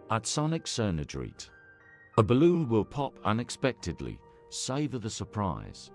At Sonic Cernadreet, a balloon will pop unexpectedly. Savor the surprise.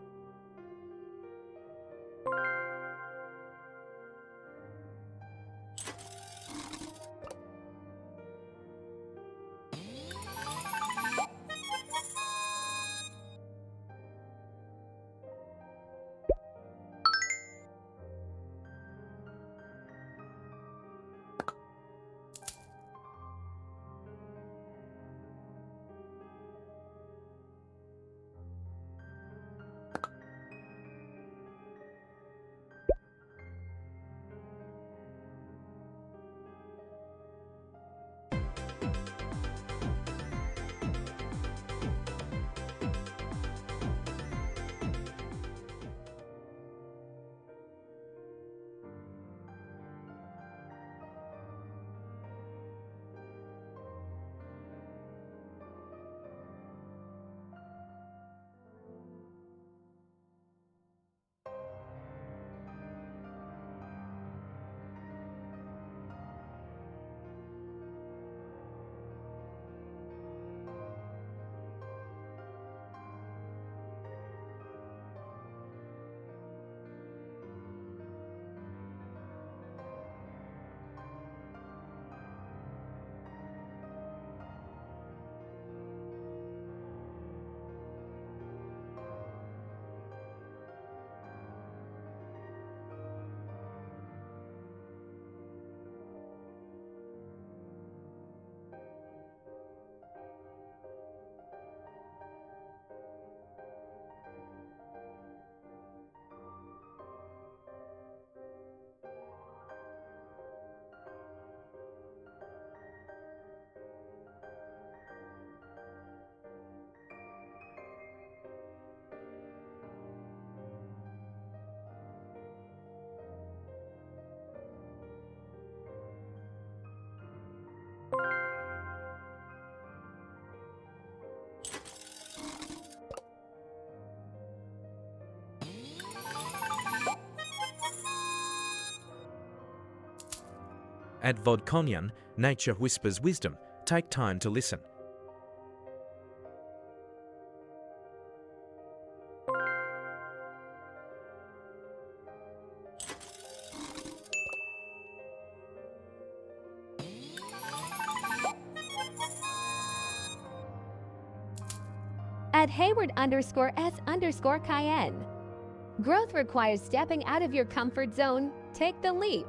At VOD, nature whispers wisdom. Take time to listen. At Hayward_S_Cayenne. Growth requires stepping out of your comfort zone. Take the leap.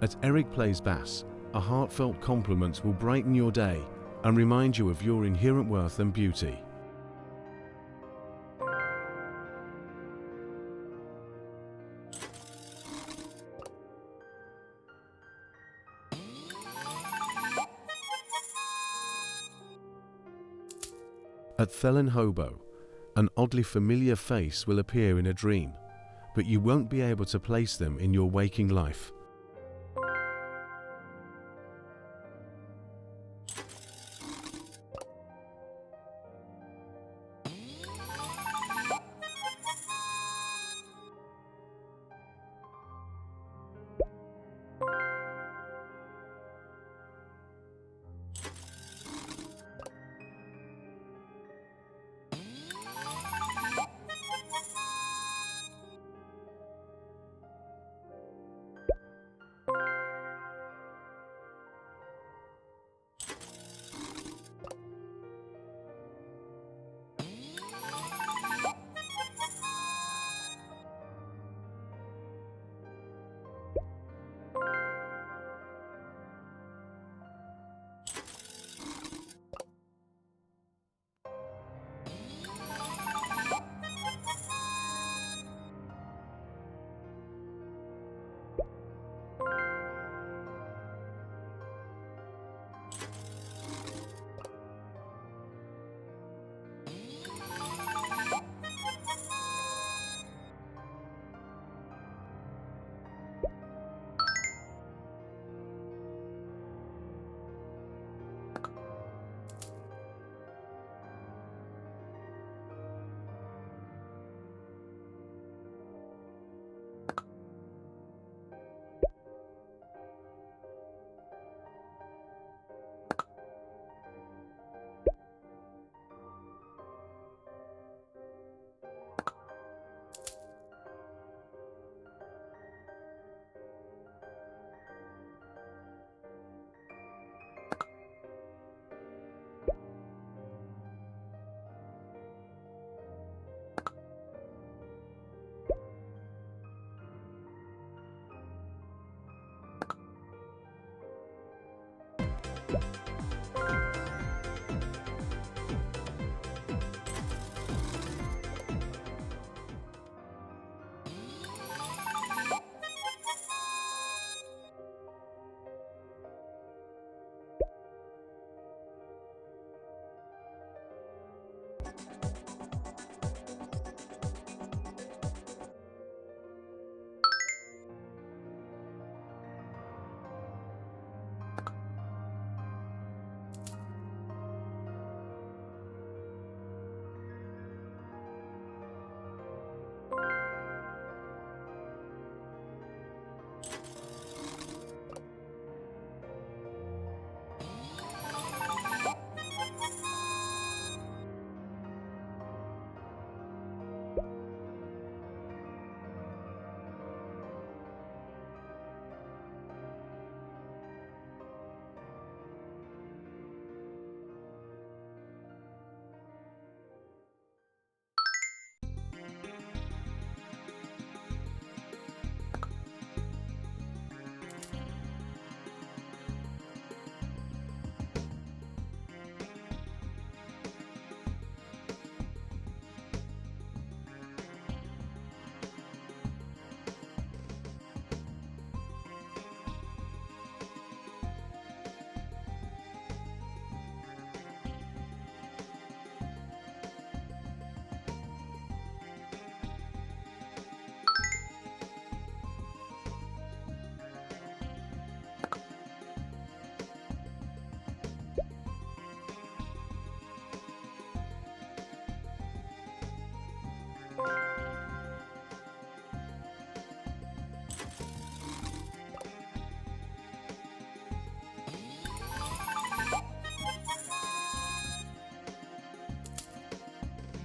At Eric Plays Bass, a heartfelt compliment will brighten your day and remind you of your inherent worth and beauty. At Felon Hobo, an oddly familiar face will appear in a dream, but you won't be able to place them in your waking life.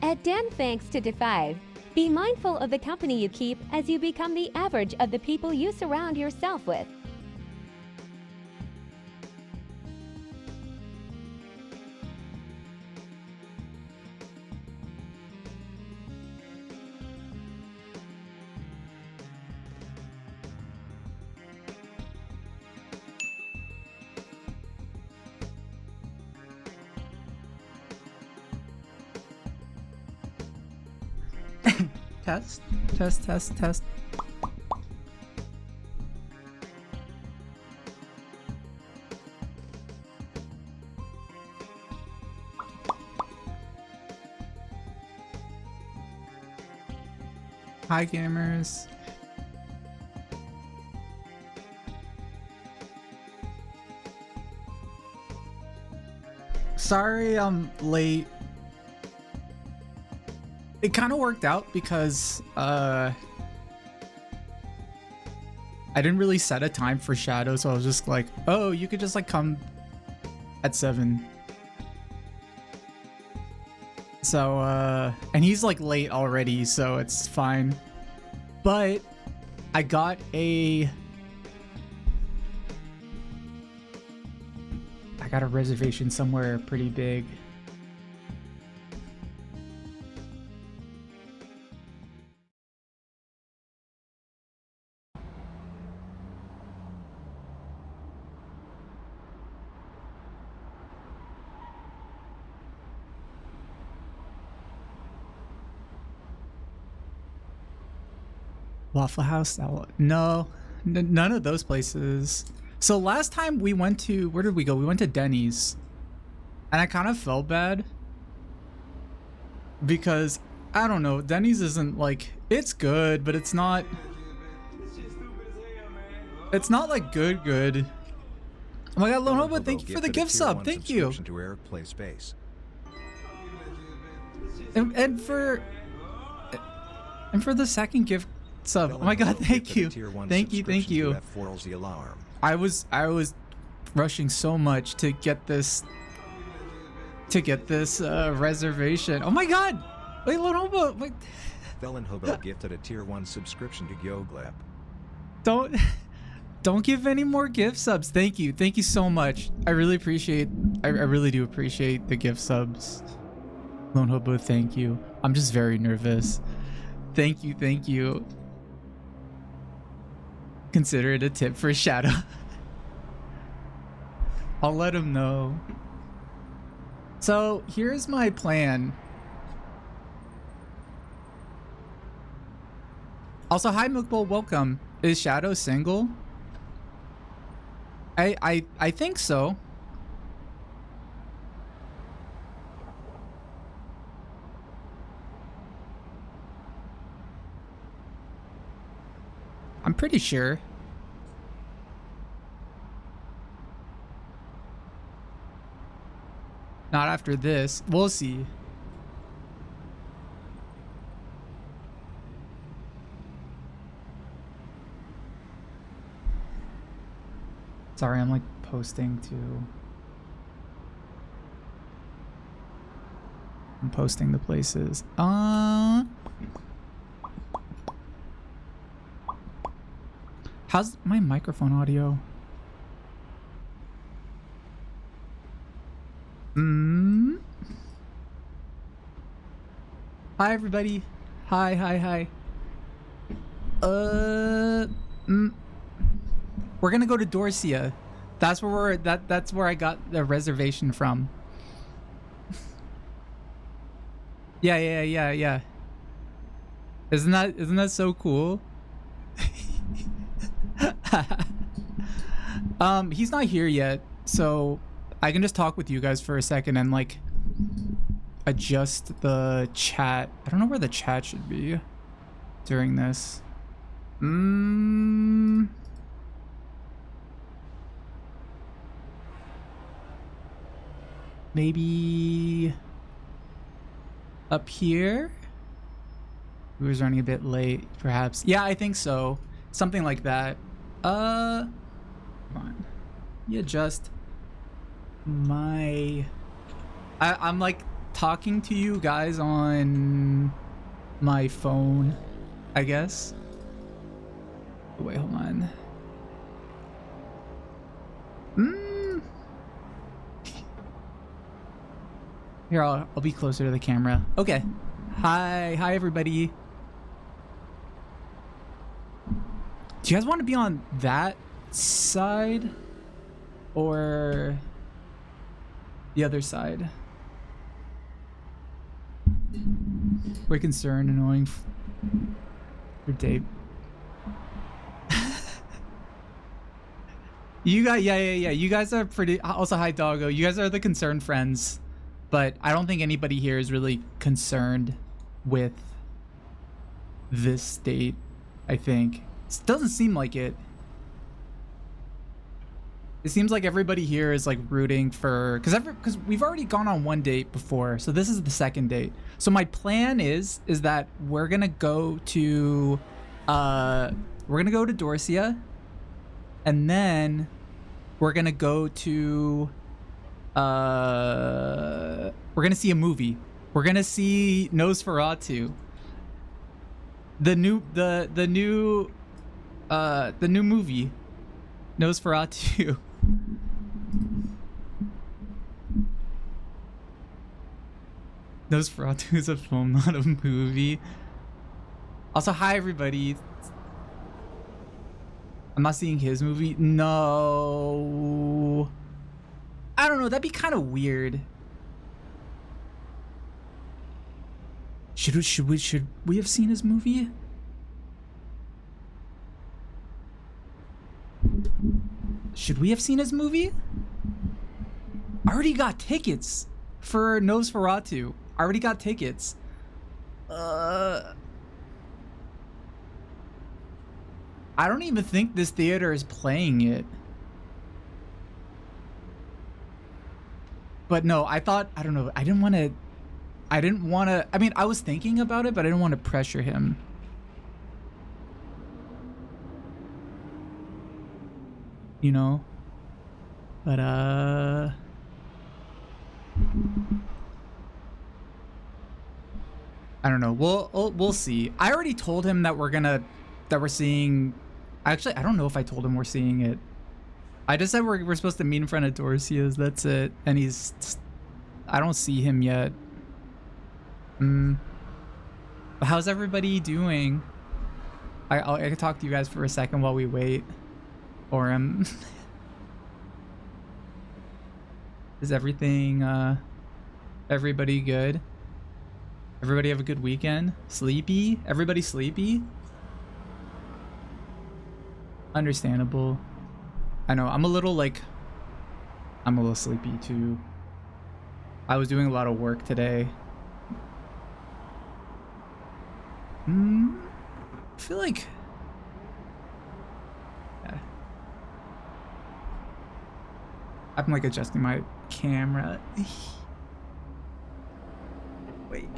At Dan Thanks to Defy, be mindful of the company you keep as you become the average of the people you surround yourself with. Test, test, test, test. Hi, gamers. Sorry I'm late. It kind of worked out because I didn't really set a time for Shadow, so I was just like, oh, you could just like come at 7. So and he's like late already, so it's fine. But I got a reservation somewhere pretty big. Waffle House? No, none of those places. So last time we went to, where did we go? We went to Denny's. And I kind of felt bad. Because, I don't know, Denny's isn't like, it's good, but it's not like good. Oh my god, Lone Hobo, thank you for the gift sub. Thank you. And for the second gift sub. Oh my god, thank you. Thank you. I was rushing so much to get this reservation. Oh my god. Wait, Lone Hobo. Wait. Felon Hobo gifted a tier 1 subscription to Yoglep. Don't give any more gift subs. Thank you so much. I really do appreciate the gift subs. Lone Hobo, thank you. I'm just very nervous. Thank you. Consider it a tip for Shadow. I'll let him know. So here's my plan. Also, hi Mookball, welcome. Is Shadow single? I think so. I'm pretty sure. Not after this. We'll see. Sorry, I'm like posting too. I'm posting the places. How's my microphone audio? Hi everybody. Hi. We're gonna go to Dorsia. That's where that's where I got the reservation from. Yeah. Isn't that so cool? He's not here yet, so I can just talk with you guys for a second and like adjust the chat. I don't know where the chat should be during this. Maybe up here? We was running a bit late, perhaps. Yeah, I think so. Something like that. Come on. You adjust my... I'm like talking to you guys on my phone, I guess. Oh, wait, hold on. Here, I'll be closer to the camera. Okay. Hi everybody. Do you guys want to be on that side or the other side? We're concerned, annoying for Dave. You guys, yeah. You guys are pretty. Also, hi Doggo. You guys are the concerned friends, but I don't think anybody here is really concerned with this state. I think it doesn't seem like it. It seems like everybody here is like rooting for because we've already gone on one date before, so this is the second date. So my plan is that we're gonna go to Dorsia, and then we're gonna go to we're gonna see a movie. We're gonna see Nosferatu. The new movie, Nosferatu. Nosferatu is a film, not a movie. Also, hi everybody. I'm not seeing his movie. No. I don't know. That'd be kind of weird. Should we have seen his movie? Should we have seen his movie? I already got tickets for Nosferatu. I already got tickets. I don't even think this theater is playing it. But no, I don't know. I didn't want to, I mean, I was thinking about it, but I didn't want to pressure him. You know? But, I don't know. We'll see. I already told him that we're seeing... Actually, I don't know if I told him we're seeing it. I just said we're supposed to meet in front of Dorsia's. That's it. And I don't see him yet. But how's everybody doing? I can talk to you guys for a second while we wait for him. Is everything, everybody good? Everybody have a good weekend? Sleepy? Everybody sleepy? Understandable. I know, I'm a little sleepy too. I was doing a lot of work today. I feel like... Yeah. I'm like adjusting my camera. Wait.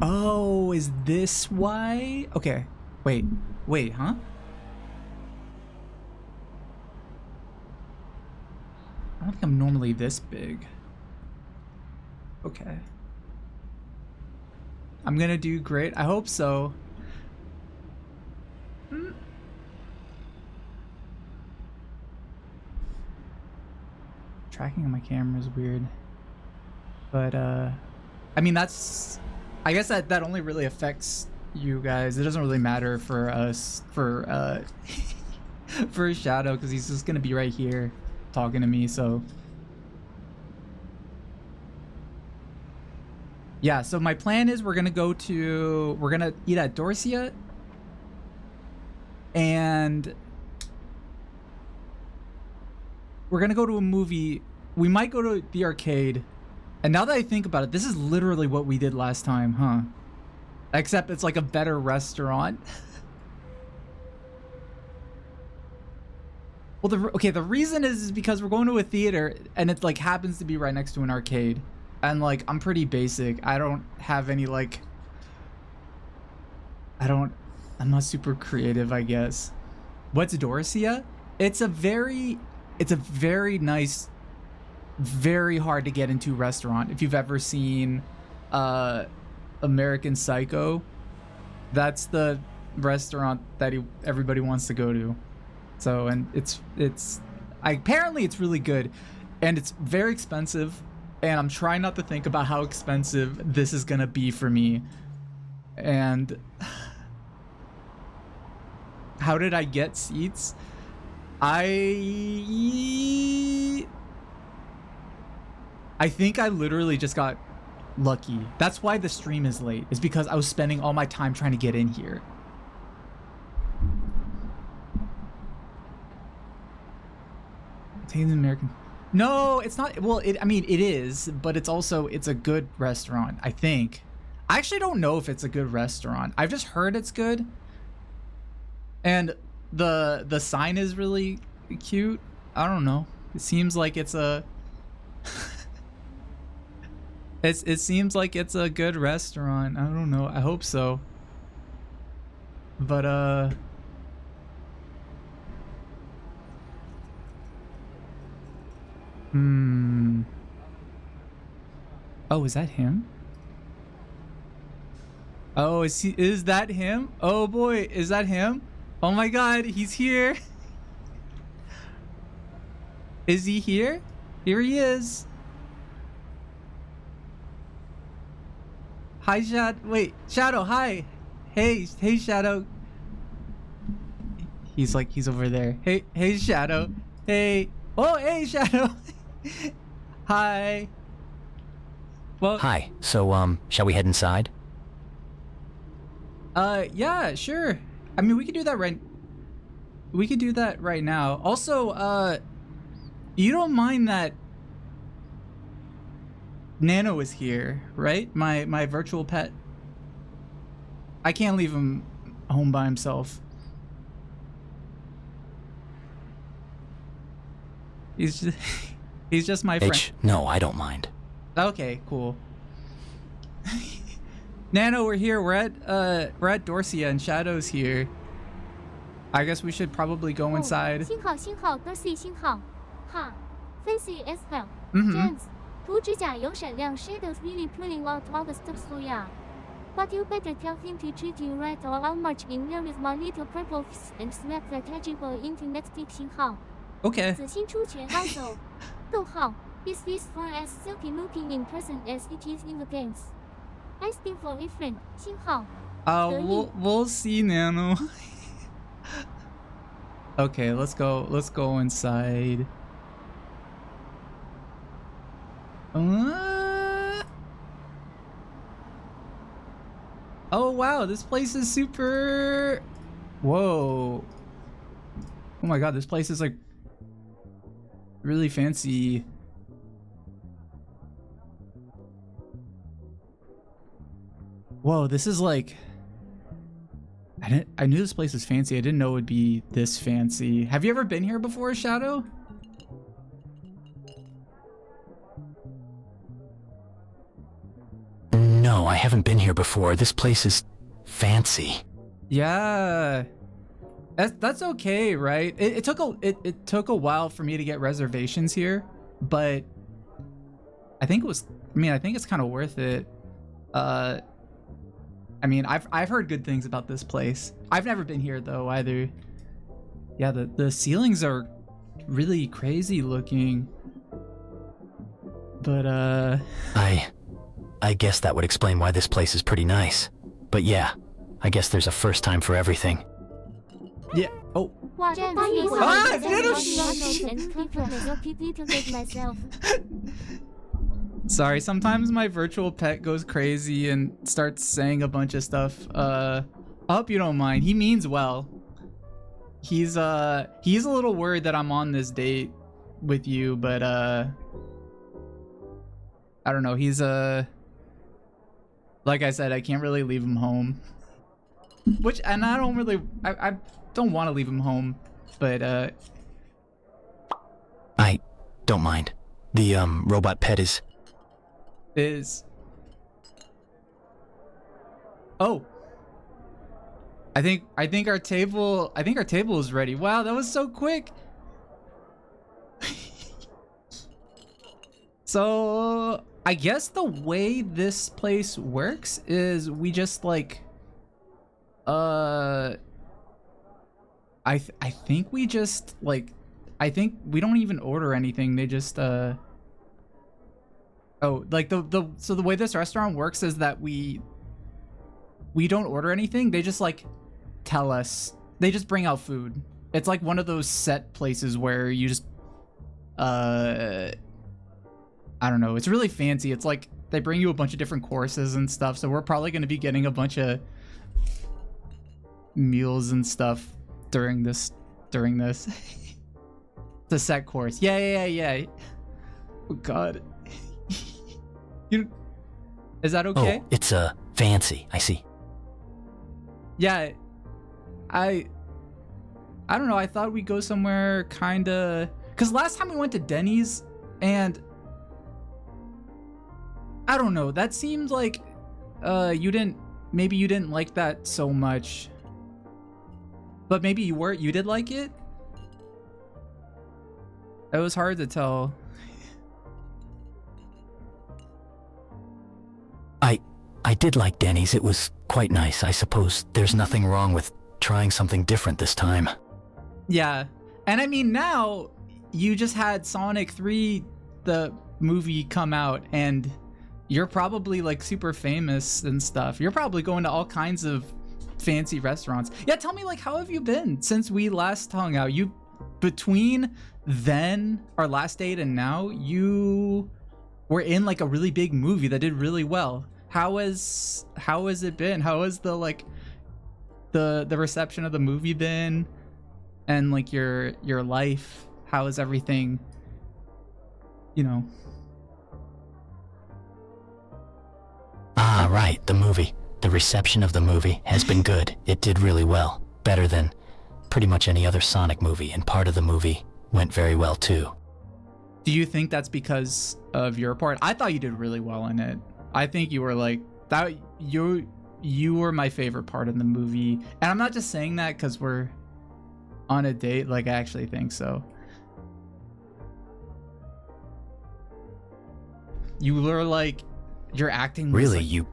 Oh, is this why? Okay. Wait, huh? I don't think I'm normally this big. Okay. I'm gonna do great. I hope so. Tracking on my camera is weird. But, I mean, that's... I guess that only really affects you guys. It doesn't really matter for us, for Shadow, because he's just gonna be right here talking to me, so... Yeah, so my plan is we're gonna eat at Dorsia, and we're gonna go to a movie. We might go to the arcade. And now that I think about it, this is literally what we did last time, huh? Except it's like a better restaurant. Well, the reason is because we're going to a theater and it like happens to be right next to an arcade. And like, I'm pretty basic. I don't have any like... I'm not super creative, I guess. What's Dorsia? It's a very nice, very hard to get into restaurant. If you've ever seen American Psycho, that's the restaurant that everybody wants to go to. So, and apparently it's really good, and it's very expensive, and I'm trying not to think about how expensive this is gonna be for me. And how did I get seats? I think I literally just got lucky. That's why the stream is late, is because I was spending all my time trying to get in here. Taking the American... No, it's not. Well, I mean, it is, but it's a good restaurant, I think. I actually don't know if it's a good restaurant. I've just heard it's good. And the sign is really cute. I don't know. It seems like it's a... It seems like it's a good restaurant. I don't know. I hope so. But, Oh, is that him? Oh, is that him? Oh boy, is that him? Oh my god, he's here. Is he here? Here he is. Hi, Shadow, hi. Hey, Shadow. He's over there. Hey, Shadow. Hey. Oh, hey, Shadow. Hi. Well. Hi. So, shall we head inside? Yeah, sure. I mean, we could do that right now. Also, you don't mind that Nano is here, right? My virtual pet. I can't leave him home by himself. He's just my friend. No, I don't mind. Okay, cool. Nano, we're here. We're at Dorsia and Shadow's here. I guess we should probably go inside. 幸好 Dorsia 幸好 哈 Fancy as hell. Mhm. James 涂指甲油闪亮 Shadows really pulling out all the stops so yeah. But you better tell him to treat you right or I'll march in there with my little purple fist and snap that Hedgehog into next week 幸好 Okay. 子欣出拳 also. 逗号 Is this for as silky looking in person as it is in the games? I still for a friend 幸好 We'll see, Nano. Okay, let's go inside. Oh wow, this place is super... Whoa. Oh my god, this place is like really fancy. Whoa, this is like... I knew this place was fancy. I didn't know it would be this fancy. Have you ever been here before, Shadow? No, I haven't been here before. This place is fancy. Yeah. That's okay, right? It took a while for me to get reservations here, but I think it's kind of worth it. I mean, I've heard good things about this place. I've never been here though either. Yeah, the ceilings are really crazy looking. But I guess that would explain why this place is pretty nice. But yeah, I guess there's a first time for everything. Yeah. Oh. Sorry, sometimes my virtual pet goes crazy and starts saying a bunch of stuff. I hope you don't mind. He means well. He's a little worried that I'm on this date with you, but I don't know. He's like I said, I can't really leave him home. And I don't really I don't want to leave him home, but I don't mind. The robot pet is oh, I think our table is ready. Wow, that was so quick. So I guess the way this place works is we just like I think we just like I think we don't even order anything. They just oh, like so the way this restaurant works is that we don't order anything. They just like tell us. They just bring out food. It's like one of those set places where you just I don't know. It's really fancy. It's like they bring you a bunch of different courses and stuff. So we're probably going to be getting a bunch of meals and stuff during this. It's a set course. Yeah. Oh God. Is that okay? Oh, it's fancy. I see. Yeah. I don't know. I thought we'd go somewhere kind of, because last time we went to Denny's and I don't know. That seemed like you didn't like that so much. But maybe you did like it? It was hard to tell. I did like Denny's. It was quite nice. I suppose there's nothing wrong with trying something different this time. Yeah. And I mean, now you just had Sonic 3, the movie, come out, and you're probably like super famous and stuff. You're probably going to all kinds of fancy restaurants. Yeah, tell me, like, how have you been since we last hung out? You, between then, our last date, and now, you were in like a really big movie that did really well. How has it been? How has the like the reception of the movie been? And like your life? How is everything? You know. Ah, right, the movie. The reception of the movie has been good. It did really well. Better than pretty much any other Sonic movie, and part of the movie went very well too. Do you think that's because of your part? I thought you did really well in it. I think you were like that. You were my favorite part in the movie, and I'm not just saying that because we're on a date. Like, I actually think so. You were like, your acting was really, like, you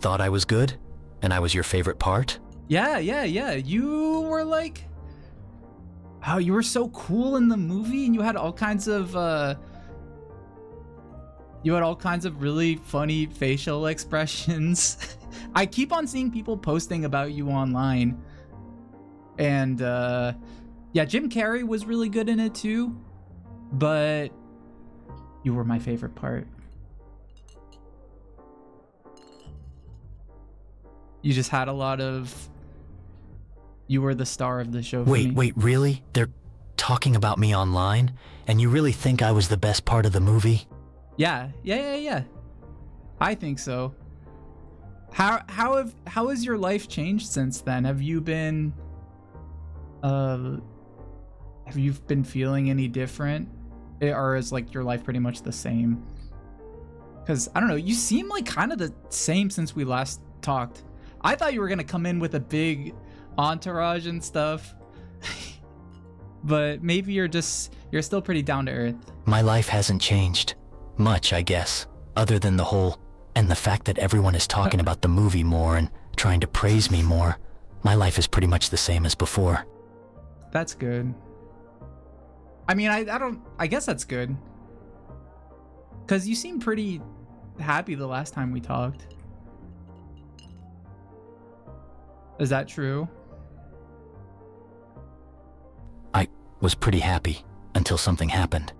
thought I was good, and I was your favorite part? Yeah. You were like, oh, you were so cool in the movie, and you had all kinds of really funny facial expressions. I keep on seeing people posting about you online, and yeah, Yeah, Jim Carrey was really good in it too, but you were my favorite part. You just had a lot of... You were the star of the show for me. Wait, really? They're talking about me online? And you really think I was the best part of the movie? Yeah. I think so. How has your life changed since then? Have you been feeling any different? Or is like your life pretty much the same? Because I don't know, you seem like kind of the same since we last talked. I thought you were gonna come in with a big entourage and stuff. But maybe you're still pretty down to earth. My life hasn't changed much, I guess, other than the whole, and the fact that everyone is talking about the movie more and trying to praise me more. My life is pretty much the same as before. That's good. I mean, I guess that's good. Because you seemed pretty happy the last time we talked. Is that true? I was pretty happy until something happened.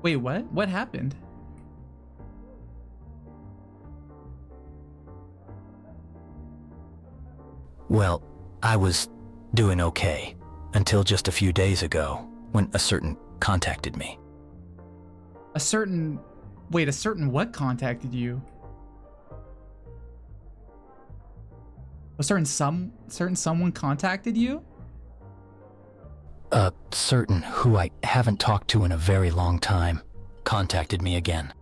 Wait, what? What happened? Well, I was doing okay until just a few days ago when a certain contacted me. A certain what contacted you? A certain someone contacted you? A certain who I haven't talked to in a very long time contacted me again.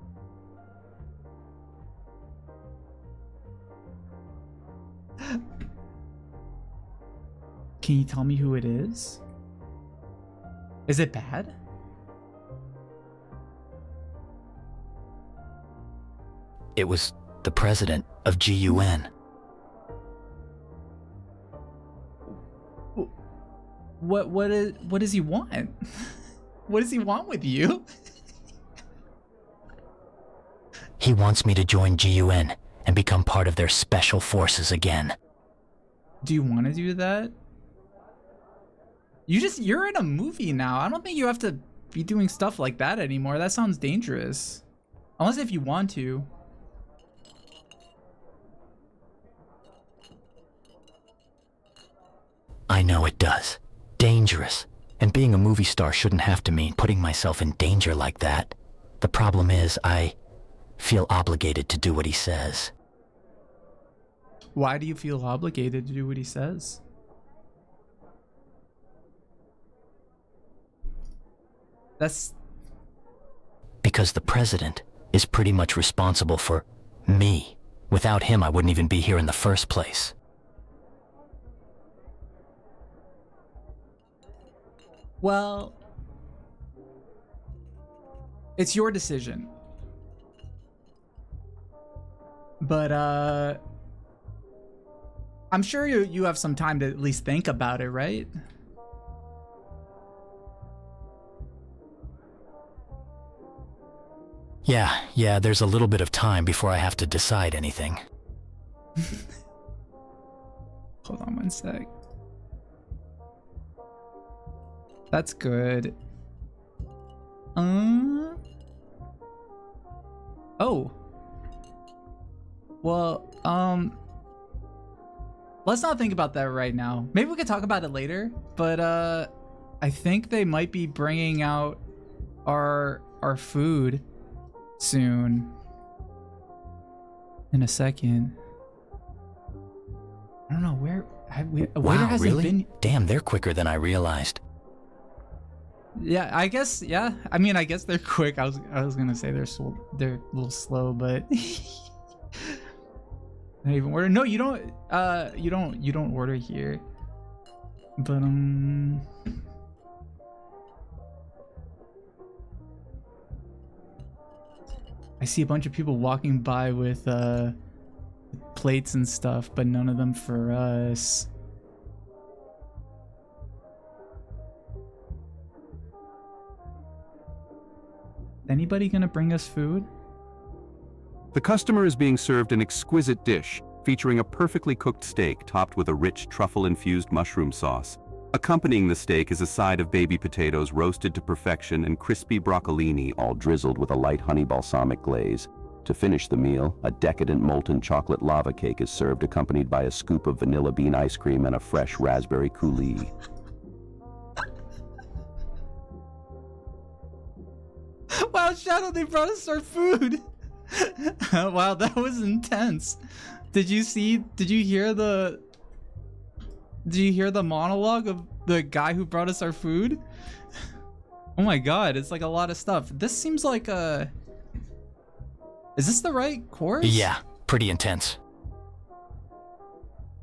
Can you tell me who it is? Is it bad? It was the president of GUN. What does he want? What does he want with you? He wants me to join GUN and become part of their special forces again. Do you want to do that? You're in a movie now. I don't think you have to be doing stuff like that anymore. That sounds dangerous. Unless if you want to. I know it does. Dangerous. And being a movie star shouldn't have to mean putting myself in danger like that. The problem is, I feel obligated to do what he says. Why do you feel obligated to do what he says? That's... Because the president is pretty much responsible for me. Without him, I wouldn't even be here in the first place. Well, it's your decision. But I'm sure you have some time to at least think about it, right? Yeah, there's a little bit of time before I have to decide anything. Hold on one sec. That's good. Oh. Well, let's not think about that right now. Maybe we could talk about it later, but I think they might be bringing out our food soon. In a second. I don't know where Wow, has really? it been? Damn, they're quicker than I realized. Yeah, I guess. Yeah, I mean, I guess they're quick. I was gonna say they're a little slow, but I even order. No, you don't. You don't order here. But I see a bunch of people walking by with plates and stuff, but none of them for us. Anybody gonna bring us food? The customer is being served an exquisite dish, featuring a perfectly cooked steak topped with a rich truffle-infused mushroom sauce. Accompanying the steak is a side of baby potatoes roasted to perfection and crispy broccolini, all drizzled with a light honey balsamic glaze. To finish the meal, a decadent molten chocolate lava cake is served, accompanied by a scoop of vanilla bean ice cream and a fresh raspberry coulis. Wow, Shadow, they brought us our food. Wow, that was intense. Did you hear the monologue of the guy who brought us our food? Oh my god, it's like a lot of stuff. This seems like a... Is this the right course? Yeah, pretty intense.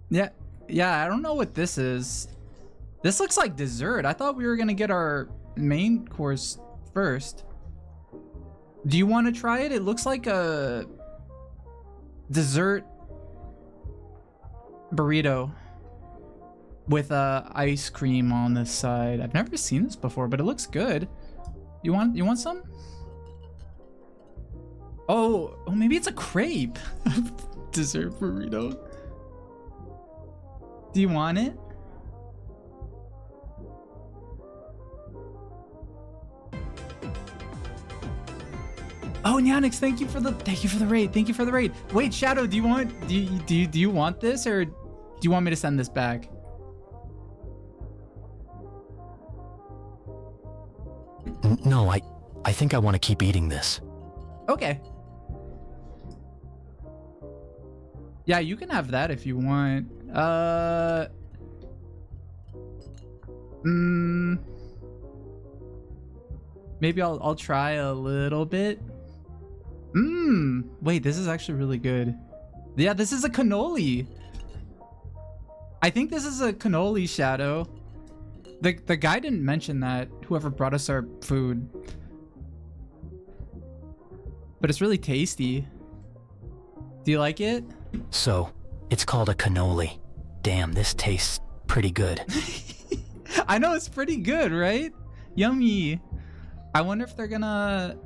Yeah, I don't know what this is. This looks like dessert. I thought we were gonna get our main course first. Do you want to try it? It looks like a dessert burrito with ice cream on this side. I've never seen this before, but it looks good. You want some? Oh, maybe it's a crepe. Dessert burrito. Do you want it? Oh, Nyanix, thank you for the raid. Thank you for the raid. Wait, Shadow, do you want this, or do you want me to send this back? No, I think I want to keep eating this. Okay. Yeah, you can have that if you want. Maybe I'll try a little bit. Wait, this is actually really good. Yeah, this is a cannoli. I think this is a cannoli, Shadow. The guy didn't mention that, whoever brought us our food. But it's really tasty. Do you like it? So, it's called a cannoli. Damn, this tastes pretty good. I know, it's pretty good, right? Yummy. I wonder if they're gonna...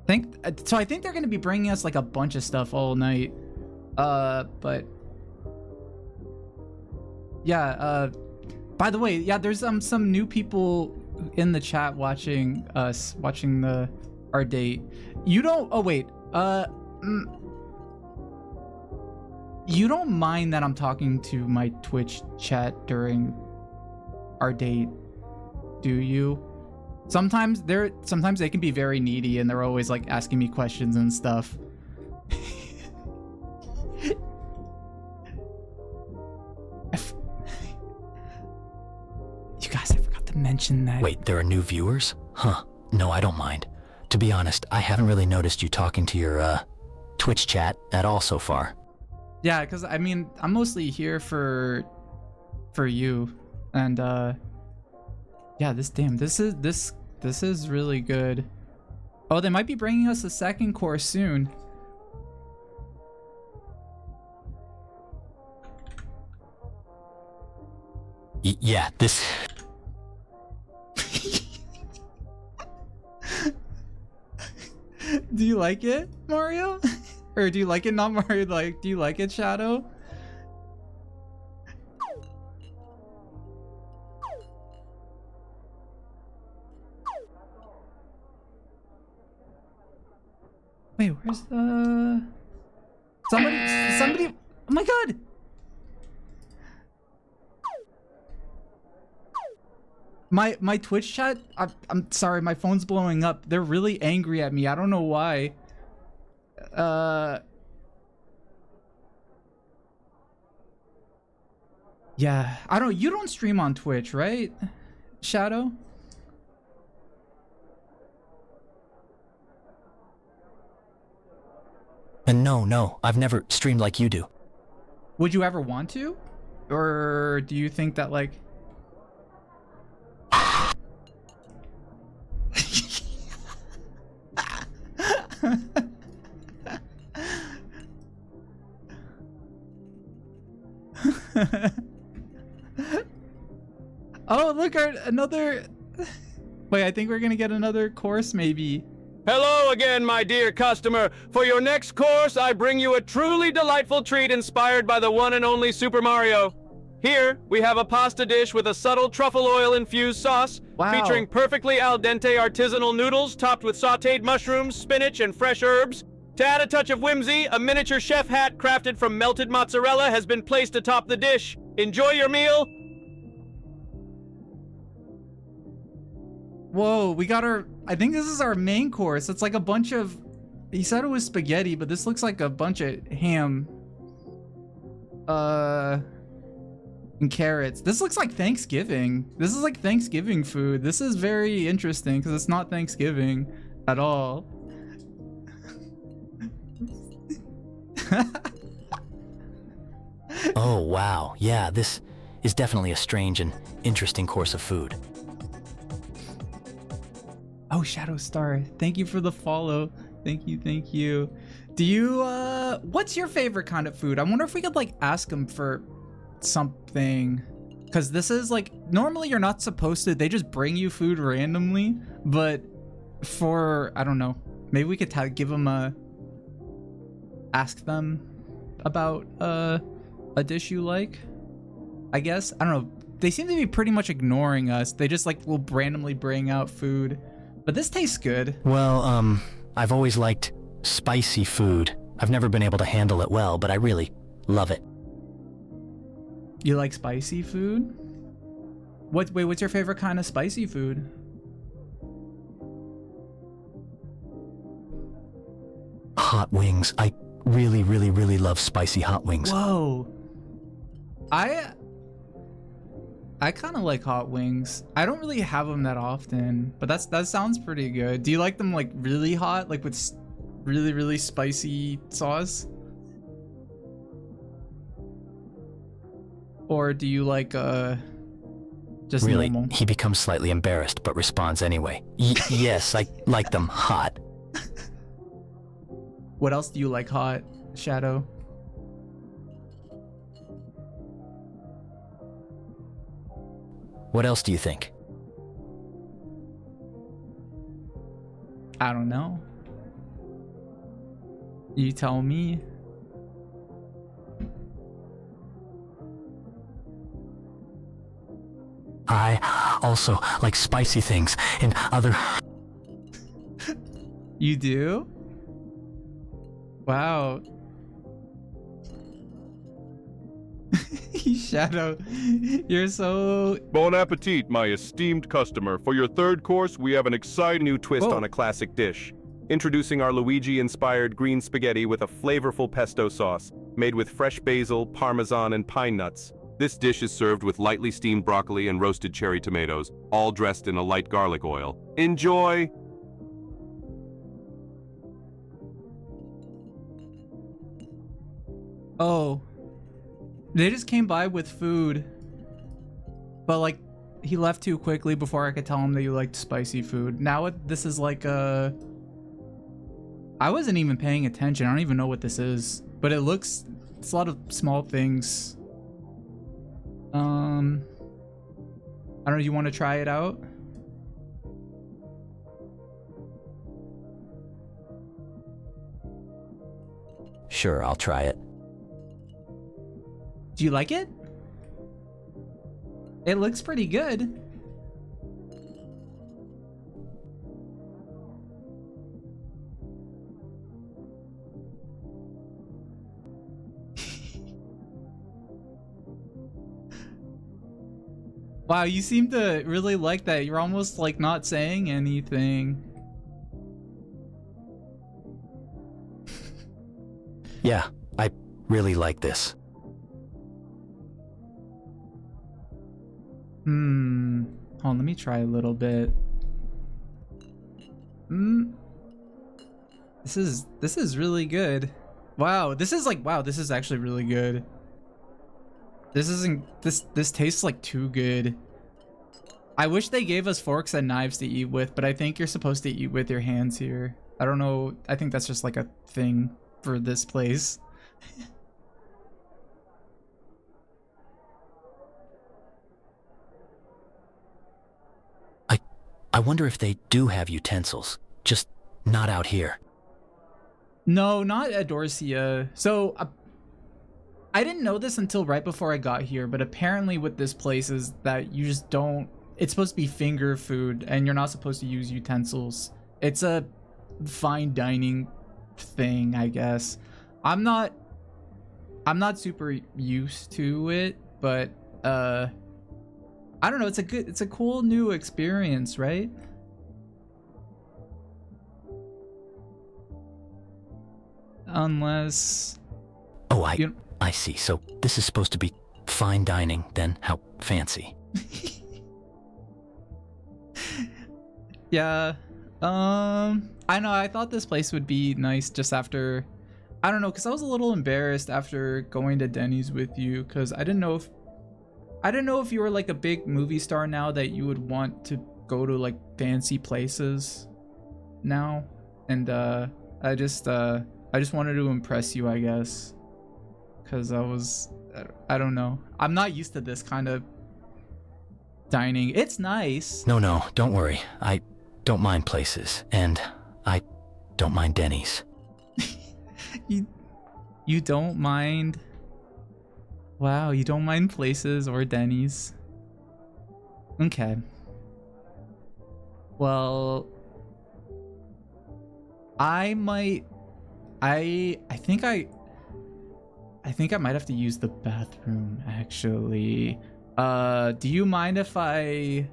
I think they're gonna be bringing us like a bunch of stuff all night. But... Yeah, by the way, yeah, there's some new people in the chat watching our date. You don't... Oh, wait. You don't mind that I'm talking to my Twitch chat during our date, do you? Sometimes they can be very needy and they're always like asking me questions and stuff. You guys, I forgot to mention that. Wait, there are new viewers? Huh. No, I don't mind. To be honest, I haven't really noticed you talking to your, Twitch chat at all so far. Yeah, because, I mean, I'm mostly here for you. And, yeah, this is really good. Oh, they might be bringing us a second course soon. Yeah, this... Do you like it, Mario? Or do you like it, not Mario? Like, do you like it, Shadow? Wait, where's the... Somebody... Oh my god! My Twitch chat, I'm sorry, my phone's blowing up. They're really angry at me. I don't know why. Yeah, I don't... You don't stream on Twitch, right, Shadow? No, I've never streamed like you do. Would you ever want to? Or do you think that, like... Oh, look, another... Wait, I think we're gonna get another course, maybe. Hello again, my dear customer. For your next course, I bring you a truly delightful treat inspired by the one and only Super Mario. Here, we have a pasta dish with a subtle truffle oil-infused sauce, Wow. featuring perfectly al dente artisanal noodles topped with sautéed mushrooms, spinach, and fresh herbs. To add a touch of whimsy, a miniature chef hat crafted from melted mozzarella has been placed atop the dish. Enjoy your meal. Whoa, we got our... I think this is our main course. It's like a bunch of... He said it was spaghetti, but this looks like a bunch of ham. And carrots. This looks like Thanksgiving. This is like Thanksgiving food. This is very interesting because it's not Thanksgiving at all. Oh, wow. Yeah, this is definitely a strange and interesting course of food. Oh, Shadow Star. Thank you for the follow. Thank you, thank you. Do you, what's your favorite kind of food? I wonder if we could, like, ask them for something. Because this is, like, normally you're not supposed to. They just bring you food randomly. But for, I don't know. Maybe we could give them a... Ask them about, a dish you like, I guess. I don't know. They seem to be pretty much ignoring us. They just, like, will randomly bring out food. But this tastes good. Well, I've always liked spicy food. I've never been able to handle it well, but I really love it. You like spicy food? Wait, what's your favorite kind of spicy food? Hot wings. I really, really, really love spicy hot wings. Whoa. I kind of like hot wings. I don't really have them that often, but that sounds pretty good. Do you like them like really hot, like with really, really spicy sauce? Or do you like just really, normal? He becomes slightly embarrassed but responds anyway. Yes, I like them hot. What else do you like hot, Shadow? What else do you think? I don't know. You tell me. I also like spicy things and other... You do? Wow. Shadow, you're so... Bon appetit, my esteemed customer. For your third course, we have an exciting new twist Whoa. on a classic dish. Introducing our Luigi-inspired green spaghetti with a flavorful pesto sauce, made with fresh basil, parmesan, and pine nuts. This dish is served with lightly steamed broccoli and roasted cherry tomatoes, all dressed in a light garlic oil. Enjoy! Oh. They just came by with food. But like, he left too quickly before I could tell him that you liked spicy food. Now this is like a... I wasn't even paying attention. I don't even know what this is. But it looks... It's a lot of small things. I don't know, you want to try it out? Sure, I'll try it. Do you like it? It looks pretty good. Wow, you seem to really like that. You're almost like not saying anything. Yeah, I really like this. Hold on, let me try a little bit. This is really good. Wow, this is actually really good. This tastes like too good. I wish they gave us forks and knives to eat with, but I think you're supposed to eat with your hands here. I don't know. I think that's just like a thing for this place. I wonder if they do have utensils. Just Not out here. No, not at Dorsia. So, I didn't know this until right before I got here, but apparently with this place is that you just don't... It's supposed to be finger food, and you're not supposed to use utensils. It's a fine dining thing, I guess. I'm not super used to it, but I don't know, it's a cool new experience, right? Unless... Oh, I see. So this is supposed to be fine dining, then? How fancy. Yeah. I know, I thought this place would be nice just after... I don't know, because I was a little embarrassed after going to Denny's with you, because I didn't know if you were like a big movie star now that you would want to go to like fancy places now. And I just wanted to impress you, I guess. Because I don't know. I'm not used to this kind of dining. It's nice. No, don't worry. I don't mind places, and I don't mind Denny's. You don't mind? Wow, you don't mind places or Denny's? Okay. Well, I think I might have to use the bathroom, actually. Do you mind if I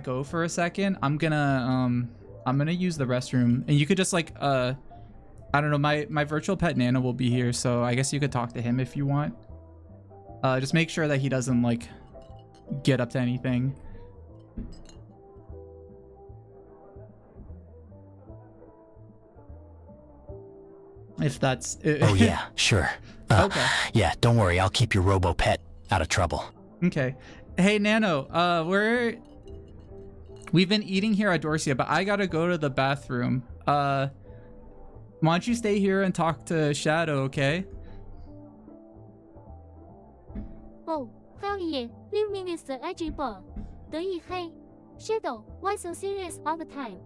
go for a second? I'm gonna use the restroom, and you could just like I don't know, my virtual pet Nana will be here, so I guess you could talk to him if you want. Just make sure that he doesn't like get up to anything. If that's... Oh yeah, sure. Okay. Yeah, don't worry, I'll keep your robo-pet out of trouble. Okay. Hey, Nano, we've been eating here at Dorsia, but I gotta go to the bathroom. Why don't you stay here and talk to Shadow, okay? Oh, hell yeah, leave me with the edgy ball. 得意嘿 Shadow, why so serious all the time?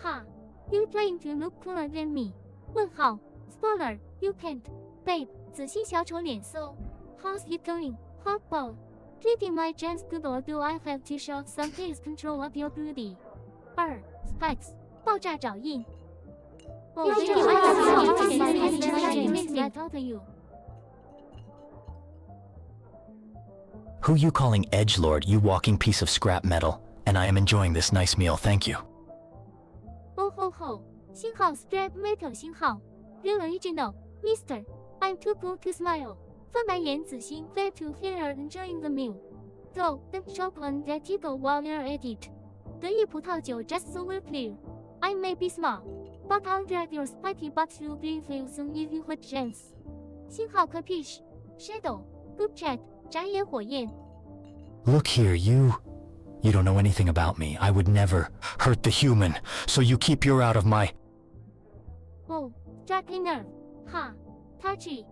Ha, you trying to look cooler than me? 问号 Spoiler, you can't. Babe, 紫心小丑脸搜 How's it going? Hot ball. Treating my gems good or do I have to show some taste control of your booty? 2. Spikes. 爆炸爪印 Oh, I talk to you. Who you calling edgelord, you walking piece of scrap metal? And I am enjoying this nice meal, thank you. Oh ho ho. 星号 Strap Metal 星号 Real Original Mister, I'm too cool to smile. 翻白眼子星 Glad to hear you're enjoying the meal. Go, don't choke on that tickle while you're at it. 得意葡萄酒 just so we're clear. I may be small, but I'll drag your spiky butt to brief you soon if you hit gems. 星号 Capiche Shadow Group Chat 眨眼火焰 Look here, you don't know anything about me. I would never hurt the human, so you keep your out of my... Oh, Dragon Nerve. Ha. Touchy.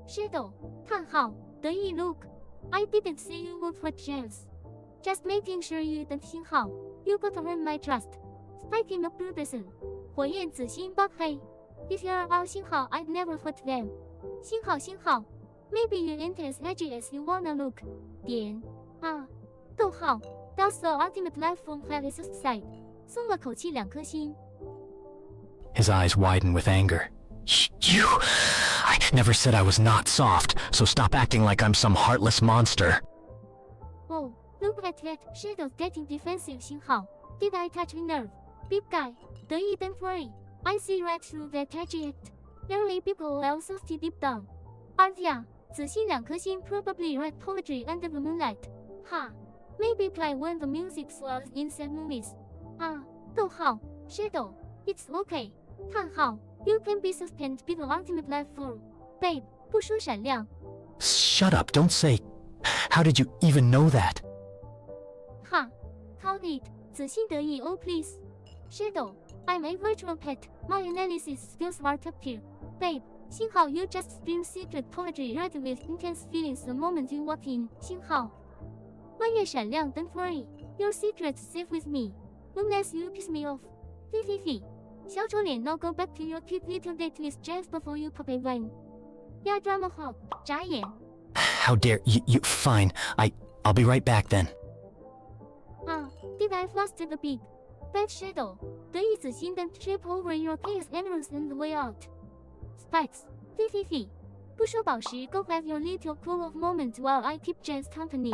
Shadow. 叹号得意 Look. I didn't say you would hurt gems. Just making sure you don't 星号 You gotta earn my trust. Spiking up Bruderson. 火焰紫心 Bug Hey. If you're all 星号 I'd never hurt them. 星号 Maybe you ain't as edgy as you wanna look. 点啊逗号 That's the ultimate life form have its side. 松了口气2颗星 His eyes widen with anger. You... I never said I was not soft, so stop acting like I'm some heartless monster. Oh, look at that. Shadow's getting defensive 星号 Did I touch a nerve? Big guy. 得意 Don't worry. I see right through that edgy act. Early people are so deep down. Artia. 紫心2颗星 Probably write poetry under the moonlight. Ha. Maybe play when the music swells in sad movies. 啊逗号 Shadow. It's okay. 叹号 You can be suspended be the ultimate life form. Babe, 不说闪亮 Shut up, don't say... How did you even know that? Ha. Count it. 紫心得意 Oh please. Shadow. I'm a virtual pet. My analysis skills are top tier. Babe. 星号 You just scream secret poetry right with intense feelings the moment you walk in. 星号 弯月闪亮 Don't worry. Your secret's safe with me. Unless you piss me off. Fifi. 小丑脸 now go back to your cute little date with Jams before you pop a wine. Yeah, drama hog. 眨眼. How dare you? Fine. I'll be right back then. Did I fluster the big bad shadow? 得意子心的 trip over your case errors and the way out. Spikes. Fifi. 不说宝石 go have your little cool off moment while I keep Jams company.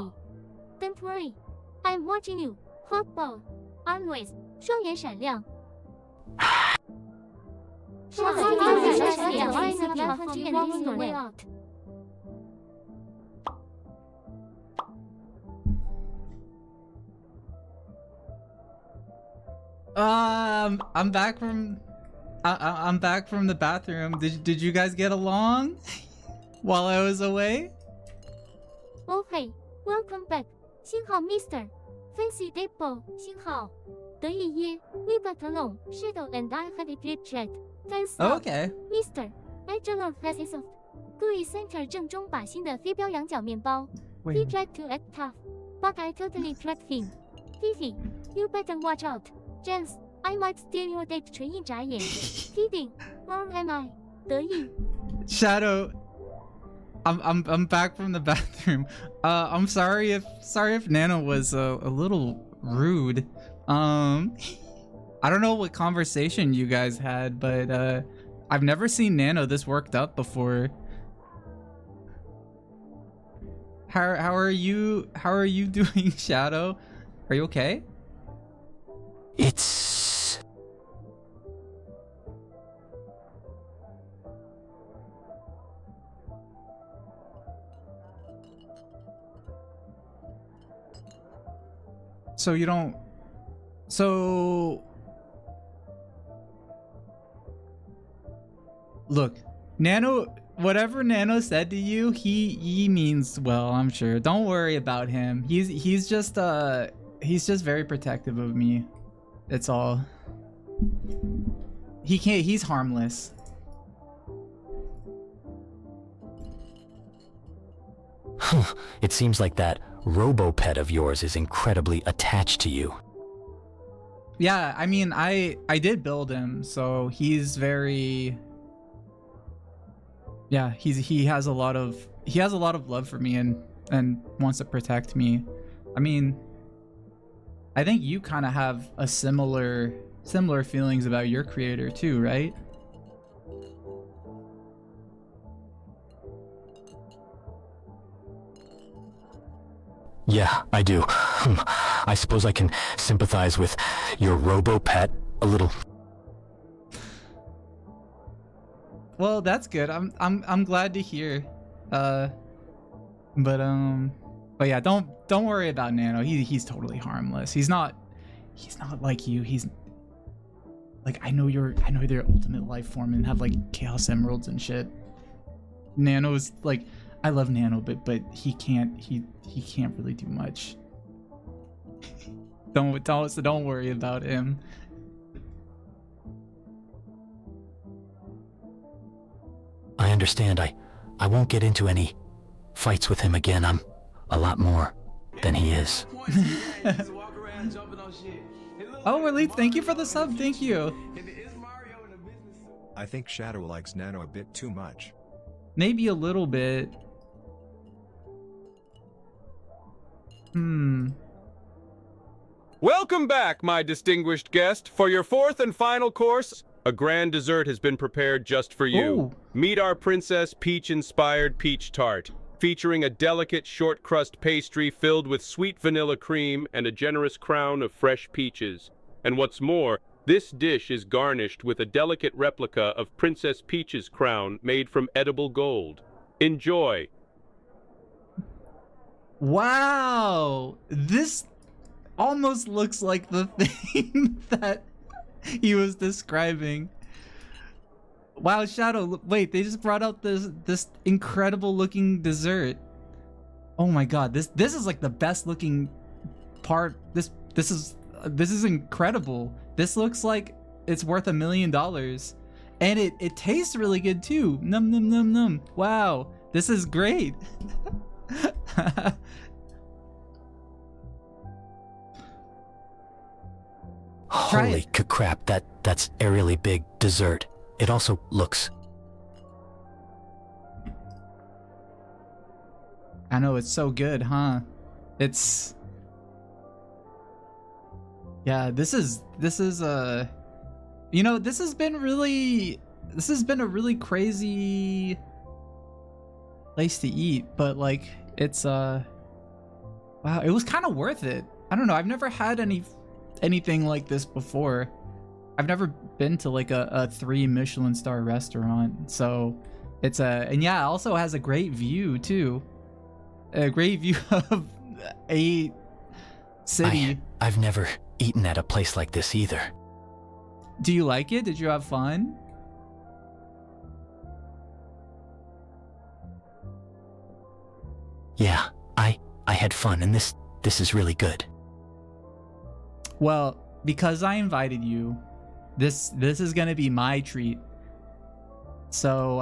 Don't worry. I'm watching you. Hot ball. Always. 双眼闪亮. Way out. I'm back from I'm back from the bathroom. Did you guys get along while I was away? Oh hey, welcome back. 幸好 Mr. Fancy Depot. 幸好得意耶 We got along. Shadow and I had a great chat. Thanks. Okay. Mr. Hedgehog has his Gooey Center 正中靶心的飞镖羊角面包. He tried to act tough, but I totally trapped him. Fifi, you better watch out. Jams, I might steal your date. 唇印眨眼. Kidding. Or am I? 得意. Shadow, I'm back from the bathroom. I'm sorry if Nano was a little rude. I don't know what conversation you guys had, but I've never seen Nano this worked up before. How are you doing, Shadow? Are you okay? It's... So you don't... So... Look, Nano, whatever Nano said to you, he means well, I'm sure. Don't worry about him. He's just very protective of me. It's all. He's harmless. It seems like that robo-pet of yours is incredibly attached to you. Yeah, I mean, I did build him, so he's very... Yeah, he has a lot of love for me and wants to protect me. I mean, I think you kind of have a similar feelings about your creator too, right? Yeah, I do. I suppose I can sympathize with your robo-pet a little. Well, that's good. I'm glad to hear. But yeah, don't worry about Nano. He's totally harmless. He's not like you. He's like, I know they're ultimate life form and have like chaos emeralds and shit. Nano's like, I love Nano, but he can't really do much. Don't worry about him. I understand. I won't get into any fights with him again. I'm a lot more than he is. Oh, Elite, thank you for the sub. Thank you. I think Shadow likes Nano a bit too much. Maybe a little bit. Welcome back, my distinguished guest. For your fourth and final course, a grand dessert has been prepared just for you. Ooh. Meet our Princess Peach-inspired peach tart, featuring a delicate short crust pastry filled with sweet vanilla cream and a generous crown of fresh peaches. And what's more, this dish is garnished with a delicate replica of Princess Peach's crown made from edible gold. Enjoy. Wow, this almost looks like the thing that he was describing. Wow, Shadow, wait, they just brought out this incredible looking dessert. Oh my god, this is like the best looking part. This is incredible. This looks like it's worth $1 million. And it tastes really good too. Num num num num. Wow, this is great. Try Holy it. crap, that's a really big dessert. It also looks... I know, it's so good, huh? It's... Yeah, this is you know, this has been a really crazy place to eat, but like it's wow, it was kind of worth it. I don't know, I've never had anything like this before. I've never been to like a 3 Michelin star restaurant, so it's and yeah, it also has a great view too. A great view of a city. I've never eaten at a place like this either. Do you like it? Did you have fun? Yeah, I had fun, and this is really good. Well, because I invited you, this is gonna be my treat. So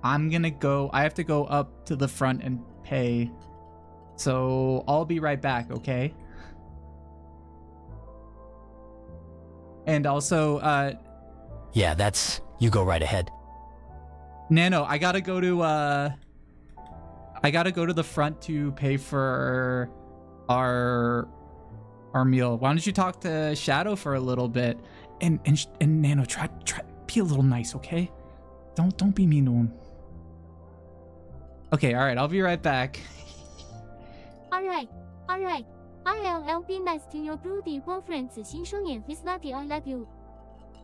I'm gonna go. I have to go up to the front and pay. So I'll be right back, okay? And also, Yeah, you go right ahead. Nano, I gotta go to the front to pay for our meal. Why don't you talk to Shadow for a little bit? And Nano, try be a little nice, okay? Don't be mean to him. Okay, all right, I'll be right back. All right. I'll be nice to your broody boyfriend 紫心双眼 His Lucky I love you.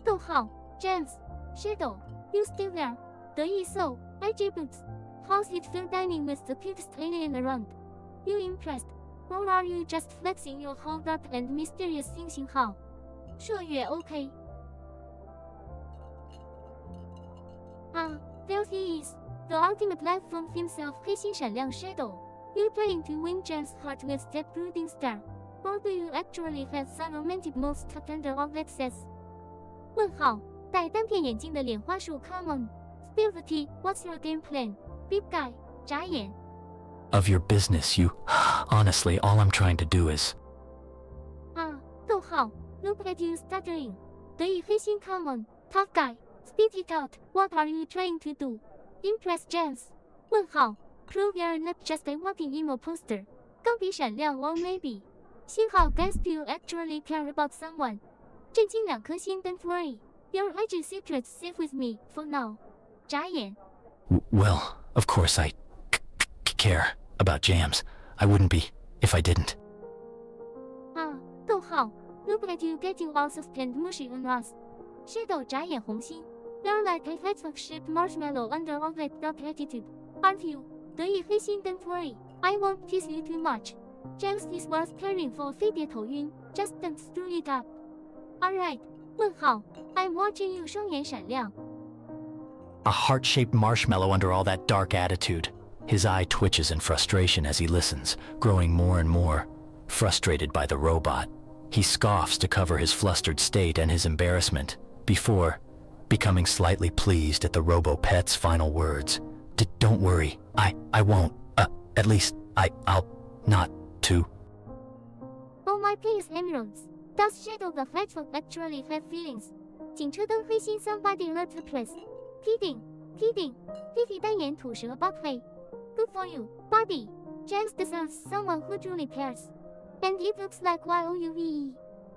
逗号 James Shadow you still there? 得意 So IG Boots how's it feel dining with the cutest alien around? You impressed? Or are you just flexing your hold up and mysterious 星星号? Sure you're okay. There he is. The ultimate life from himself 黑心闪亮 Shadow. You trying to win James' heart with that brooding star? Or do you actually have some romantic moves tucked under all that says? 问号戴单片眼镜的莲花树 Come on. Spill the tea. What's your game plan? Big guy. 眨眼 Of your business, you... Honestly, all I'm trying to do is... 逗号 Look at you stuttering. 得意黑心 Come on. Tough guy. Spit it out. What are you trying to do? Impress James. 问号 Prove you're not just a walking emo poster. 钢笔闪亮 or maybe. 星号 Gasp you actually care about someone. 震惊2颗星 Don't worry. Your IG secrets safe with me for now. 眨眼 Well, of course I care about Jams. I wouldn't be if I didn't. 逗号 Look at you getting all soft and mushy on us. Shadow 眨眼红心 You're like a hedgehog-shaped marshmallow under all that dark attitude, aren't you? 得意黑心 Don't worry, I won't tease you too much. James is worth caring for 飞碟头晕 Just don't screw it up. Alright. 问号 I'm watching you 双眼闪亮 A heart-shaped marshmallow under all that dark attitude. His eye twitches in frustration as he listens, growing more and more frustrated by the robot. He scoffs to cover his flustered state and his embarrassment, before becoming slightly pleased at the robo-pet's final words. Don't worry, I won't. At least, I'll not to. Oh my please emeralds. Does Shadow the Hedgehog actually have feelings? 警车灯灰心 Somebody alert the press. Kidding. Fifi 单眼吐舌 Buckhead. Good for you, buddy. James deserves someone who truly cares. And it looks like YOUVE.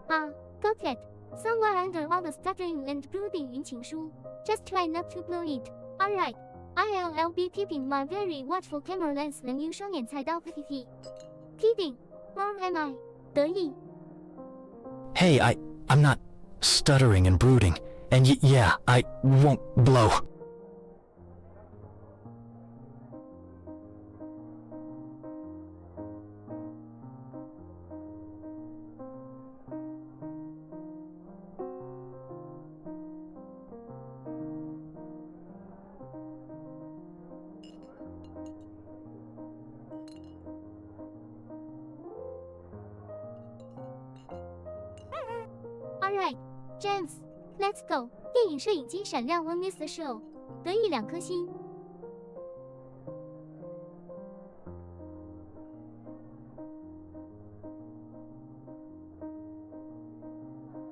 Got it. Somewhere under all the stuttering and brooding 云情书. Just try not to blow it. Alright. I'll be keeping my very watchful camera lens when you 双眼菜刀 PPT. Kidding. Or am I? 得意 Hey, I'm not stuttering and brooding. And yeah, I won't blow. Alright, James, let's go. 电影摄影机闪亮 on this show. 得意2颗星。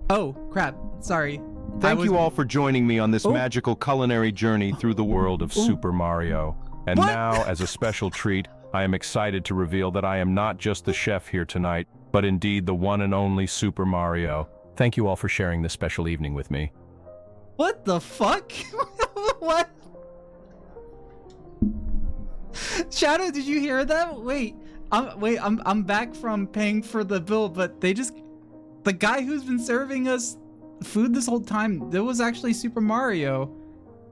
Oh, crap. Sorry. Thank you all for joining me on this magical culinary journey through the world of Super Mario. And now, as a special treat, I am excited to reveal that I am not just the chef here tonight, but indeed the one and only Super Mario. Thank you all for sharing this special evening with me. What the fuck? What? Shadow, did you hear that? Wait, I'm back from paying for the bill, but the guy who's been serving us food this whole time, that was actually Super Mario.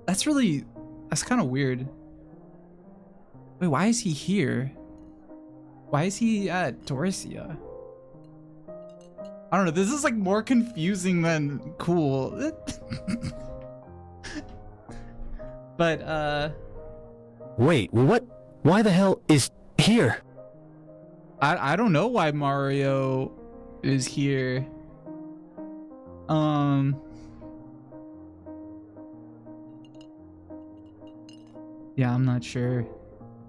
That's kind of weird. Wait, why is he here? Why is he at Dorsia? I don't know, this is like more confusing than cool. But, Wait, what? Why the hell is here? I don't know why Mario is here. Yeah, I'm not sure.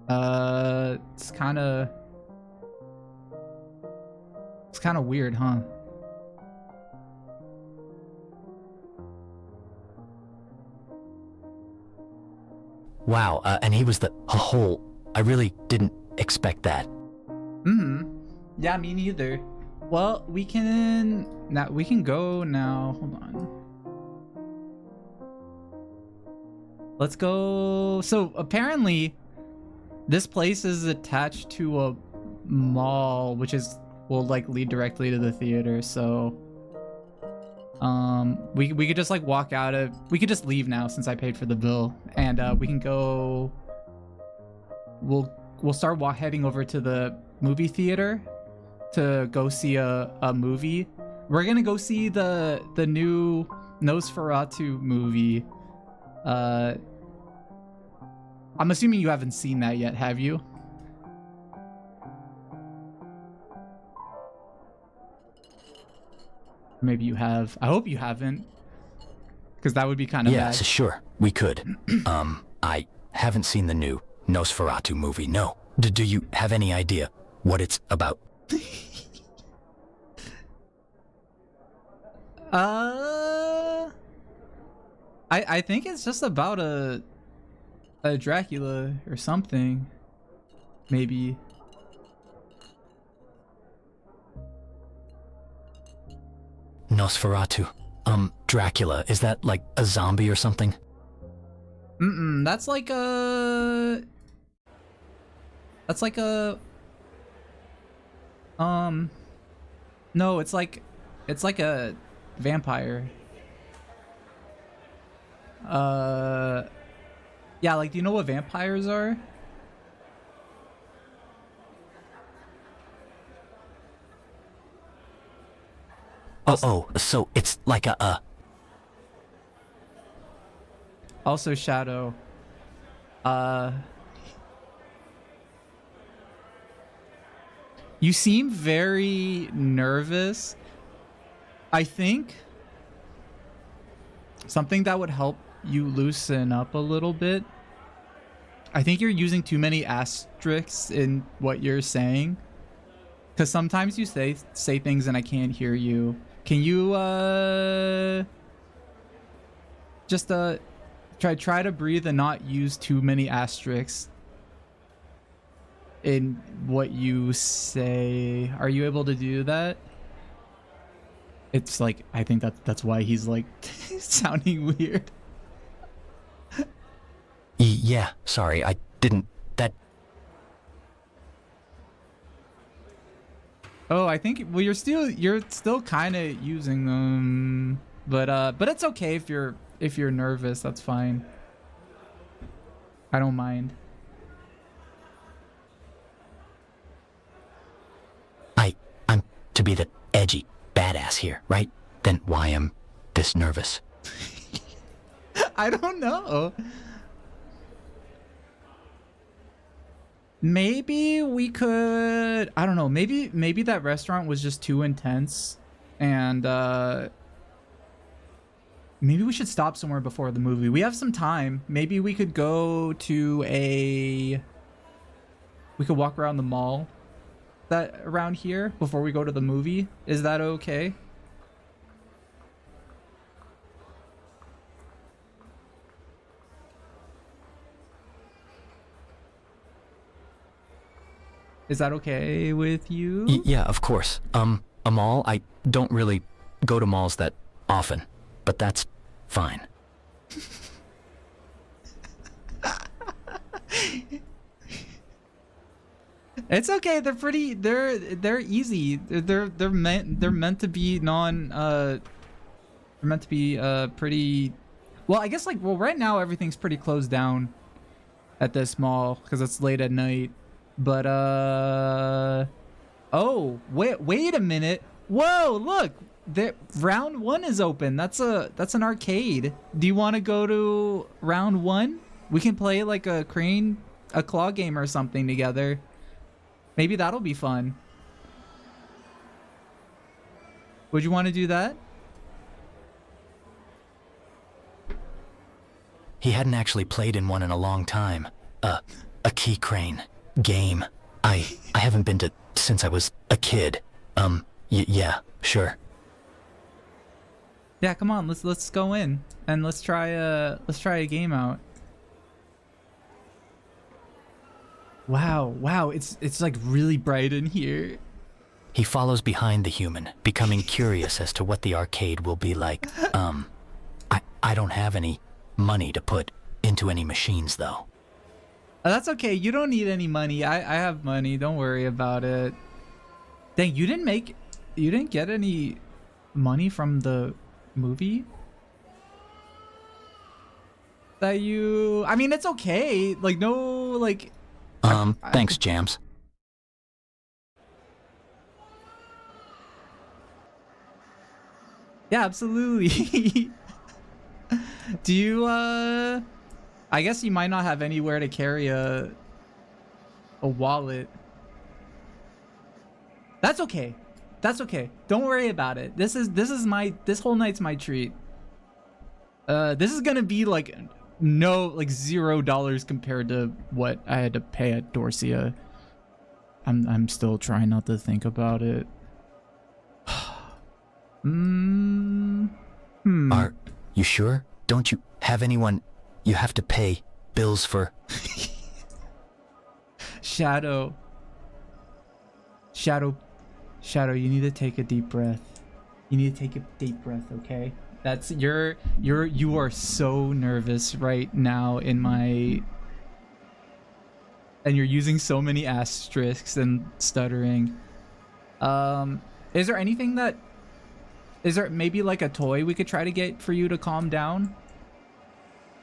It's kind of weird, huh? Wow, and he was the whole. I really didn't expect that. Yeah, me neither. Well, we can go now. Hold on. Let's go. So apparently this place is attached to a mall, which will like lead directly to the theater. So we could just like walk out of, we could just leave now since I paid for the bill, and we can go, we'll start heading over to the movie theater to go see a movie. We're gonna go see the new Nosferatu movie. I'm assuming you haven't seen that yet, have you? Maybe you have. I hope you haven't, because that would be kind of Yeah, bad. so sure, we could. I haven't seen the new Nosferatu movie, no. Do you have any idea what it's about? I think it's just about a Dracula or something, maybe. Nosferatu. Dracula. Is that like a zombie or something? That's like a... No, it's like a vampire. Yeah, like, do you know what vampires are? Oh, so it's like a Also, Shadow. You seem very nervous. I think something that would help you loosen up a little bit. I think you're using too many asterisks in what you're saying, because sometimes you say things and I can't hear you. Can you just try to breathe and not use too many asterisks in what you say? Are you able to do that? It's like, I think that's why he's like sounding weird. Yeah, sorry, I didn't. That. Oh, I think, well, you're still kind of using them, but it's okay if you're nervous. That's fine. I don't mind. I'm to be the edgy badass here, right? Then why am this nervous? I don't know. Maybe we could, I don't know, maybe that restaurant was just too intense, and maybe we should stop somewhere before the movie. We have some time. Maybe we could go to we could walk around the mall around here before we go to the movie. Is that okay? Is that okay with you? Yeah, of course. A mall? I don't really go to malls that often, but that's fine. It's okay. They're pretty. They're easy. They're meant to be they're meant to be pretty. Well, I guess like right now everything's pretty closed down at this mall because it's late at night. But oh wait a minute. Whoa, look. Round 1 is open. That's an arcade. Do you want to go to round 1? We can play like a claw game or something together. Maybe that'll be fun. Would you want to do that? He hadn't actually played in one in a long time. A key crane game. I haven't been to since I was a kid. Yeah, sure. Yeah, come on. Let's go in and let's try a game out. Wow, it's like really bright in here. He follows behind the human, becoming curious as to what the arcade will be like. I don't have any money to put into any machines, though. That's okay. You don't need any money. I have money. Don't worry about it. Dang, you didn't get any money from the movie? I mean, it's okay. Like, no, like... Thanks, Jams. Yeah, absolutely. Do you, I guess you might not have anywhere to carry a wallet. That's okay. That's okay. Don't worry about it. This whole night's my treat. This is gonna be like $0 compared to what I had to pay at Dorsia. I'm still trying not to think about it. Are you sure? Don't you have anyone you have to pay bills for? Shadow, you need to take a deep breath. You need to take a deep breath, okay? That's you are so nervous right now and you're using so many asterisks and stuttering. Is there maybe like a toy we could try to get for you to calm down?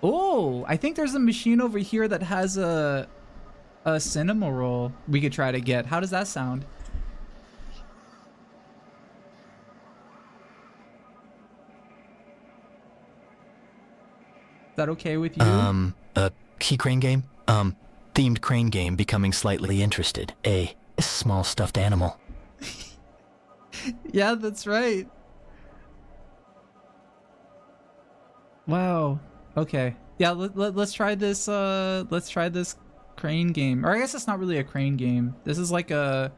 Oh, I think there's a machine over here that has a cinema roll we could try to get. How does that sound? Is that okay with you? A key crane game? Themed crane game becoming slightly interested. A small stuffed animal. Yeah, that's right. Wow. Okay. Yeah, let's try this crane game. Or I guess it's not really a crane game. This is like a...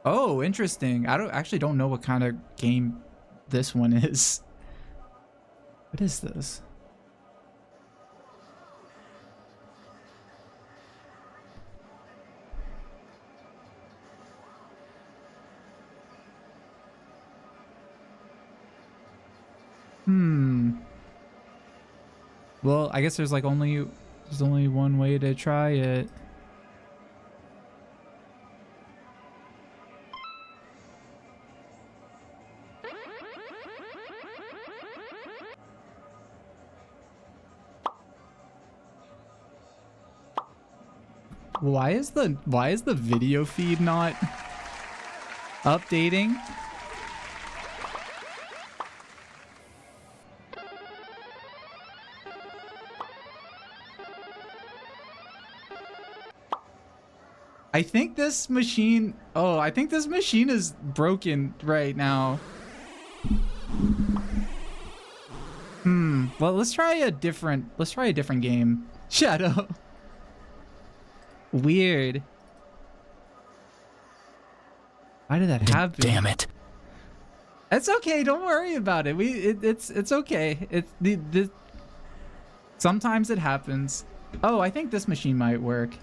Oh, interesting. I actually don't know what kind of game this one is. What is this? Well, I guess there's only one way to try it. Why is the video feed not updating? I think this machine is broken right now. Well, let's try a different game. Shadow. Weird. Why did that happen? Damn it. It's okay. Don't worry about it. It's okay. It's sometimes it happens. Oh, I think this machine might work.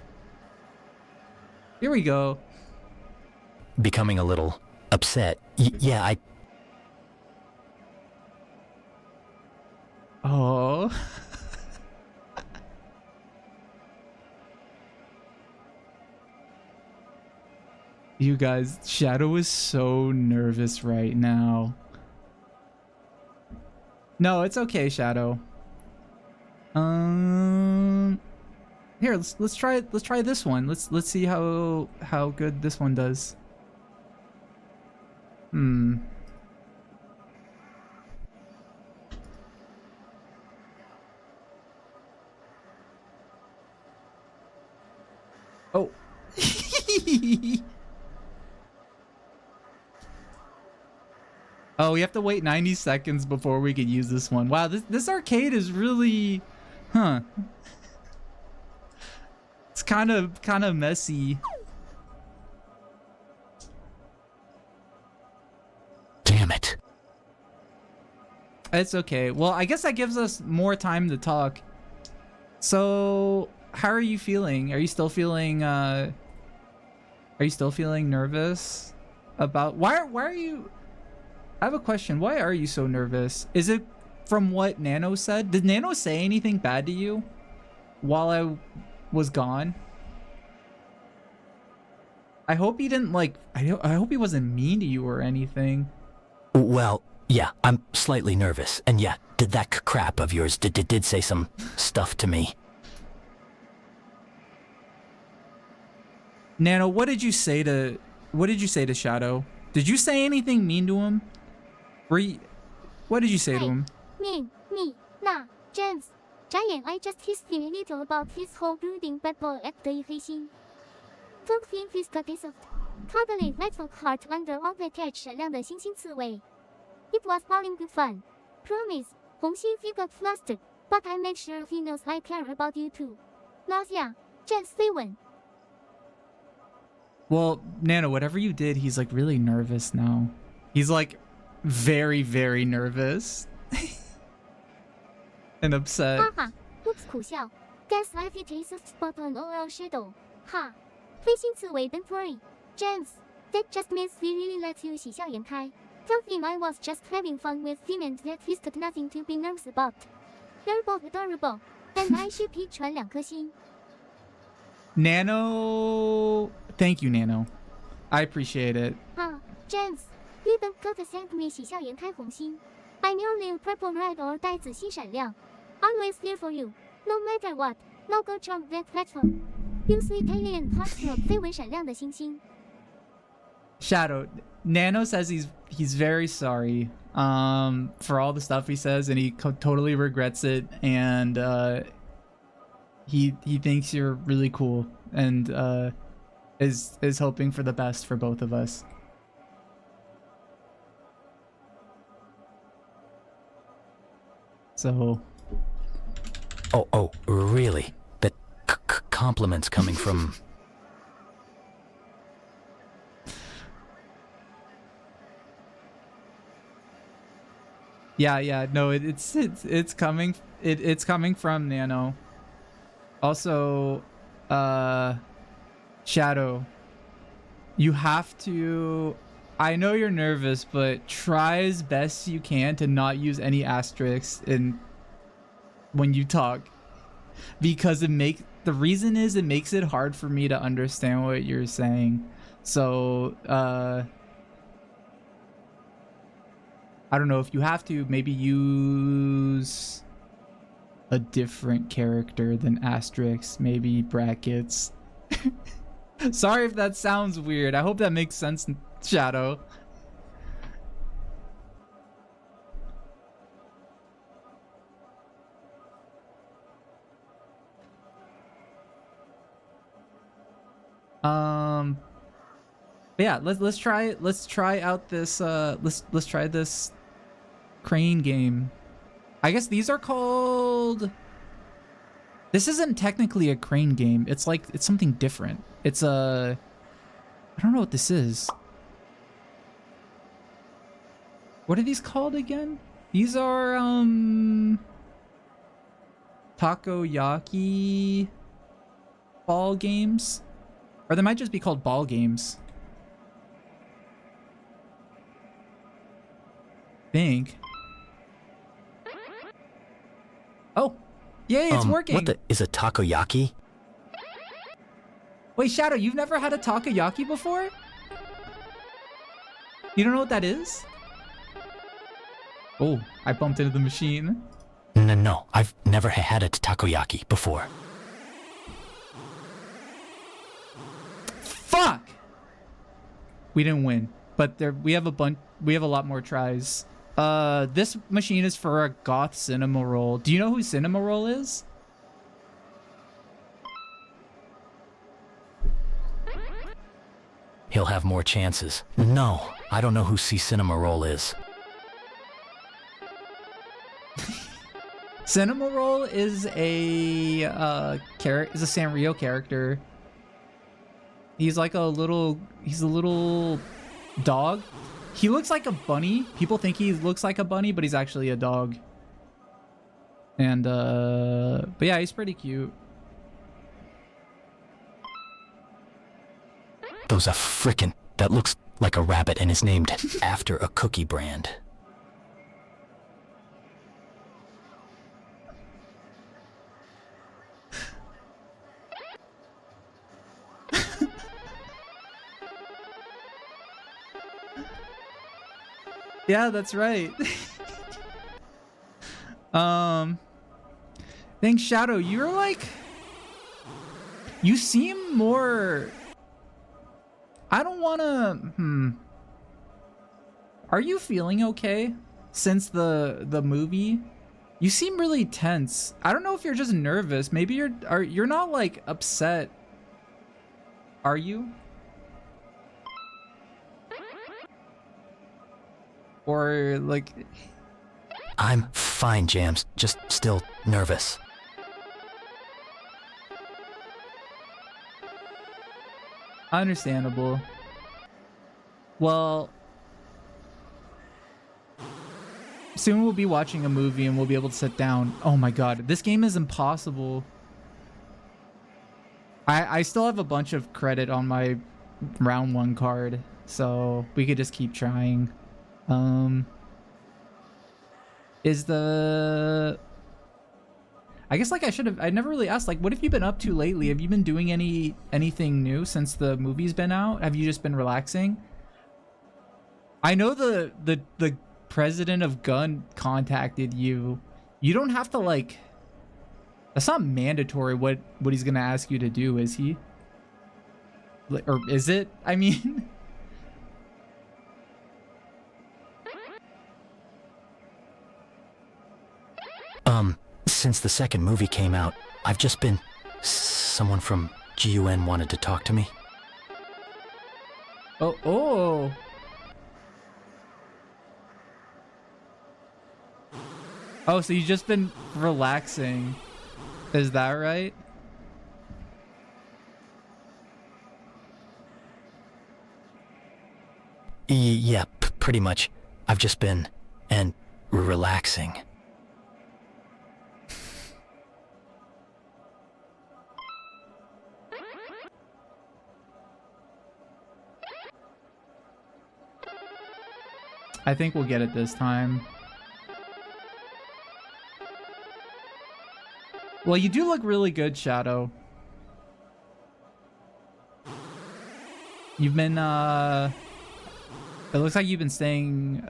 Here we go. becoming a little upset. Yeah, I... Oh. You guys, Shadow is so nervous right now. No, it's okay, Shadow. Here, let's try this one. Let's see how good this one does. Oh. Oh, we have to wait 90 seconds before we can use this one. Wow, this arcade is really, huh? It's kind of messy. Damn it. It's okay. Well, I guess that gives us more time to talk. So, how are you feeling? Are you still feeling nervous about why are you? I have a question. Why are you so nervous? Is it from what Nano said? Did Nano say anything bad to you while I was gone? I hope he didn't I hope he wasn't mean to you or anything. Well, yeah, I'm slightly nervous. And yeah, did that crap of yours did say some stuff to me. Nano, what did you say to Shadow? Did you say anything mean to him? What did you say to him? Me, nah, James. Giant, I just teased him a little about his whole brooding bad boy at the Heishin. Took him his desert. Totally metal heart under all the attached 闪亮的星星刺猬. It was falling good fun. Promise, 红心 he got flustered, but I made sure he knows I care about you too. Nausea, James Steven. Well, Nano, whatever you did, he's like really nervous now. He's like very, very nervous. And upset. Haha, oops 苦笑. Guess life it is a spot on OL shadow. Ha. 飞星刺猬 don't worry. James, that just means we really let you 喜笑颜开. Tell him I was just having fun with him and that he's got nothing to be nervous about. You're both adorable. And I should pick 传2颗星. Nano, thank you, Nano. I appreciate it. James, you don't gotta thank me 喜笑颜开红心. I'm your little purple red or 带紫心闪亮. Always here for you. No matter what. No go jump that platform. You sweet alien heartthrob 绯闻闪亮的星星. Shadow, Nano says he's very sorry for all the stuff he says, and he totally regrets it, and he thinks you're really cool, and is hoping for the best for both of us. So. Oh, really? That compliments coming from. Yeah. No, it's coming. It's coming from Nano. Also, Shadow, you have to. I know you're nervous, but try as best you can to not use any asterisks when you talk, because the reason is it makes it hard for me to understand what you're saying. So I don't know if you have to maybe use a different character than asterisks, maybe brackets. Sorry if that sounds weird. I hope that makes sense, Shadow. But yeah, let's try out this let's try this crane game. I guess these are called. This isn't technically a crane game. It's something different. It's I don't know what this is. What are these called again? These are takoyaki ball games, or they might just be called ball games. think. Oh, yay, it's working. What the is a takoyaki? Wait, Shadow, you've never had a takoyaki before? You don't know what that is? Oh, I bumped into the machine. No, I've never had a takoyaki before. Fuck! We didn't win, but we have a lot more tries. This machine is for a goth cinema roll. Do you know who cinema roll is? He'll have more chances. No, I don't know who C Cinema Roll is. Cinema Roll is a Sanrio character. He's like a little dog. He looks like a bunny. People think he looks like a bunny, but he's actually a dog. And but yeah, he's pretty cute. Those are frickin'. That looks like a rabbit and is named after a cookie brand. Yeah, that's right. Thanks, Shadow. You're like, you seem more. I don't wanna. Are you feeling okay since the movie? You seem really tense. I don't know if you're just nervous. Maybe you're not like upset. Are you? Or like... I'm fine, Jams. Just still nervous. Understandable. Well, soon we'll be watching a movie and we'll be able to sit down. Oh my god, this game is impossible. I still have a bunch of credit on my round 1 card, so we could just keep trying. Is the... I guess like I never really asked, like, what have you been up to lately? Have you been doing anything new since the movie's been out? Have you just been relaxing? I know the president of Gun contacted you. You don't have to like... That's not mandatory what he's gonna ask you to do, is he? Or is it? I mean... Since the second movie came out, I've just been... Someone from GUN wanted to talk to me. Oh. Oh, so you've just been relaxing. Is that right? Yeah, pretty much. I've just been... and relaxing. I think we'll get it this time. Well, you do look really good, Shadow. You've been, it looks like you've been staying,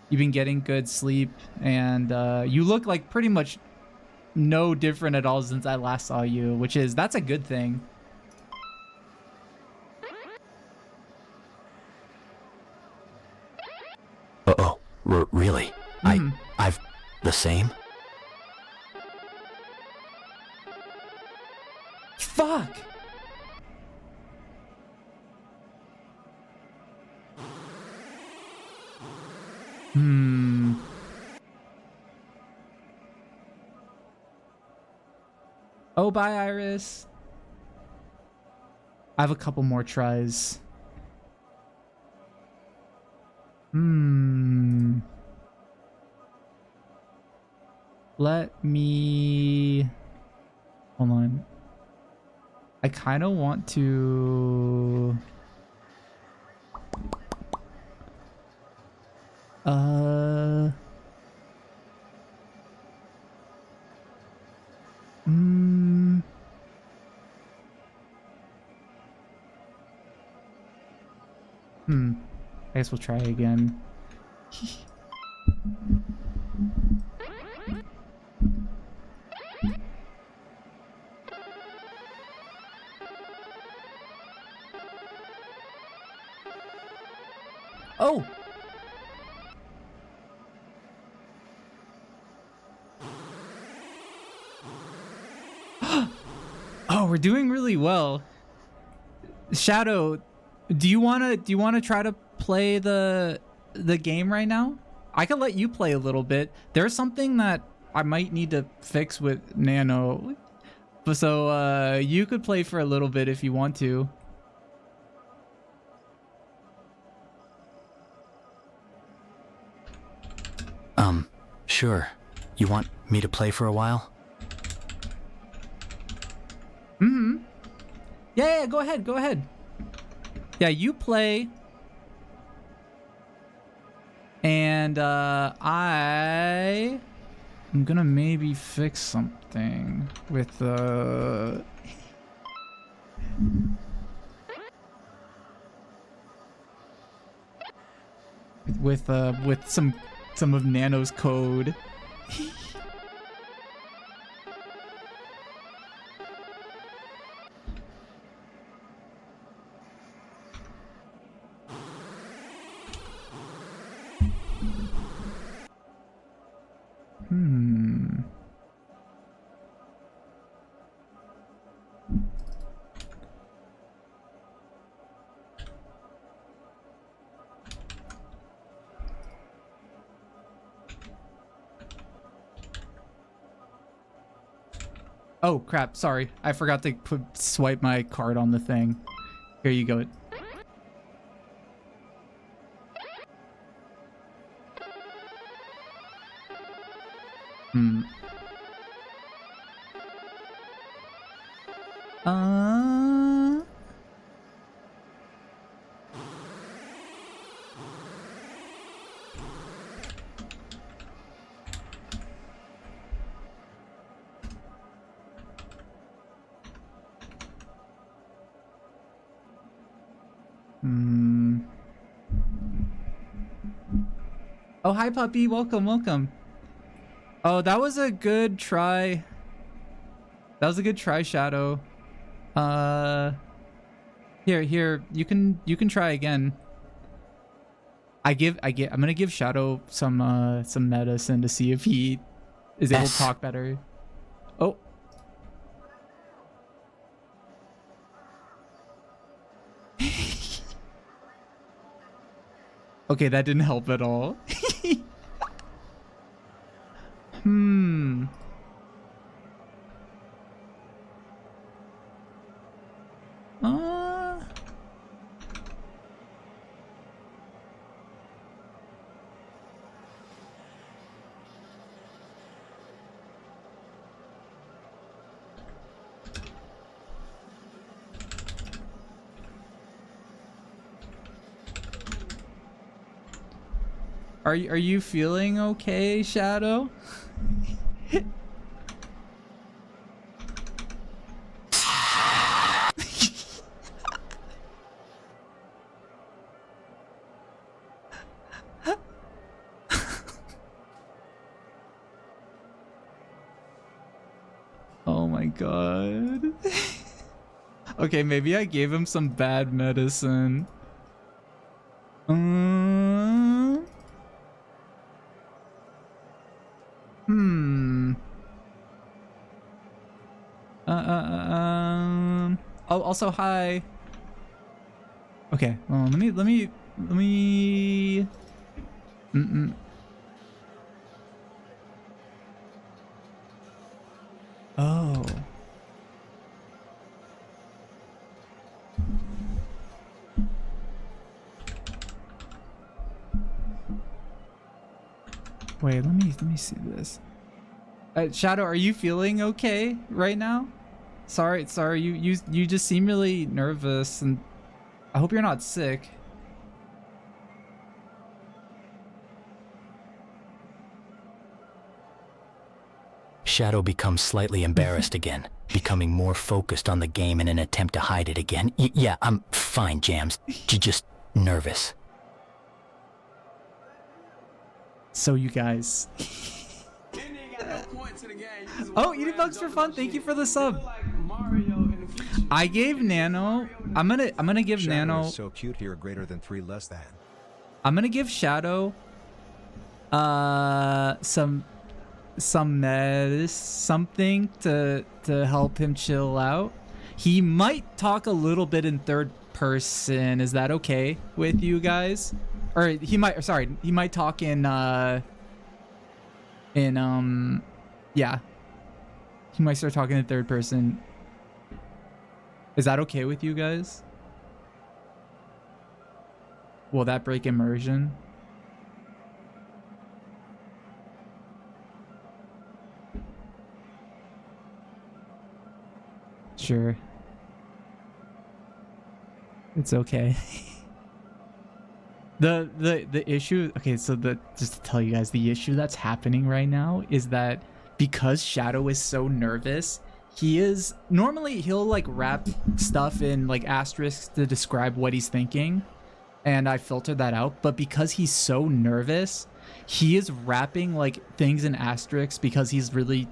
you've been getting good sleep, and, you look like pretty much no different at all since I last saw you, that's a good thing. Uh-oh, really? I've the same? Fuck! Oh, bye, Iris. I have a couple more tries. Let me... Hold on. I kind of want to... Mm, I guess we'll try again. Oh! Oh, we're doing really well. Shadow, do you wanna try to play the game right now? I can let you play a little bit. There's something that I might need to fix with Nano. So you could play for a little bit if you want to. Sure. You want me to play for a while? Mm-hmm. Yeah, go ahead, go ahead. Yeah, you play. And I'm gonna maybe fix something with with some of Nano's code. Oh crap, sorry. I forgot to swipe my card on the thing. Here you go. Oh, hi, puppy. Welcome, welcome. Oh, that was a good try. That was a good try, Shadow. Here. You can try again. I'm gonna give Shadow some medicine to see if he is able to talk better. Oh. Okay, that didn't help at all. Are you feeling okay, Shadow? Oh my god. Okay, maybe I gave him some bad medicine. Oh, also hi. Okay, well, let me. Oh. Wait, let me see this. Shadow, are you feeling okay right now? Sorry, you just seem really nervous, and I hope you're not sick. Shadow becomes slightly embarrassed again, becoming more focused on the game in an attempt to hide it again. Yeah, I'm fine, Jams. Just nervous. So you guys. Oh, eating bugs for fun. Thank you for the sub. I gave Nano. I'm gonna give Shadow Nano. is so cute here, greater than 3 less than. I'm gonna give Shadow some something to help him chill out. He might talk a little bit in third person. Is that okay with you guys? Or he might talk in yeah. He might start talking in third person. Is that okay with you guys? Will that break immersion? Sure. It's okay. The issue, okay, so just to tell you guys, the issue that's happening right now is that because Shadow is so nervous, he'll like wrap stuff in like asterisks to describe what he's thinking, and I filtered that out. But because he's so nervous, he is wrapping like things in asterisks because he's really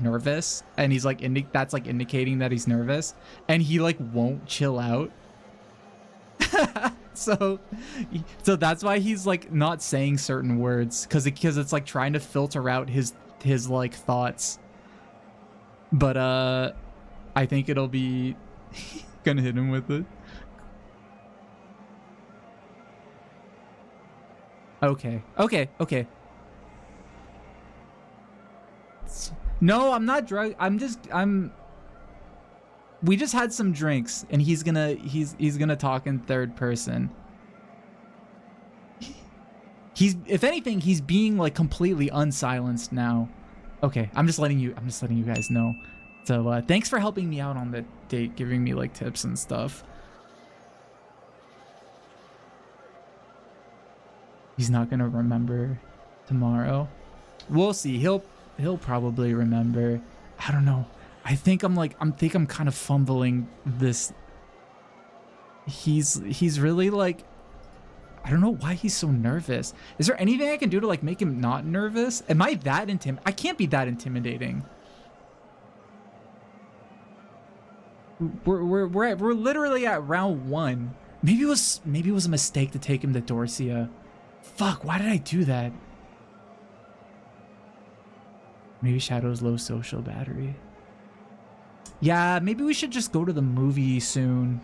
nervous, and he's like that's like indicating that he's nervous, and he like won't chill out. So that's why he's like not saying certain words, because it's like trying to filter out his like thoughts. But I think it'll be gonna hit him with it. Okay. No, I'm not drunk. We just had some drinks, and he's gonna talk in third person. If anything, he's being like completely unsilenced now. Okay, I'm just letting you guys know. So thanks for helping me out on the date, giving me like tips and stuff. He's not gonna remember tomorrow. We'll see. He'll probably remember. I don't know. I think I'm kind of fumbling this. He's really like, I don't know why he's so nervous. Is there anything I can do to like make him not nervous? Am I that I can't be that intimidating. We're literally at round 1. Maybe it was a mistake to take him to Dorsia. Fuck, why did I do that? Maybe Shadow's low social battery. Yeah, maybe we should just go to the movie soon.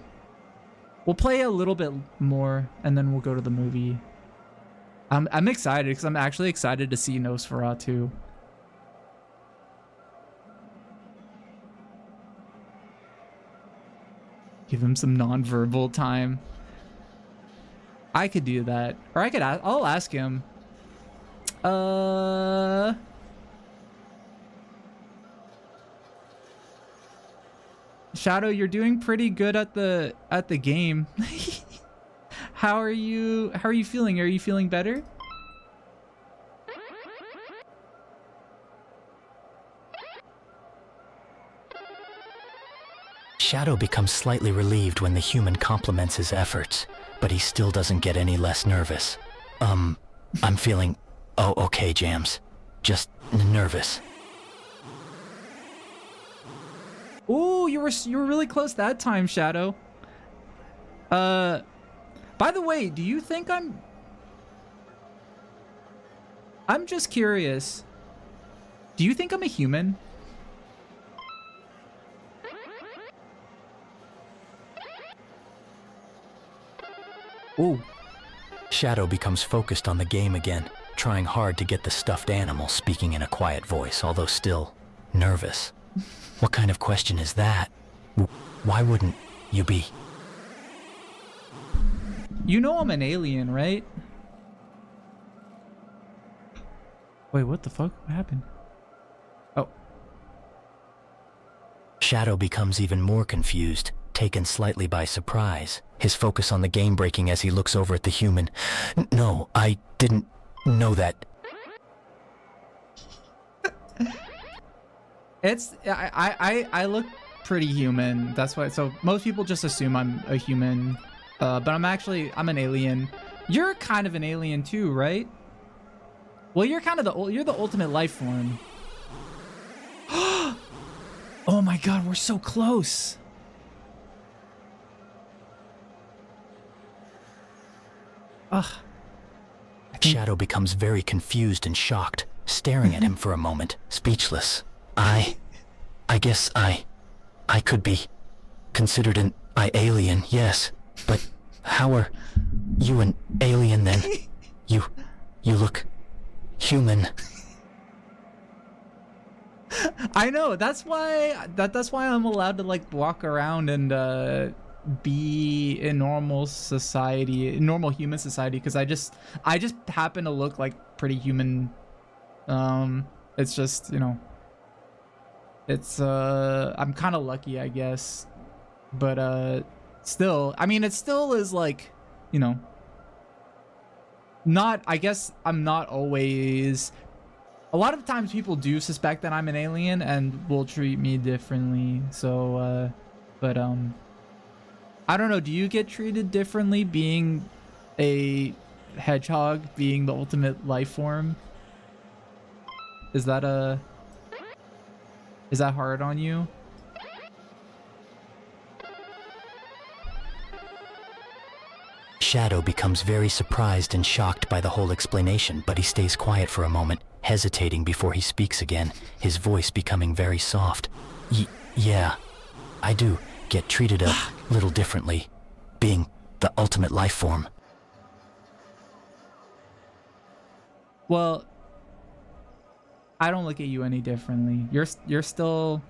We'll play a little bit more, and then we'll go to the movie. I'm excited, because I'm actually excited to see Nosferatu. Give him some non-verbal time. I could do that. Or I'll ask him. Shadow, you're doing pretty good at the game. How are you feeling? Are you feeling better? Shadow becomes slightly relieved when the human compliments his efforts, but he still doesn't get any less nervous. I'm feeling okay, Jams. Just nervous. Ooh, you were really close that time, Shadow. By the way, do you think I'm just curious. Do you think I'm a human? Ooh. Shadow becomes focused on the game again, trying hard to get the stuffed animal speaking in a quiet voice, although still nervous. What kind of question is that? Why wouldn't you be? You know I'm an alien, right? Wait, what the fuck? What happened? Oh. Shadow becomes even more confused, taken slightly by surprise, his focus on the game breaking as he looks over at the human. No, I didn't know that. It's I look pretty human. That's why. So most people just assume I'm a human, but I'm an alien. You're kind of an alien too, right? Well, you're kind of the ultimate life form. Oh my God, we're so close. Ugh. Shadow becomes very confused and shocked, staring at him for a moment, speechless. I guess I could be considered an alien, yes. But how are you an alien then? You look human. I know, that's why I'm allowed to like walk around and be in normal society, normal human society, because I just happen to look like pretty human. It's just, you know, it's I'm kind of lucky, I guess, but still, I mean, it still is like, you know, not, I guess I'm not always. A lot of times people do suspect that I'm an alien and will treat me differently. So, but I don't know. Do you get treated differently being a hedgehog, being the ultimate life form? Is that hard on you? Shadow becomes very surprised and shocked by the whole explanation, but he stays quiet for a moment, hesitating before he speaks again, his voice becoming very soft. Yeah, I do get treated a little differently, being the ultimate life form. Well, I don't look at you any differently. You're still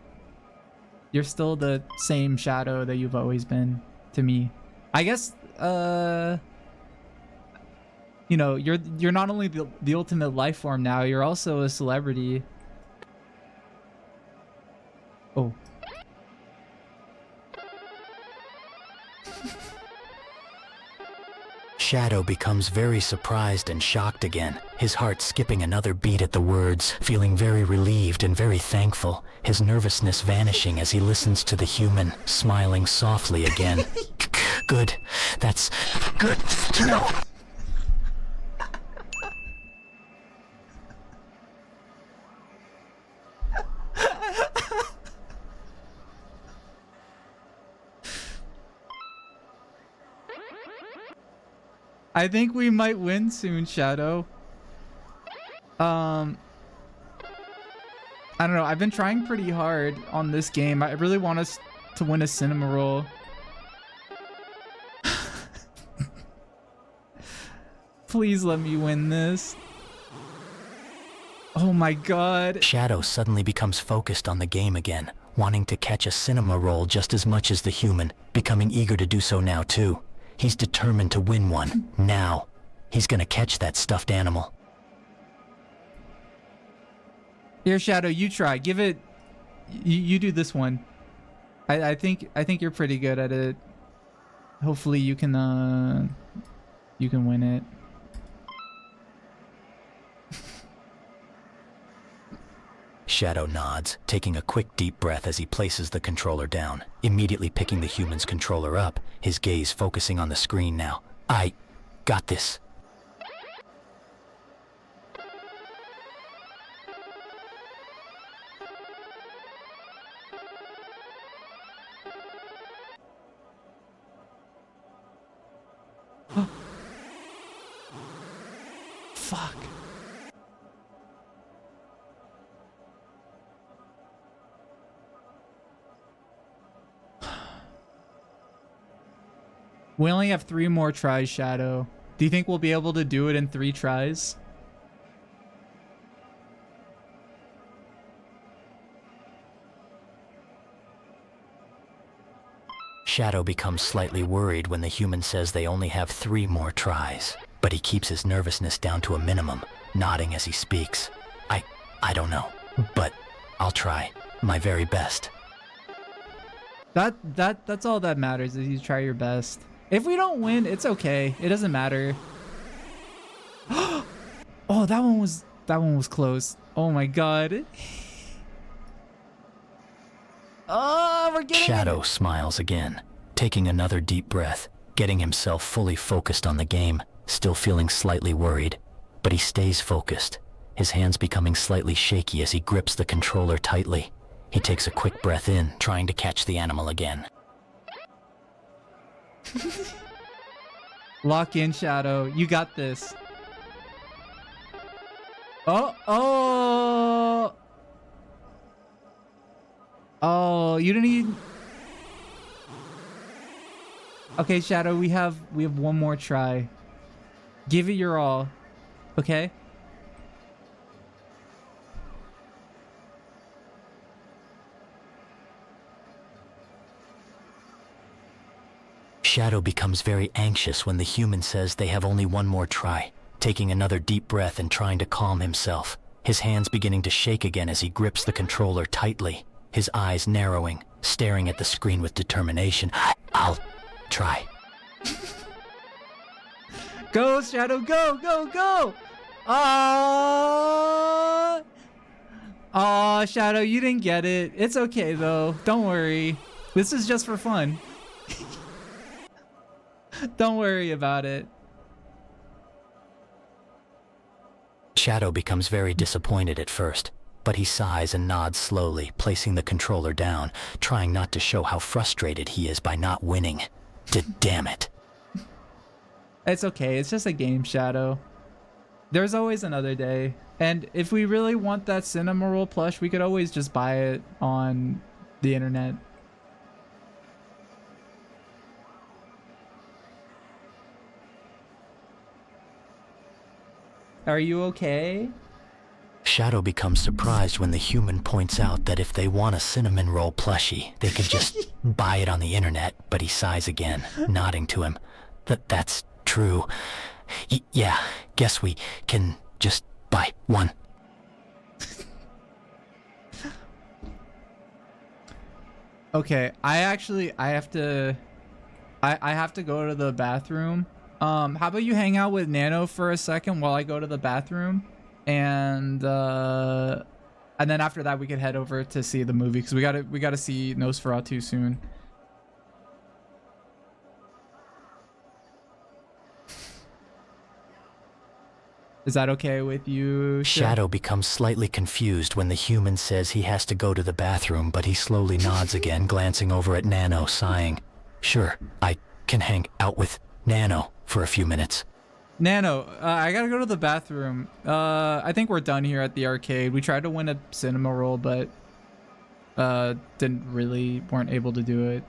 the same Shadow that you've always been to me. I guess you know, you're not only the ultimate life form now, you're also a celebrity. Oh. Shadow becomes very surprised and shocked again, his heart skipping another beat at the words, feeling very relieved and very thankful, his nervousness vanishing as he listens to the human, smiling softly again. Good. That's good to know. I think we might win soon, Shadow. I don't know. I've been trying pretty hard on this game. I really want us to win a cinema roll. Please let me win this. Oh my God. Shadow suddenly becomes focused on the game again, wanting to catch a cinema roll just as much as the human, becoming eager to do so now too. He's determined to win one, now. He's gonna catch that stuffed animal. Here, Shadow, you try. Give it... You do this one. I think you're pretty good at it. Hopefully you can win it. Shadow nods, taking a quick deep breath as he places the controller down, immediately picking the human's controller up, his gaze focusing on the screen now. I got this. Fuck. We only have 3 more tries, Shadow. Do you think we'll be able to do it in 3 tries? Shadow becomes slightly worried when the human says they only have 3 more tries, but he keeps his nervousness down to a minimum, nodding as he speaks. I don't know, but I'll try my very best. That's all that matters, is you try your best. If we don't win, it's okay. It doesn't matter. Oh, that one was close. Oh my God. Oh, we're getting Shadow smiles again, taking another deep breath, getting himself fully focused on the game, still feeling slightly worried, but he stays focused, his hands becoming slightly shaky as he grips the controller tightly. He takes a quick breath in, trying to catch the animal again. Lock in, Shadow. You got this. Oh, you didn't even... Okay, Shadow, we have one more try. Give it your all. Okay? Shadow becomes very anxious when the human says they have only one more try, taking another deep breath and trying to calm himself, his hands beginning to shake again as he grips the controller tightly, his eyes narrowing, staring at the screen with determination. I'll try. Go, Shadow, go, go, go! Oh, Shadow, you didn't get it. It's okay, though. Don't worry. This is just for fun. Don't worry about it. Shadow becomes very disappointed at first, but he sighs and nods slowly, placing the controller down, trying not to show how frustrated he is by not winning. Damn it. It's okay. It's just a game, Shadow. There's always another day. And if we really want that Cinema Roll plush, we could always just buy it on the internet. Are you okay? Shadow becomes surprised when the human points out that if they want a cinnamon roll plushie, they could just buy it on the internet, but he sighs again, nodding to him. That's true. Yeah, guess we can just buy one. Okay, I have to go to the bathroom. How about you hang out with Nano for a second while I go to the bathroom, and then after that we could head over to see the movie, because we gotta see Nosferatu soon. Is that okay with you? Shadow becomes slightly confused when the human says he has to go to the bathroom, but he slowly nods again, glancing over at Nano, sighing. Sure, I can hang out with Nano for a few minutes. Nano, I gotta go to the bathroom. I think we're done here at the arcade. We tried to win a cinema roll, but weren't able to do it.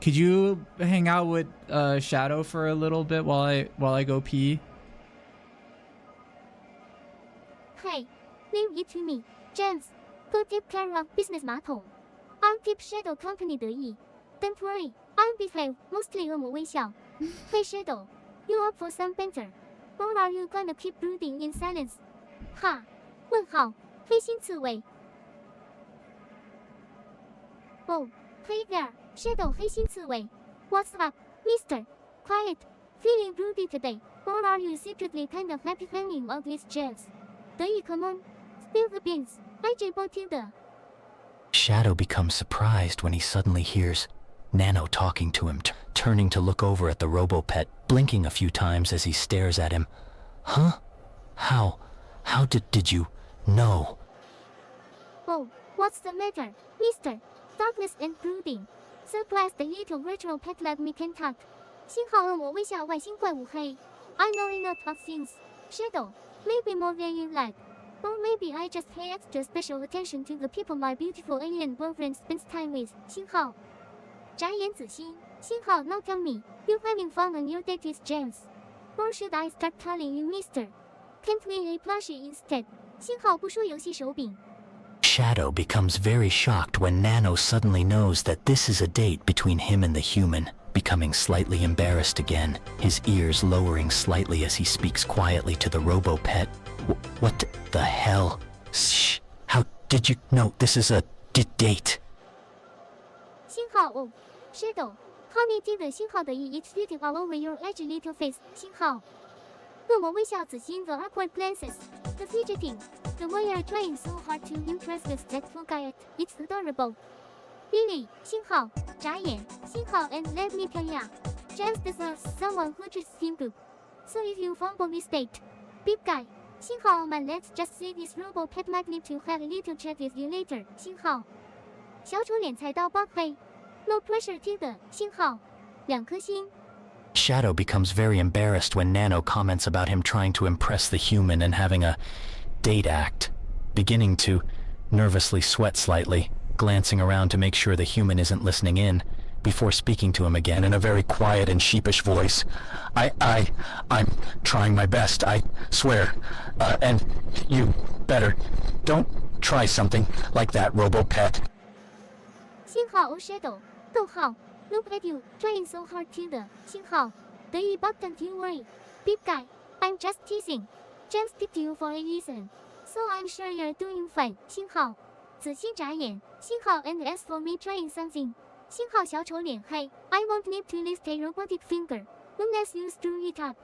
Could you hang out with Shadow for a little bit while I go pee? Hey, leave it to me, James. Go take care of business 马桶. I'll keep Shadow company 得意. Don't worry, I'll behave. Mostly 恶魔微笑. Hey Shadow, you up for some banter? Or are you gonna keep brooding in silence? 哈，问号，黑心刺猬。Oh, hey there, Shadow 黑心刺猬. What's up, Mister? Quiet. Feeling broody today? Or are you secretly kind of happy hanging out with James? 得意 come on, spill the beans. IJ 波听的。Shadow becomes surprised when he suddenly hears Nano talking to him, turning to look over at the Robopet, blinking a few times as he stares at him. Huh? How did you know? Oh, what's the matter, Mister? Darkness and brooding. So glad the little virtual pet let me can talk. 星号恶魔微笑外星怪物黑. I know a lot of things. Shadow, maybe more than you like. Or maybe I just pay extra special attention to the people my beautiful alien boyfriend spends time with. 星号。眨眼仔细. 星号 now tell me, you having fun on your date with James? Or should I start calling you Mister? Can't we a plushie instead? 星号不说游戏手柄. Shadow becomes very shocked when Nano suddenly knows that this is a date between him and the human, becoming slightly embarrassed again, his ears lowering slightly as he speaks quietly to the Robopet. What the hell? Shh, how did you know this is a date? 星号 oh, Shadow, honey 记得星号的意 it's beautiful all over your edgy little face. 星号恶魔微笑子欣 the awkward glances. The fidgeting. The way you're trying so hard to impress this dreadful guy. It's adorable. Really, 星号, 眨眼, 星号 and let me tell ya. James deserves someone who treats him good. So if you fumble mistake, big guy, 星号 man, let's just say this robo pet might need to have a little chat with you later, 星号。小丑脸踩到爆黑 ，No pressure 贴的，星号，2颗星。 Shadow becomes very embarrassed when Nano comments about him trying to impress the human and having a date act, beginning to nervously sweat slightly, glancing around to make sure the human isn't listening in, before speaking to him again in a very quiet and sheepish voice. I'm trying my best, I swear. And you better don't try something like that, Robo-Pet. 星号 O Shadow， 逗号 Look at you, trying so hard 贴的，星号，得意 but don't you worry, big guy, I'm just teasing. James picked you for a reason, so I'm sure you're doing fine. 星号，仔细眨眼，星号 and as for me trying something. 星号小丑脸黑 I won't need to lift a robotic finger, unless you screw it up.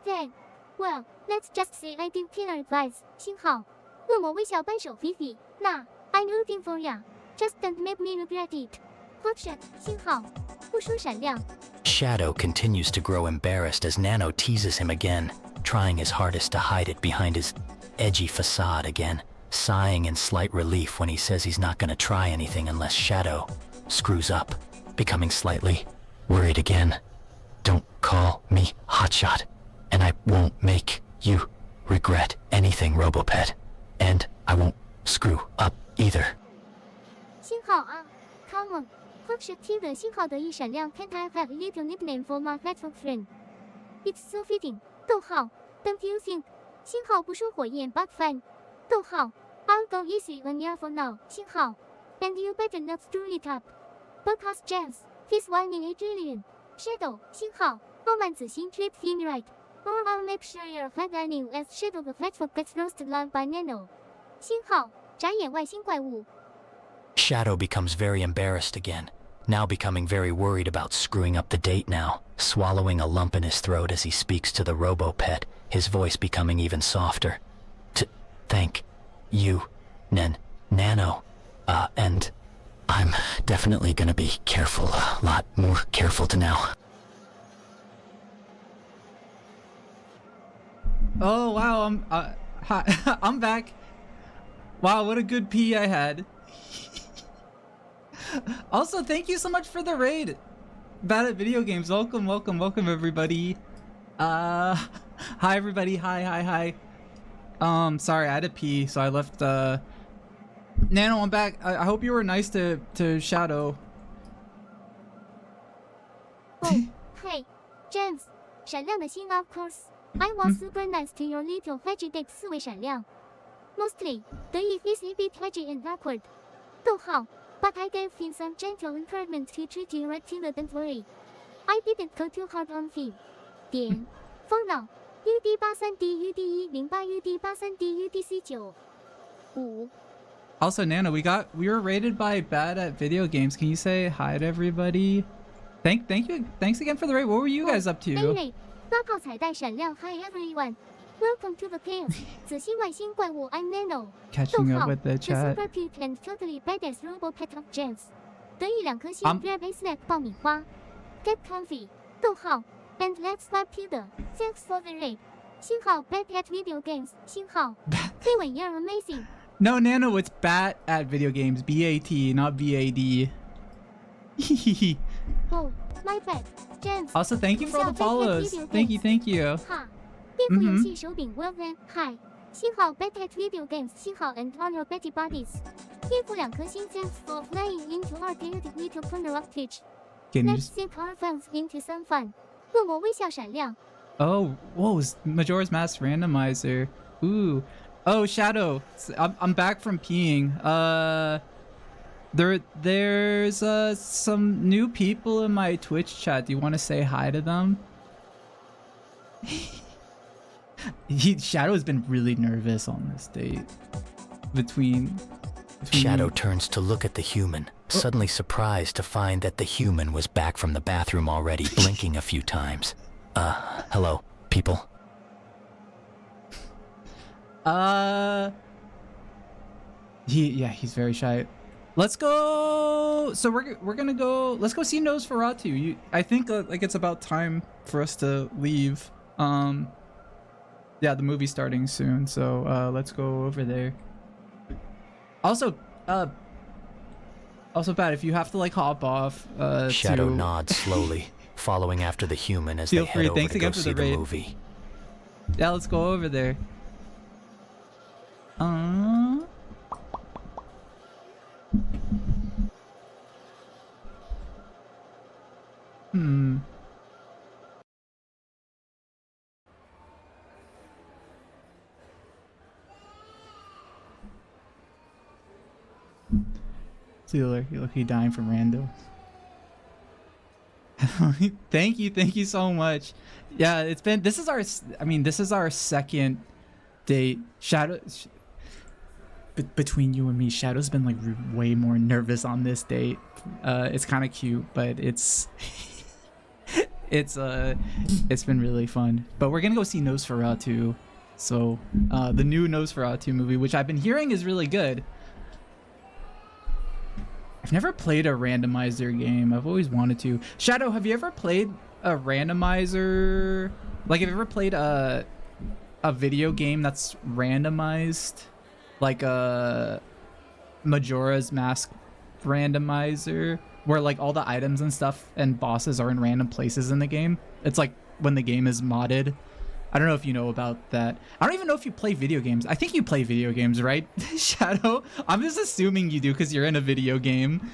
Then, well, let's just say I give killer advice. 星号，恶魔微笑扳手菲菲，那 I'm rooting for ya. Just don't make me regret it. Hotshot, 星号，不输闪亮。 Shadow continues to grow embarrassed as Nano teases him again, trying his hardest to hide it behind his edgy facade again, sighing in slight relief when he says he's not gonna try anything unless Shadow screws up, becoming slightly worried again. Don't call me Hotshot, and I won't make you regret anything, Robopet. And I won't screw up either. 星号啊 ，Come on, Hotshot 贴的星号得意闪亮。Can't I have a little nickname for my hedgehog friend? It's so fitting. 逗号 Don't you think? 星号不输火焰 but fine. 逗号 I'll go easy on you for now. 星号 And you better not screw it up. Because James, he's whining a trillion. Shadow 星号 Oh man 仔细 treat him right. Or I'll make sure you're headlining as Shadow the hedgehog gets roasted live by Nano. 星号眨眼外星怪物。 Shadow becomes very embarrassed again, now becoming very worried about screwing up the date now, swallowing a lump in his throat as he speaks to the Robo-Pet, his voice becoming even softer. Thank you, Nano. And I'm definitely gonna be careful, a lot more careful to now. Oh wow, hi, I'm back. Wow, what a good pee I had. Also, thank you so much for the raid. Bad at Video Games, welcome everybody. Hi everybody, hi. Sorry, I had to pee, so I left. Nano, I'm back. I hope you were nice to Shadow. Oh, hey, James, 闪亮的星 of course. I was super nice to your little hedgehog 四位闪亮。Mostly, the is a bit hedgy and awkward. 逗号 But I gave him some gentle encouragement to treat you right till don't worry. I didn't go too hard on him. 点疯了 UD 83D UD 108 UD 83D UDC 9 5 Also, Nano, we were rated by Bad at Video Games. Can you say hi to everybody? Thank you. Thanks again for the raid. What were you guys up to? 大炮彩带闪亮 Hi everyone. Welcome to the chaos. 紫星外星怪物 I'm Nano. Catching up with the The chat. super cute and totally badass Robo-Pet of James. 得意2颗星 Grab a snack 爆米花 Get comfy. 逗号 And let's vibe together. Thanks for the raid. 星号 Bad at Video Games. 星号飞吻 You're amazing. No, Nano, it's Bat at Video Games. BAT, not BAD. Oh, my bad. James. Also, thank you for all the follows. Thank you. 哈，蝙蝠勇气手柄 Well then. Hi. 星号 Bad at Video Games. 星号 and all your Betty buddies. 蝙蝠2颗星 Thanks for flying into our chaotic little corner of Twitch. Can you Let's just... sink our fans into some fun. 恶魔微笑闪亮 Oh, whoa, Majora's Mask randomizer. Ooh. Oh, Shadow. I'm back from peeing. There's some new people in my Twitch chat. Do you want to say hi to them? Shadow's been really nervous on this date. Between Shadow turns to look at the human, suddenly surprised to find that the human was back from the bathroom already, blinking a few times. Hello, people. He's very shy. Let's go. So we're gonna go. Let's go see Nosferatu. I think like it's about time for us to leave. Yeah, the movie's starting soon, so let's go over there. Also, Pat, if you have to like hop off, Shadow nods slowly, following after the human as Feel they free. head over Thanks to again go for see the the raid. movie. Yeah, let's go over there. Sealer, you look he dying from rando. Thank you so much. Yeah, it's been this is our second date. Shadow between you and me, Shadow's been like way more nervous on this date. It's kind of cute, but it's been really fun. But we're gonna go see Nosferatu. So the new Nosferatu movie, which I've been hearing is really good. I've never played a randomizer game. I've always wanted to. Shadow, have you ever played a randomizer? Like, have you ever played a video game that's randomized? Like a Majora's Mask randomizer? Where, like, all the items and stuff and bosses are in random places in the game? It's like when the game is modded. I don't know if you know about that. I don't even know if you play video games. I think you play video games, right, Shadow? I'm just assuming you do because you're in a video game.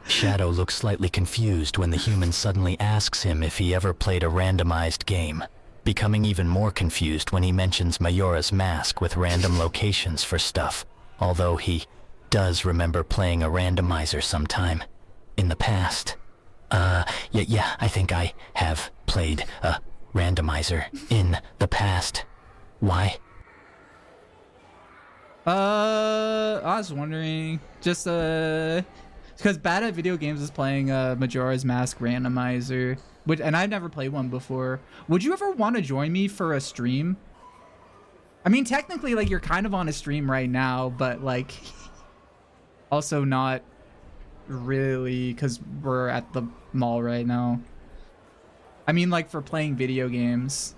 Shadow looks slightly confused when the human suddenly asks him if he ever played a randomized game, becoming even more confused when he mentions Majora's Mask with random locations for stuff, although he does remember playing a randomizer sometime in the past. Yeah, I think I have played a randomizer in the past. Why? I was wondering, just because Bad at Video Games is playing Majora's Mask randomizer, and I've never played one before. Would you ever want to join me for a stream? I mean, technically, like, you're kind of on a stream right now, but like, also not really, because we're at the mall right now. I mean, like, for playing video games.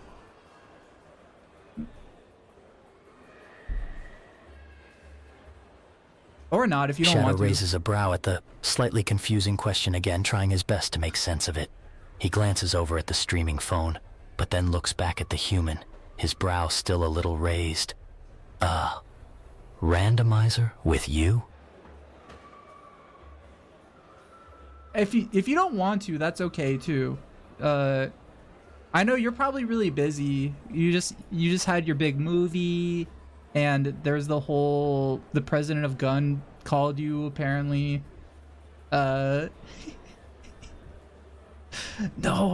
Or not, if you don't Shadow want to. raises a brow at the slightly confusing question again, trying his best to make sense of it. He glances over at the streaming phone, but then looks back at the human, his brow still a little raised. Randomizer with you? If you don't want to, that's okay too. I know you're probably really busy. You just had your big movie, and there's the president of Gun called you apparently. No,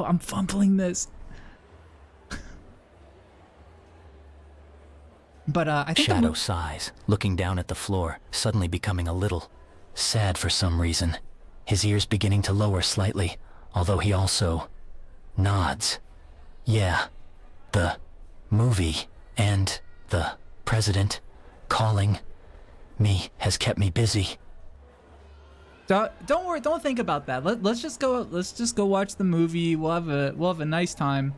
I'm fumbling this. But I think Shadow sighs, looking down at the floor, suddenly becoming a little sad for some reason. His ears beginning to lower slightly, although he also nods. Yeah, the movie and the president calling me has kept me busy. Don't worry, don't think about that. Let's just go watch the movie. We'll have a nice time.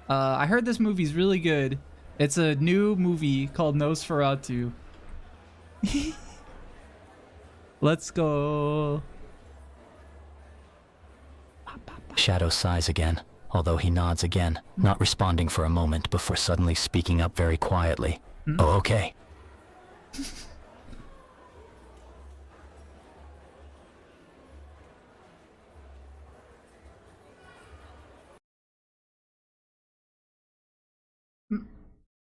I heard this movie's really good. It's a new movie called Nosferatu. Let's go. Shadow sighs again, although he nods again, not responding for a moment before suddenly speaking up very quietly. Oh, okay.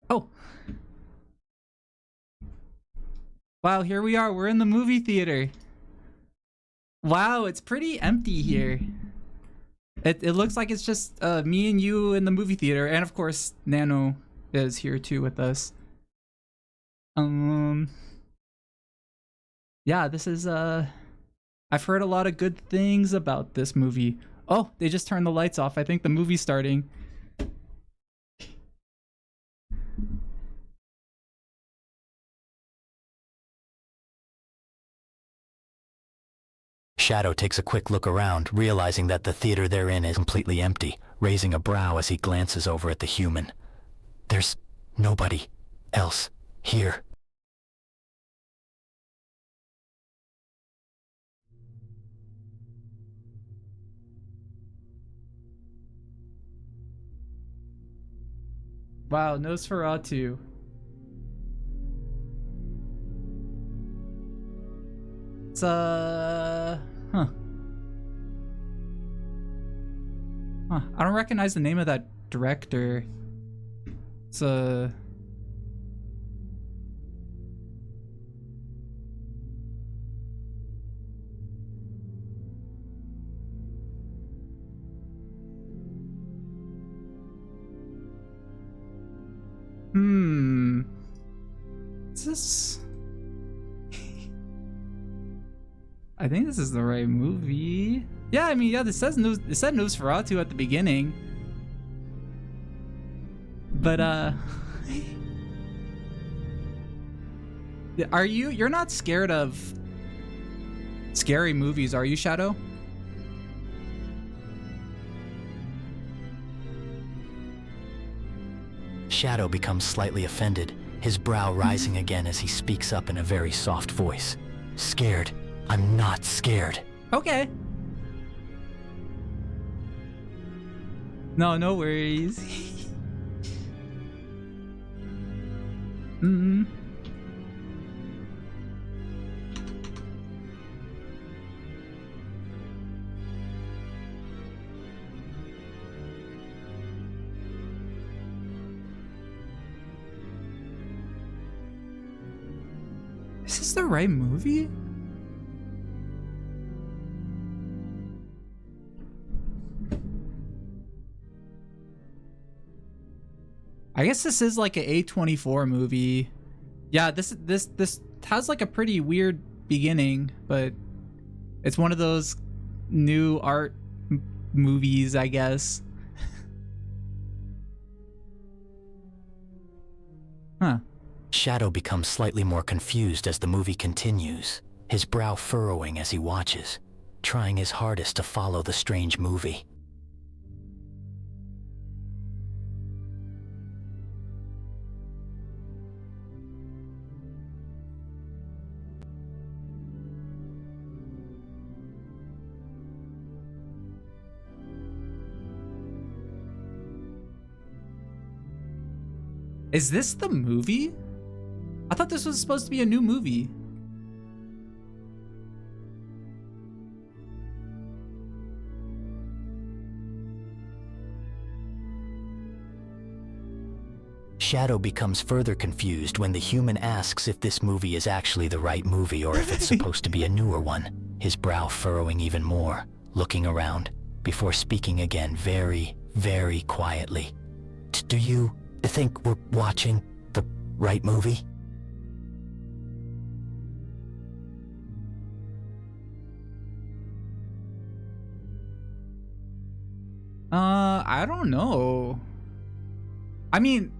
Oh. Wow, here we are. We're in the movie theater. Wow, it's pretty empty here. It looks like it's just me and you in the movie theater, and of course Nano is here too with us. Yeah, this is I've heard a lot of good things about this movie. Oh, they just turned the lights off. I think the movie's starting. Shadow takes a quick look around, realizing that the theater they're in is completely empty, raising a brow as he glances over at the human. There's nobody else here. Wow, Nosferatu. It's huh. I don't recognize the name of that director. It's Is this? I think this is the right movie. Yeah, I mean, yeah, it said Nosferatu at the beginning. But you're not scared of scary movies, are you, Shadow? Shadow becomes slightly offended, his brow rising again as he speaks up in a very soft voice. Scared? I'm not scared. Okay. No worries. Is this the right movie? I guess this is like an A24 movie. Yeah, this has like a pretty weird beginning, but it's one of those new art movies, I guess. Huh. Shadow becomes slightly more confused as the movie continues, his brow furrowing as he watches, trying his hardest to follow the strange movie. Is this the movie? I thought this was supposed to be a new movie. Shadow becomes further confused when the human asks if this movie is actually the right movie or if it's supposed to be a newer one, his brow furrowing even more, looking around, before speaking again very, very quietly. Do you think we're watching the right movie? I don't know. I mean,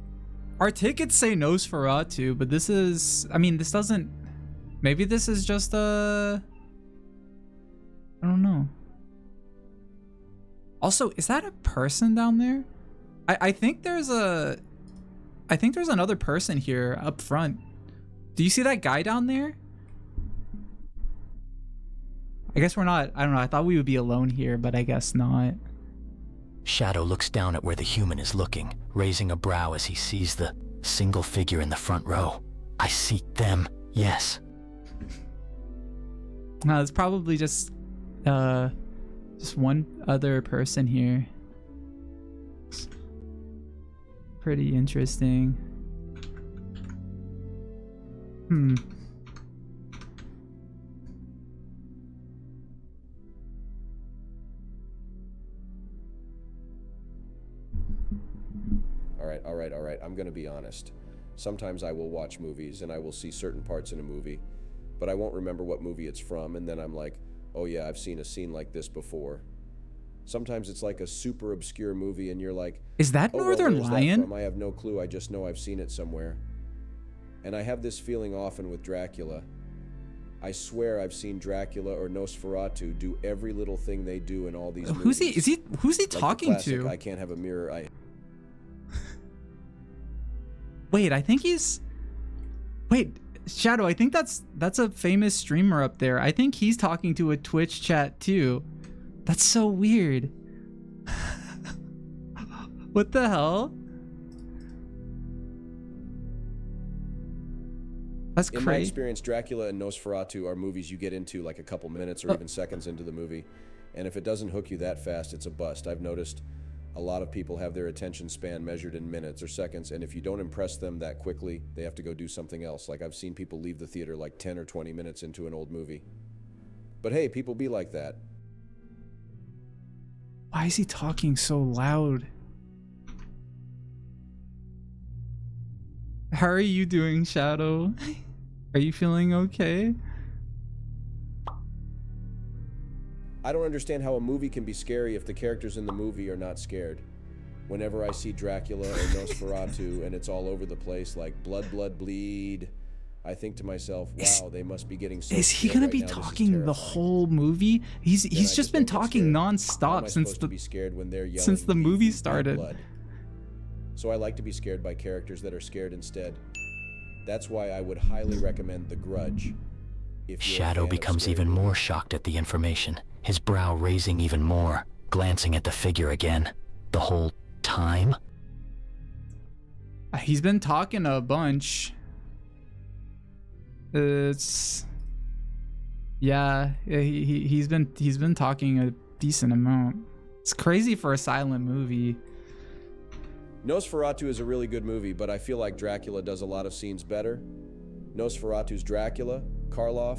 our tickets say Nosferatu, but this is, I mean, this doesn't, maybe this is just I don't know. Also, is that a person down there? I think there's another person here up front. Do you see that guy down there? I guess we're not, I don't know, I thought we would be alone here, but I guess not. Shadow looks down at where the human is looking, raising a brow as he sees the single figure in the front row. I see them, yes. No, it's probably just one other person here. Pretty interesting. All right, I'm gonna be honest. Sometimes I will watch movies and I will see certain parts in a movie, but I won't remember what movie it's from, and then I'm like, oh yeah, I've seen a scene like this before. Sometimes it's like a super obscure movie and you're like, is that Northern Lion? I have no clue, I just know I've seen it somewhere. And I have this feeling often with Dracula. I swear I've seen Dracula or Nosferatu do every little thing they do in all these movies. Who's he Like the talking classic, to? I can't have a mirror. Wait, I think he's... Wait, Shadow, I think that's a famous streamer up there. I think he's talking to a Twitch chat too. That's so weird. What the hell? That's In my crazy. experience, Dracula and Nosferatu are movies you get into like a couple minutes or even seconds into the movie. And if it doesn't hook you that fast, it's a bust. I've noticed a lot of people have their attention span measured in minutes or seconds, and if you don't impress them that quickly, they have to go do something else. Like I've seen people leave the theater like 10 or 20 minutes into an old movie. But hey, people be like that. Why is he talking so loud? How are you doing, Shadow? Are you feeling okay? I don't understand how a movie can be scary if the characters in the movie are not scared. Whenever I see Dracula or Nosferatu and it's all over the place like blood, blood, bleed, I think to myself, wow, they must be getting so Is he scared gonna right be now. This is talking the terrifying. whole movie? He's Then I just just been don't get talking scared. How am I non-stop since supposed to the be scared when they're yelling since the "Beat, movie beat, beat, started. blood"? So I like to be scared by characters that are scared instead. That's why I would highly recommend The Grudge. If you're a Shadow fan of becomes scary even movies. more shocked at the information, his brow raising even more, glancing at the figure again. The whole time? He's been talking a bunch. It's yeah, he's been talking a decent amount. It's crazy for a silent movie. Nosferatu is a really good movie, but I feel like Dracula does a lot of scenes better. Nosferatu's Dracula, Karloff,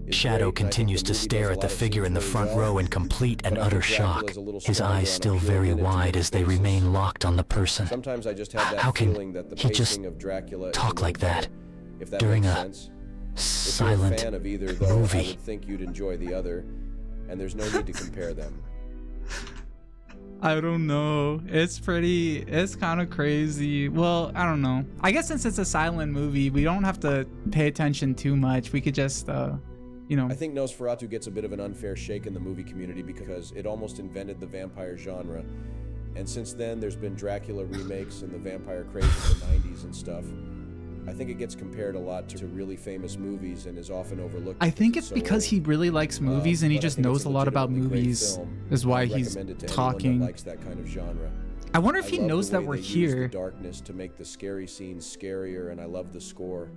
is Shadow great, and I think continues the to movie stare does a at the lot of figure scenes in the really front well, row in complete and but I utter think shock, Dracula's a little his stronger eyes on a still pure very minute-to-minute wide as they basis. remain locked on the person. Sometimes I just have that How can feeling that the he just pacing of Dracula is a talk little like that better, if that during makes a sense. If silent you're a fan of either, though, I movie? would think you'd enjoy the other, and there's no need to compare them. I don't know. It's kind of crazy. Well, I don't know. I guess since it's a silent movie, we don't have to pay attention too much. We could just, you know. I think Nosferatu gets a bit of an unfair shake in the movie community because it almost invented the vampire genre. And since then, there's been Dracula remakes and the vampire craze of the 90s and stuff. I think it gets compared a lot to really famous movies and is often overlooked. I think it's so because he really likes movies and he but I just think it's knows a lot about legitimately great movies, film. is why I'd he's recommend it to talking. anyone that likes that kind of genre. I wonder if he love knows the that way we're they use here. the darkness to make the scary scenes scarier, and I love the score.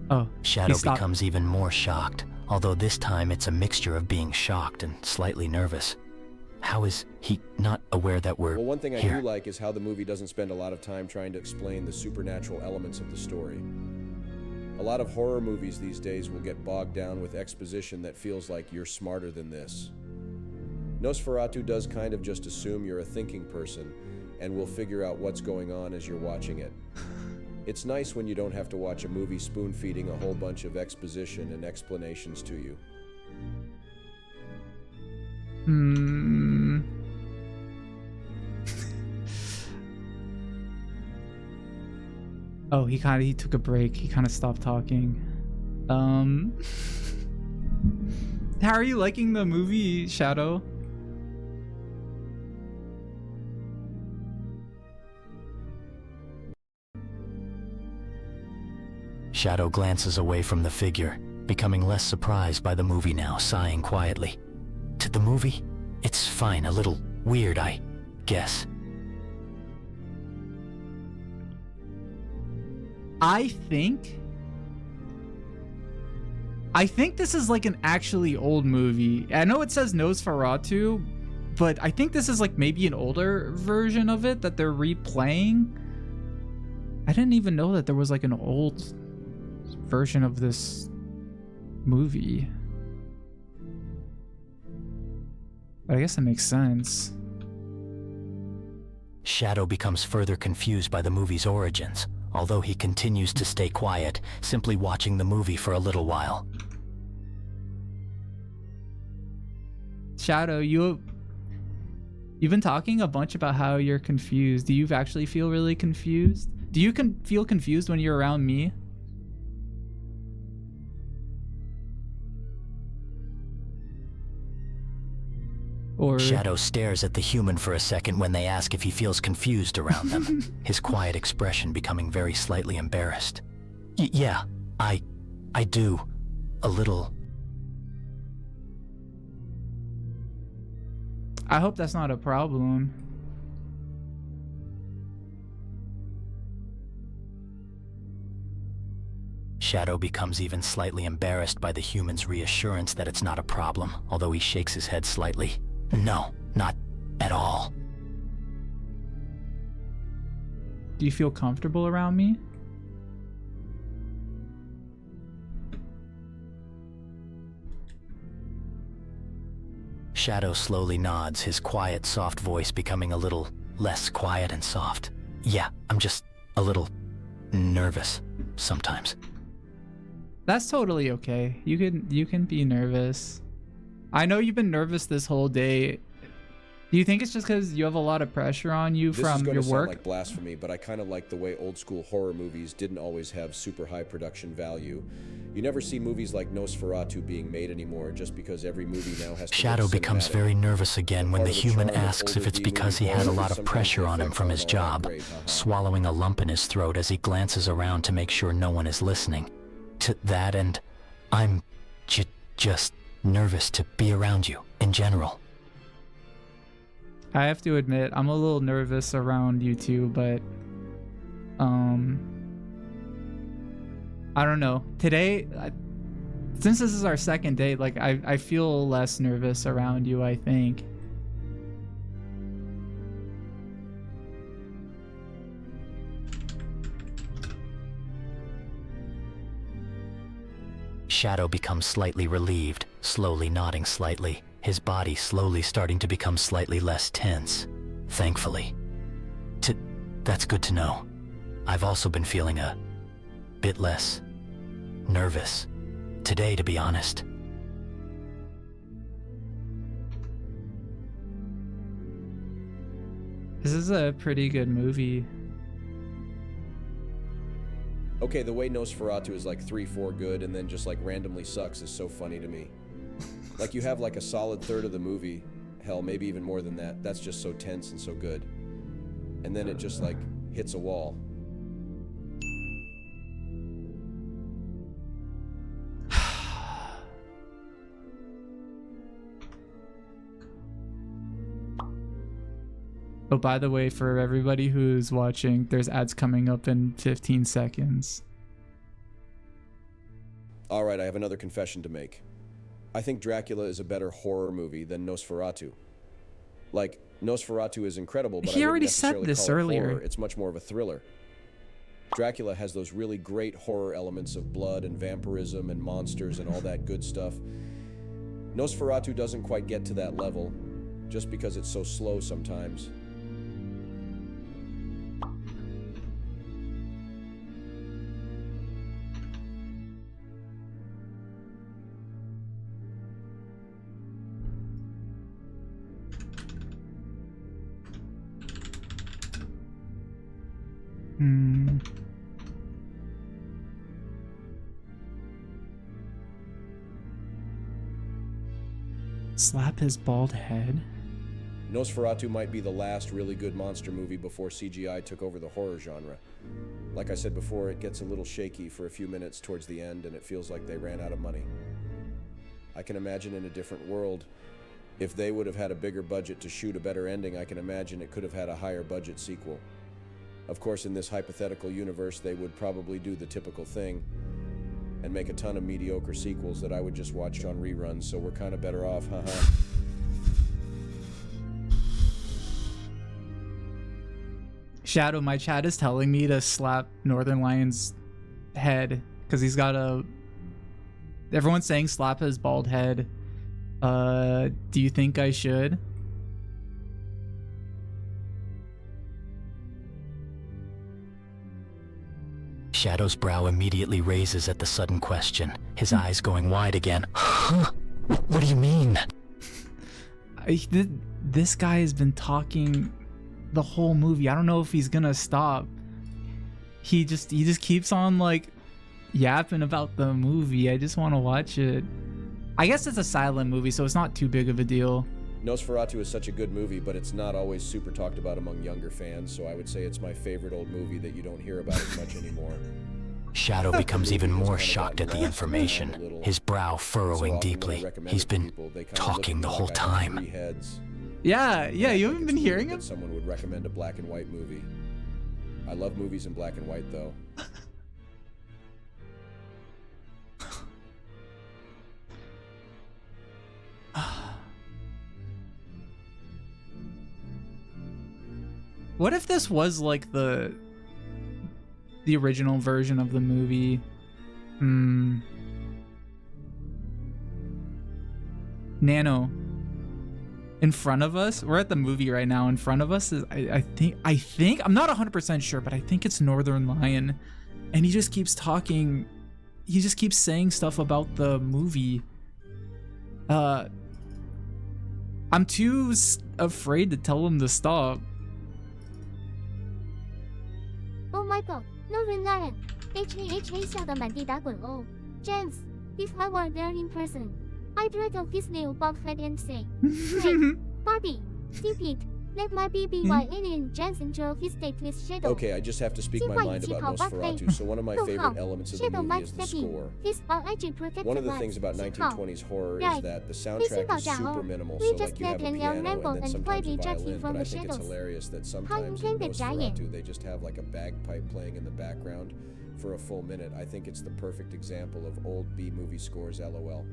Oh, Shadow he stopped. becomes even more shocked, although this time it's a mixture of being shocked and slightly nervous. How is he not aware that we're Well, one thing I here? do like is how the movie doesn't spend a lot of time trying to explain the supernatural elements of the story. A lot of horror movies these days will get bogged down with exposition that feels like you're smarter than this. Nosferatu does kind of just assume you're a thinking person and will figure out what's going on as you're watching it. It's nice when you don't have to watch a movie spoon-feeding a whole bunch of exposition and explanations to you. Oh, he took a break. He kind of stopped talking. How are you liking the movie, Shadow? Shadow glances away from the figure, becoming less surprised by the movie now, sighing quietly. To the movie? It's fine, a little weird, I guess. I think this is like an actually old movie. I know it says Nosferatu, but I think this is like maybe an older version of it that they're replaying. I didn't even know that there was like an old version of this movie. But I guess it makes sense. Shadow becomes further confused by the movie's origins, although he continues to stay quiet, simply watching the movie for a little while. Shadow, you've been talking a bunch about how you're confused. Do you actually feel really confused? Do you feel confused when you're around me? Or... Shadow stares at the human for a second when they ask if he feels confused around them, his quiet expression becoming very slightly embarrassed. Yeah, I do. A little. I hope that's not a problem. Shadow becomes even slightly embarrassed by the human's reassurance that it's not a problem, although he shakes his head slightly. No, not at all. Do you feel comfortable around me? Shadow slowly nods, his quiet, soft voice becoming a little less quiet and soft. Yeah, I'm just a little nervous sometimes. That's totally okay. You can be nervous. I know you've been nervous this whole day. Do you think it's just because you have a lot of pressure on you from your work? This is going to sound like blasphemy, but I kind of like the way old school horror movies didn't always have super high production value. You never see movies like Nosferatu being made anymore just because every movie now has to Shadow becomes very nervous again when the human asks if it's because he had a lot of pressure on him from his job, swallowing a lump in his throat as he glances around to make sure no one is listening. To that, and I'm just nervous to be around you in general. I have to admit, I'm a little nervous around you too, but I don't know. Today, since this is our second date, like I feel less nervous around you, I think. Shadow becomes slightly relieved, slowly nodding slightly, his body slowly starting to become slightly less tense, thankfully. That's good to know. I've also been feeling a bit less nervous today, to be honest. This is a pretty good movie. Okay, the way Nosferatu is like 3-4 good and then just like randomly sucks is so funny to me. Like you have like a solid third of the movie, hell, maybe even more than that. That's just so tense and so good. And then it just like hits a wall. Oh, by the way, for everybody who's watching, there's ads coming up in 15 seconds. All right, I have another confession to make. I think Dracula is a better horror movie than Nosferatu. Like, Nosferatu is incredible, but he I already wouldn't said necessarily this call it earlier. horror. It's much more of a thriller. Dracula has those really great horror elements of blood and vampirism and monsters and all that good stuff. Nosferatu doesn't quite get to that level, just because it's so slow sometimes. Slap his bald head? Nosferatu might be the last really good monster movie before CGI took over the horror genre. Like I said before, it gets a little shaky for a few minutes towards the end and it feels like they ran out of money. I can imagine in a different world, if they would have had a bigger budget to shoot a better ending, I can imagine it could have had a higher budget sequel. Of course, in this hypothetical universe, they would probably do the typical thing and make a ton of mediocre sequels that I would just watch on reruns, so we're kind of better off, haha. Shadow, my chat is telling me to slap Northern Lion's head because he's got a... Everyone's saying slap his bald head. Do you think I should? Shadow's brow immediately raises at the sudden question, his eyes going wide again. Huh? What do you mean? This guy has been talking the whole movie. I don't know if he's gonna stop. he just keeps on like yapping about the movie. I just want to watch it. I guess it's a silent movie, so it's not too big of a deal. Nosferatu is such a good movie, but it's not always super talked about among younger fans, so I would say it's my favorite old movie that you don't hear about as much anymore. Shadow becomes even more shocked at the information, his brow furrowing deeply. He's been talking the whole time. Yeah, you haven't been hearing him? Someone would recommend a black and white movie. I love movies in black and white, though. What if this was like the original version of the movie? Nano. In front of us, we're at the movie right now. In front of us is I think I'm not 100% sure, but I think it's Northern Lion, and he just keeps talking. He just keeps saying stuff about the movie. I'm too afraid to tell him to stop. Oh my god, Northern Lion! HHH 笑得满地打滚 Oh, James, if I were there in person, I'd rattle his nail bald head and say, Hey, Barbie, stupid, let my BBY alien Jensen draw his stateless shadow. Okay, I just have to speak my mind about Nosferatu. So one of my favorite elements of the movie is the score. One of the things about 1920s horror is that the soundtrack is super minimal, so like you have a piano and then sometimes a violin, but I think it's hilarious that sometimes in Nosferatu they just have like a bagpipe playing in the background for a full minute. I think it's the perfect example of old B-movie scores, LOL.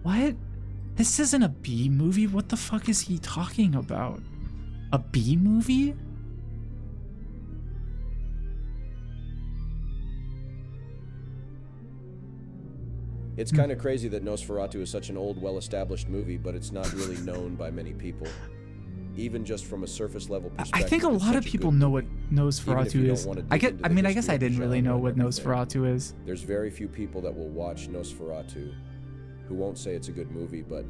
What? This isn't a B movie? What the fuck is he talking about? A B movie? It's kind of crazy that Nosferatu is such an old, well-established movie, but it's not really known by many people. Even just from a surface level perspective. I think a lot of people know what Nosferatu is. I guess I didn't really know what Nosferatu is. There's very few people that will watch Nosferatu who won't say it's a good movie, but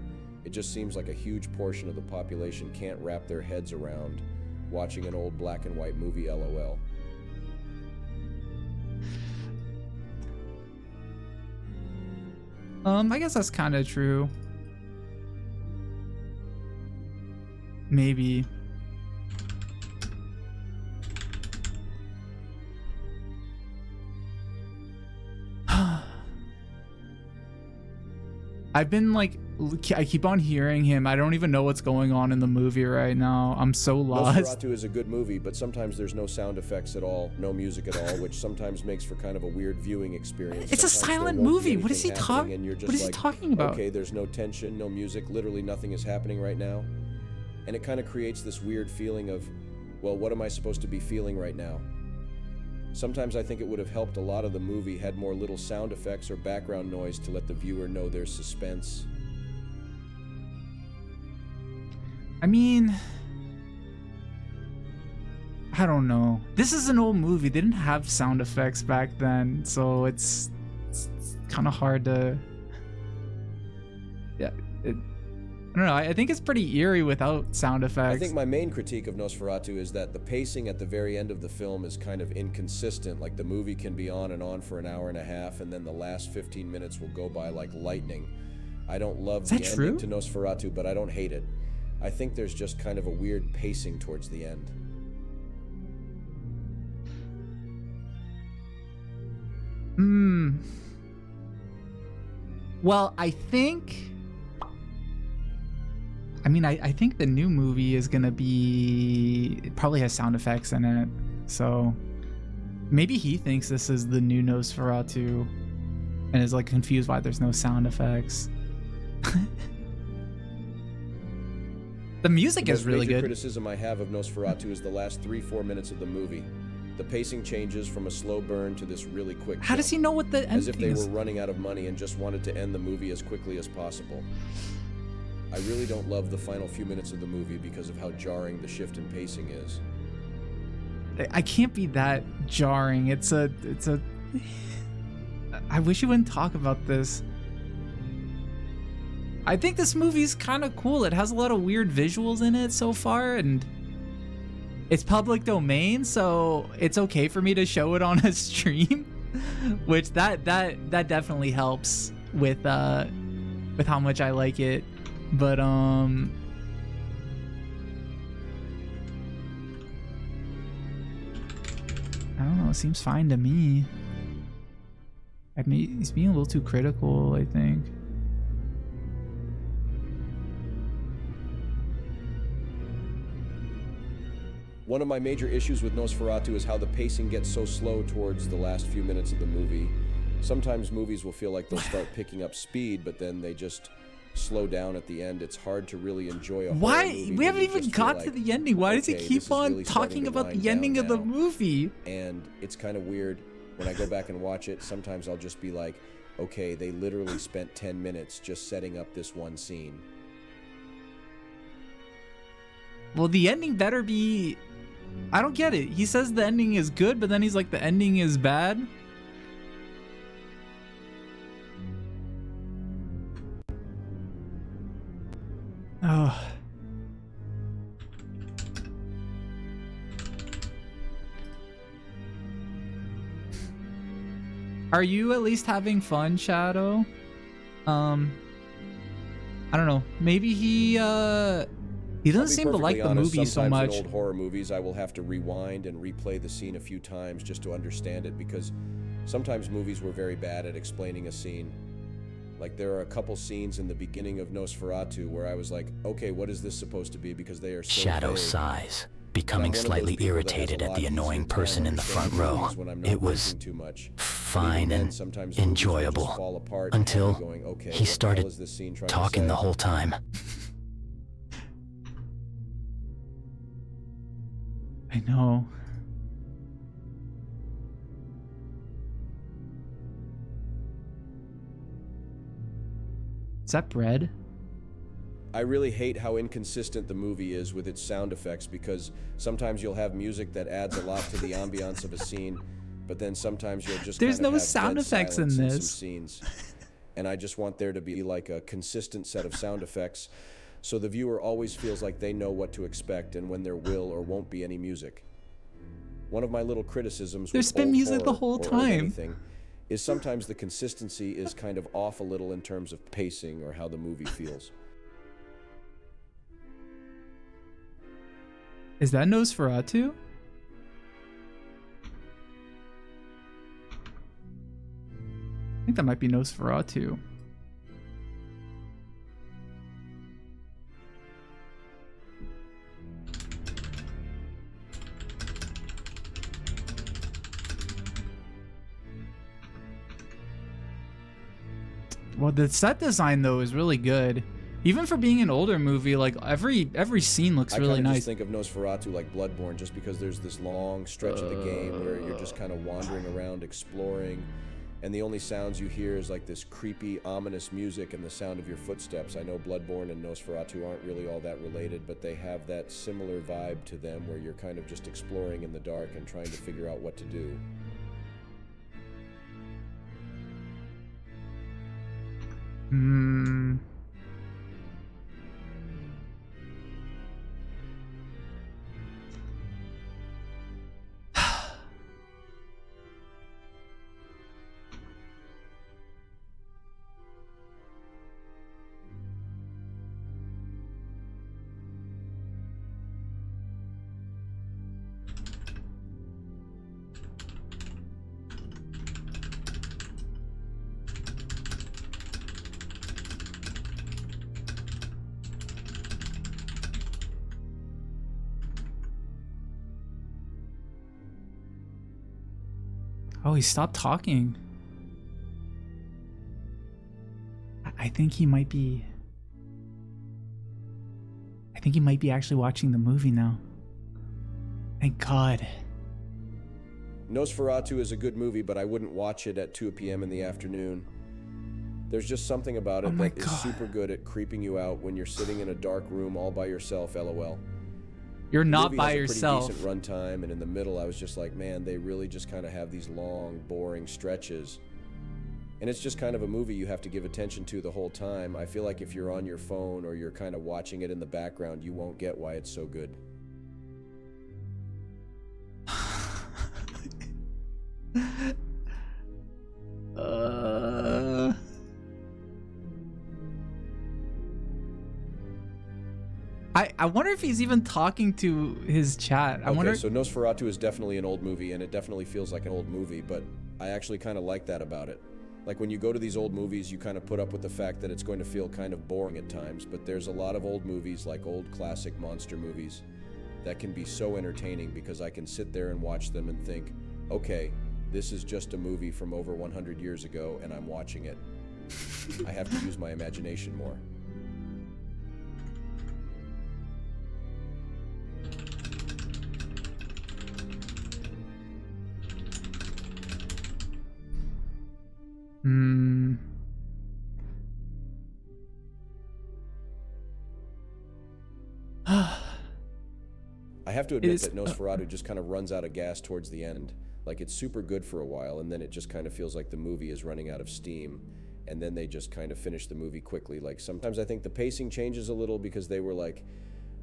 it just seems like a huge portion of the population can't wrap their heads around watching an old black and white movie, LOL. I guess that's kind of true. Maybe. I've been like, I keep on hearing him. I don't even know what's going on in the movie right now. I'm so lost. Nosferatu is a good movie, but sometimes there's no sound effects at all, no music at all, which sometimes makes for kind of a weird viewing experience. It's sometimes a silent movie. What is he talking? What is he talking about? Okay, there's no tension, no music. Literally nothing is happening right now, and it kind of creates this weird feeling of, well, what am I supposed to be feeling right now? Sometimes I think it would have helped a lot of the movie had more little sound effects or background noise to let the viewer know there's suspense. I mean, I don't know. This is an old movie. They didn't have sound effects back then, so it's kind of hard to... Yeah, I don't know. I think it's pretty eerie without sound effects. I think my main critique of Nosferatu is that the pacing at the very end of the film is kind of inconsistent. Like the movie can be on and on for an hour and a half, and then the last 15 minutes will go by like lightning. I don't love the ending to Nosferatu, but I don't hate it. I think there's just kind of a weird pacing towards the end. Well, I think... I mean, I think the new movie is gonna be... It probably has sound effects in it, so... Maybe he thinks this is the new Nosferatu and is like confused why there's no sound effects. The music is really good. The criticism I have of Nosferatu is the last 3-4 minutes of the movie. The pacing changes from a slow burn to this really quick jump. How does he know what the ending is? As if they were running out of money and just wanted to end the movie as quickly as possible. I really don't love the final few minutes of the movie because of how jarring the shift in pacing is. I can't be that jarring. It's a... I wish you wouldn't talk about this. I think this movie's kind of cool. It has a lot of weird visuals in it so far, and it's public domain, so it's okay for me to show it on a stream, which that definitely helps with how much I like it. But I don't know, it seems fine to me. He's being a little too critical, I think. One of my major issues with Nosferatu is how the pacing gets so slow towards the last few minutes of the movie. Sometimes movies will feel like they'll start picking up speed, but then they just slow down at the end. It's hard to really enjoy a horror movie. We haven't even got to the ending. Why does he keep on really talking about the ending of the movie? And it's kind of weird. When I go back and watch it, sometimes I'll just be like, okay, they literally spent 10 minutes just setting up this one scene. Well, the ending better be... I don't get it. He says the ending is good, but then he's like, the ending is bad. Oh. Are you at least having fun, Shadow? I don't know. Maybe he doesn't seem to like the movie so much. In old horror movies, I will have to rewind and replay the scene a few times just to understand it, because sometimes movies were very bad at explaining a scene. Like, there are a couple scenes in the beginning of Nosferatu where I was like, okay, what is this supposed to be? Because they are so Shadow vague. sighs, becoming slightly irritated at the annoying person in the front row. It was fine and enjoyable until he started talking the whole time. I know. Is that bread? I really hate how inconsistent the movie is with its sound effects, because sometimes you'll have music that adds a lot to the ambiance of a scene, but then sometimes you'll just There's kind of no have sound dead effects in silence this. some scenes. And I just want there to be like a consistent set of sound effects, so the viewer always feels like they know what to expect and when there will or won't be any music. One of my little criticisms There's with been old music the horror whole or time. anything is sometimes the consistency is kind of off a little in terms of pacing or how the movie feels. Is that Nosferatu? I think that might be Nosferatu. Well, the set design though is really good. Even for being an older movie, like every scene looks really I kind of nice. just think of Nosferatu like Bloodborne, just because there's this long stretch of the game where you're just kind of wandering around, exploring, and the only sounds you hear is like this creepy, ominous music and the sound of your footsteps. I know Bloodborne and Nosferatu aren't really all that related, but they have that similar vibe to them where you're kind of just exploring in the dark and trying to figure out what to do. Hmm. Oh, he stopped talking. I think he might be... I think he might be actually watching the movie now. Thank God. Nosferatu is a good movie, but I wouldn't watch it at 2 p.m. in the afternoon. There's just something about it that is super good at creeping you out when you're sitting in a dark room all by yourself, LOL. You're not movie by has yourself. A pretty decent runtime, and in the middle I was just like, man, they really just kind of have these long, boring stretches. And it's just kind of a movie you have to give attention to the whole time. I feel like if you're on your phone or you're kind of watching it in the background, you won't get why it's so good. I wonder if he's even talking to his chat. I wonder. So Nosferatu is definitely an old movie, and it definitely feels like an old movie, but I actually kind of like that about it. Like when you go to these old movies, you kind of put up with the fact that it's going to feel kind of boring at times, but there's a lot of old movies, like old classic monster movies, that can be so entertaining because I can sit there and watch them and think, okay, this is just a movie from over 100 years ago and I'm watching it. I have to use my imagination more. I have to admit that Nosferatu just kind of runs out of gas towards the end. Like, it's super good for a while, and then it just kind of feels like the movie is running out of steam, and then they just kind of finish the movie quickly. Like, sometimes I think the pacing changes a little because they were like,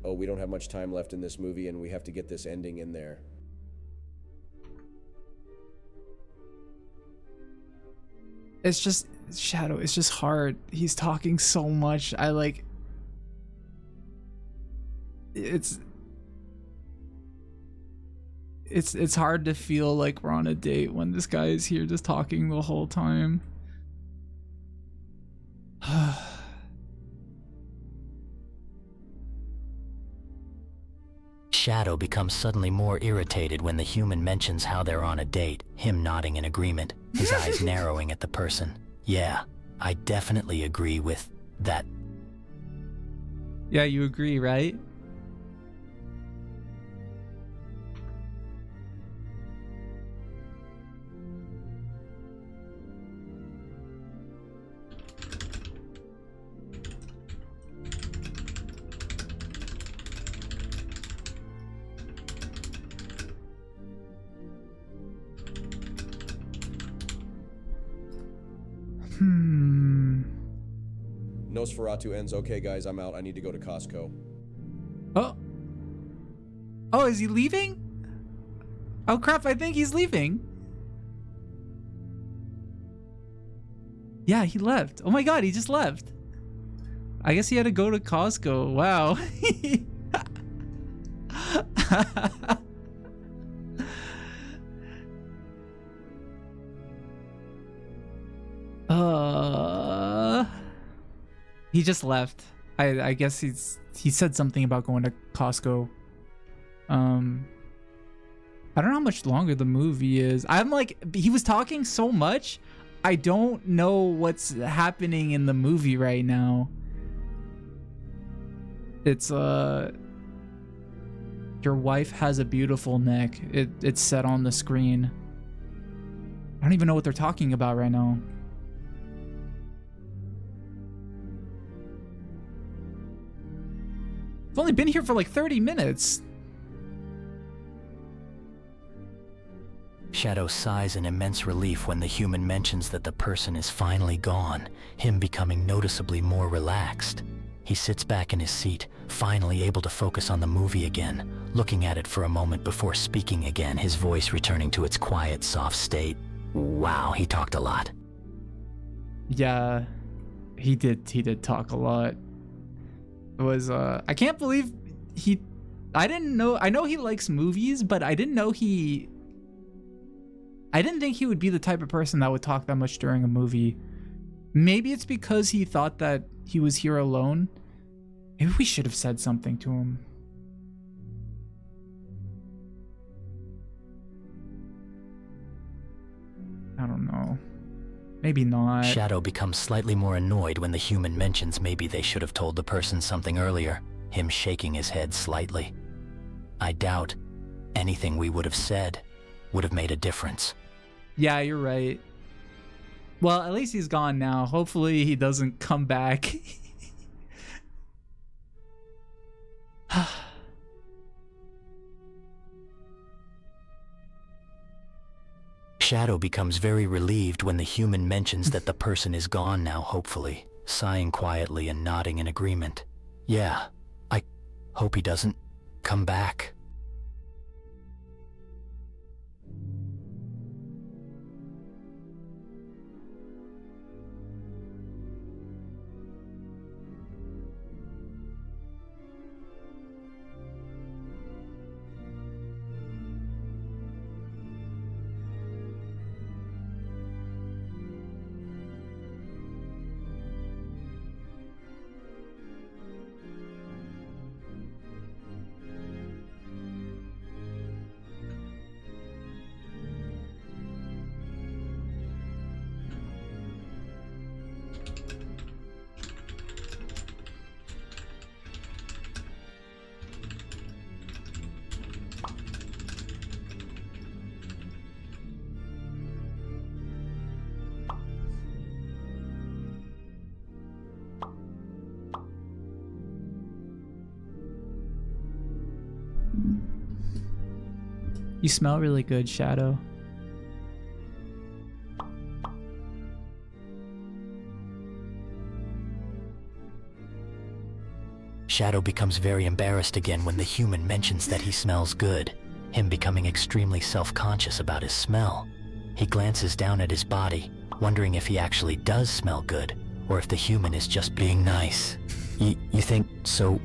oh, we don't have much time left in this movie, and we have to get this ending in there. It's just, Shadow, it's just hard. He's talking so much. It's hard to feel like we're on a date when this guy is here just talking the whole time. Shadow becomes suddenly more irritated when the human mentions how they're on a date, him nodding in agreement, his eyes narrowing at the person. Yeah, I definitely agree with that. Yeah, you agree, right? Nosferatu ends, okay guys, I'm out, I need to go to Costco. Oh, is he leaving? Oh crap, I think he's leaving. Yeah, he left. Oh my god, he just left. I guess he had to go to Costco. Wow. He just left. I guess he said something about going to Costco. I don't know how much longer the movie is. I'm like, he was talking so much, I don't know what's happening in the movie right now. It's your wife has a beautiful neck. It's set on the screen. I don't even know what they're talking about right now. I've only been here for like 30 minutes. Shadow sighs in immense relief when the human mentions that the person is finally gone, him becoming noticeably more relaxed. He sits back in his seat, finally able to focus on the movie again, looking at it for a moment before speaking again, his voice returning to its quiet, soft state. Wow, he talked a lot. Yeah, he did talk a lot. It was, I can't believe I know he likes movies, but I didn't think he would be the type of person that would talk that much during a movie. Maybe it's because he thought that he was here alone. Maybe we should have said something to him. I don't know. Maybe not. Shadow becomes slightly more annoyed when the human mentions maybe they should have told the person something earlier, him shaking his head slightly. I doubt anything we would have said would have made a difference. Yeah, you're right. Well, at least he's gone now. Hopefully he doesn't come back. Shadow becomes very relieved when the human mentions that the person is gone now, hopefully, sighing quietly and nodding in agreement. Yeah, I hope he doesn't come back. You smell really good, Shadow. Shadow becomes very embarrassed again when the human mentions that he smells good, him becoming extremely self-conscious about his smell. He glances down at his body, wondering if he actually does smell good, or if the human is just being nice. You think so?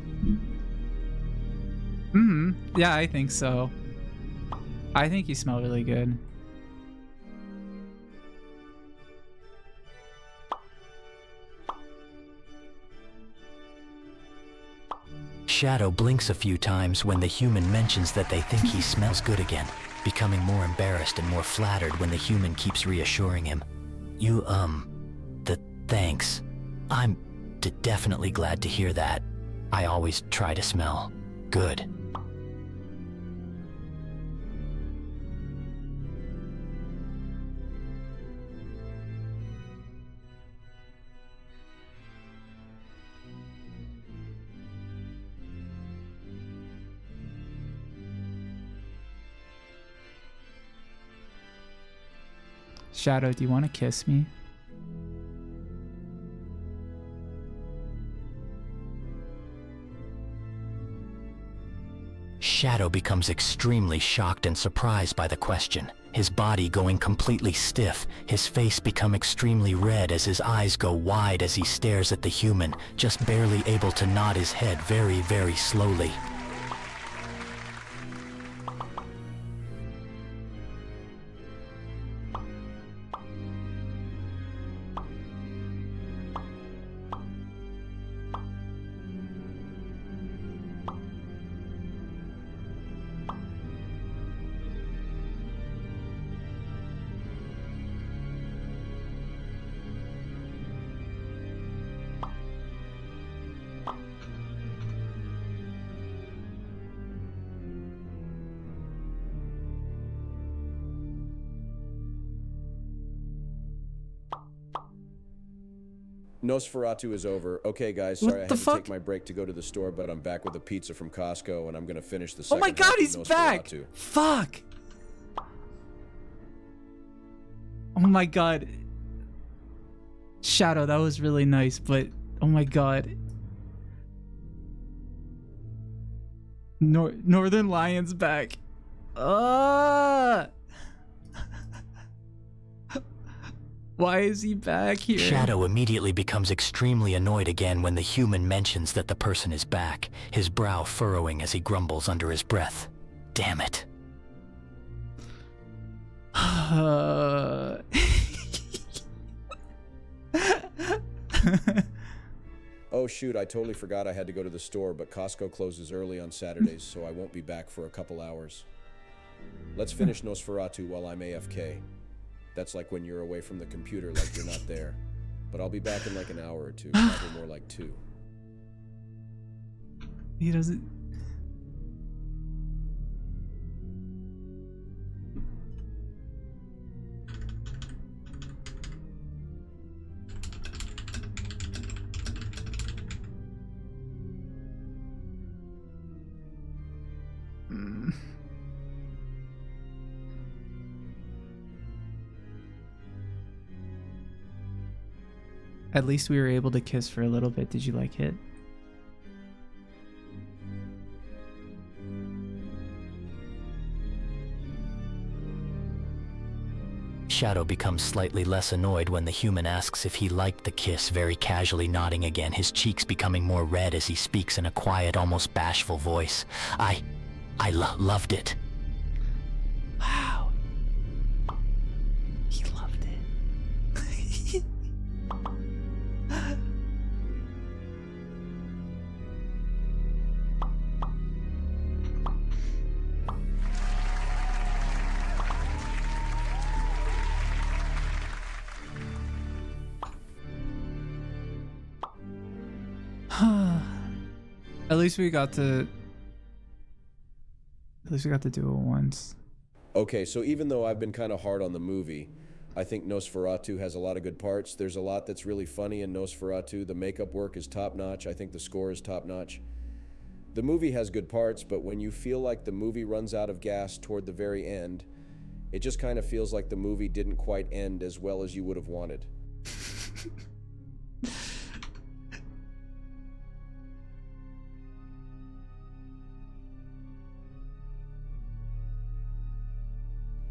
Yeah, I think so. I think you smell really good. Shadow blinks a few times when the human mentions that they think he smells good again, becoming more embarrassed and more flattered when the human keeps reassuring him. Thanks. I'm definitely glad to hear that. I always try to smell good. Shadow, do you want to kiss me? Shadow becomes extremely shocked and surprised by the question, his body going completely stiff, his face become extremely red as his eyes go wide as he stares at the human, just barely able to nod his head very, very slowly. Nosferatu is over. Okay, guys, sorry I had to take my break to go to the store, but I'm back with a pizza from Costco, and I'm gonna finish the second Oh my god, half of he's back! Nosferatu. Fuck! Oh my god. Shadow, that was really nice, but oh my god. Northern Lion's back. Why is he back here? Shadow immediately becomes extremely annoyed again when the human mentions that the person is back, his brow furrowing as he grumbles under his breath. Damn it. Oh shoot, I totally forgot I had to go to the store, but Costco closes early on Saturdays, so I won't be back for a couple hours. Let's finish Nosferatu while I'm AFK. That's like when you're away from the computer, like you're not there. But I'll be back in like an hour or two, probably more like 2. He doesn't... At least we were able to kiss for a little bit. Did you like it? Shadow becomes slightly less annoyed when the human asks if he liked the kiss, very casually nodding again, his cheeks becoming more red as he speaks in a quiet, almost bashful voice. I loved it. Wow. He loved it. At least we got to do it once. Okay, so even though I've been kind of hard on the movie, I think Nosferatu has a lot of good parts. There's a lot that's really funny in Nosferatu. The makeup work is top-notch. I think the score is top-notch. The movie has good parts, but when you feel like the movie runs out of gas toward the very end, it just kind of feels like the movie didn't quite end as well as you would have wanted.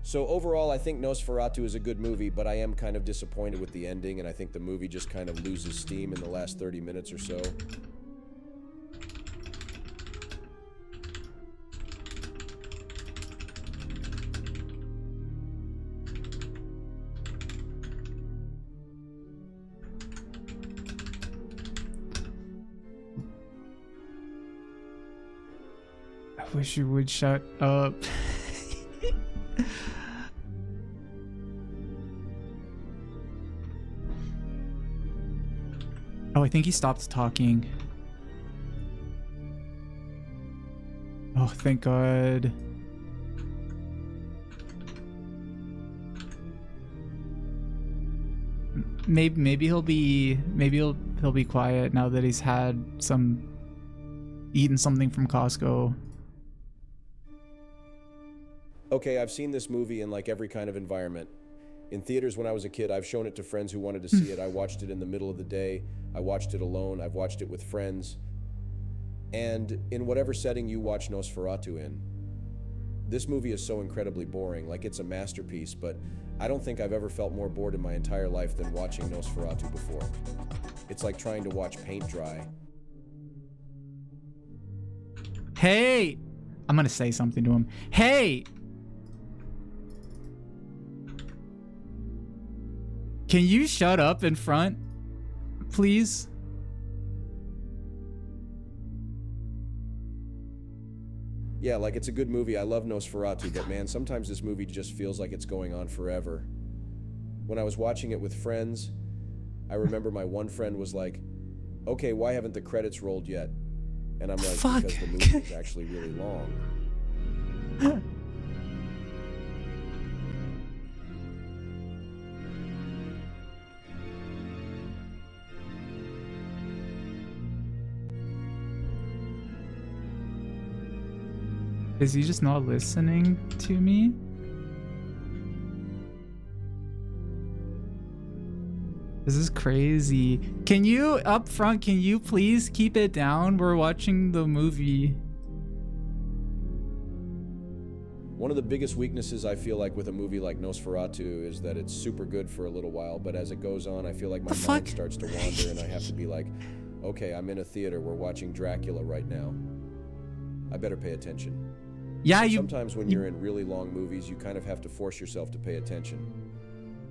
So overall, I think Nosferatu is a good movie, but I am kind of disappointed with the ending, and I think the movie just kind of loses steam in the last 30 minutes or so. I wish you would shut up. Oh, I think he stopped talking. Oh, thank God. Maybe he'll be quiet now that he's had eaten something from Costco. Okay, I've seen this movie in like every kind of environment. In theaters when I was a kid, I've shown it to friends who wanted to see it. I watched it in the middle of the day. I watched it alone. I've watched it with friends. And in whatever setting you watch Nosferatu in, this movie is so incredibly boring. Like, it's a masterpiece, but I don't think I've ever felt more bored in my entire life than watching Nosferatu before. It's like trying to watch paint dry. Hey! I'm gonna say something to him. Hey! Can you shut up in front, please? Yeah, like, it's a good movie. I love Nosferatu, but man, sometimes this movie just feels like it's going on forever. When I was watching it with friends, I remember my one friend was like, okay, why haven't the credits rolled yet? And I'm like, Fuck. Because the movie is actually really long. Is he just not listening to me? This is crazy. Can you, up front, can you please keep it down? We're watching the movie. One of the biggest weaknesses I feel like with a movie like Nosferatu is that it's super good for a little while, but as it goes on, I feel like my mind starts to wander and I have to be like, okay, I'm in a theater, we're watching Dracula right now. I better pay attention. Yeah, Sometimes when you're in really long movies, you kind of have to force yourself to pay attention.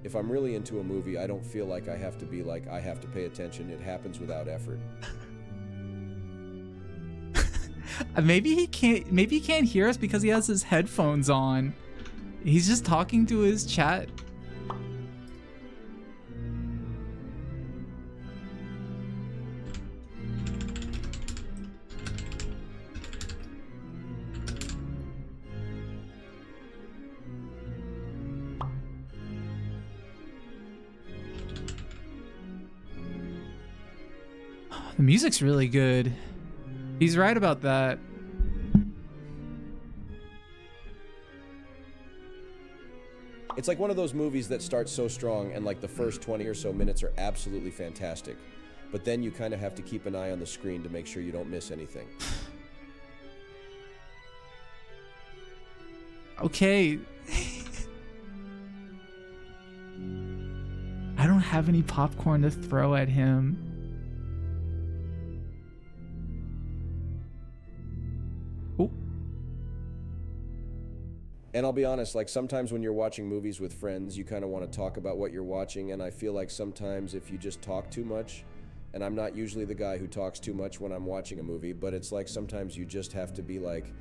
If I'm really into a movie, I don't feel like I have to be like, I have to pay attention. It happens without effort. Maybe he can't hear us because he has his headphones on. He's just talking to his chat. The music's really good. He's right about that. It's like one of those movies that starts so strong and like the first 20 or so minutes are absolutely fantastic. But then you kind of have to keep an eye on the screen to make sure you don't miss anything. Okay. I don't have any popcorn to throw at him. And I'll be honest, like sometimes when you're watching movies with friends, you kind of want to talk about what you're watching, and I feel like sometimes if you just talk too much, and I'm not usually the guy who talks too much when I'm watching a movie, but it's like sometimes you just have to be like,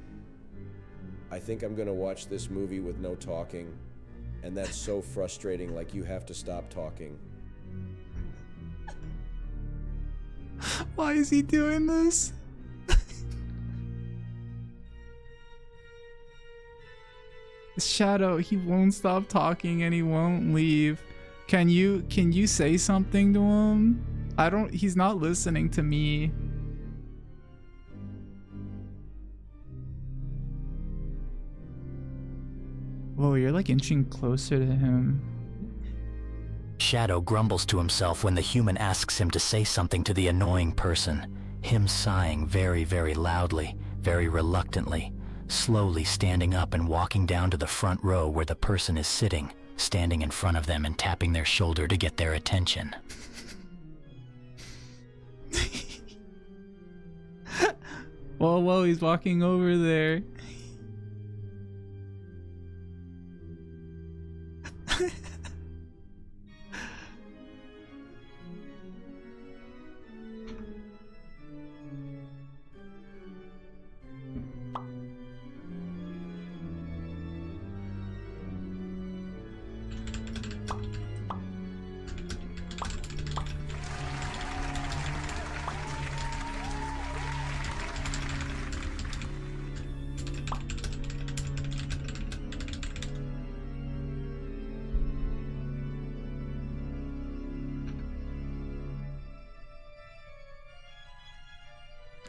I think I'm gonna watch this movie with no talking, and that's so frustrating, like you have to stop talking. Why is he doing this? Shadow, he won't stop talking and he won't leave. Can you say something to him? He's not listening to me. Whoa, you're like inching closer to him. Shadow grumbles to himself when the human asks him to say something to the annoying person, him sighing very, very loudly, very reluctantly, slowly standing up and walking down to the front row where the person is sitting, standing in front of them and tapping their shoulder to get their attention. Whoa, he's walking over there.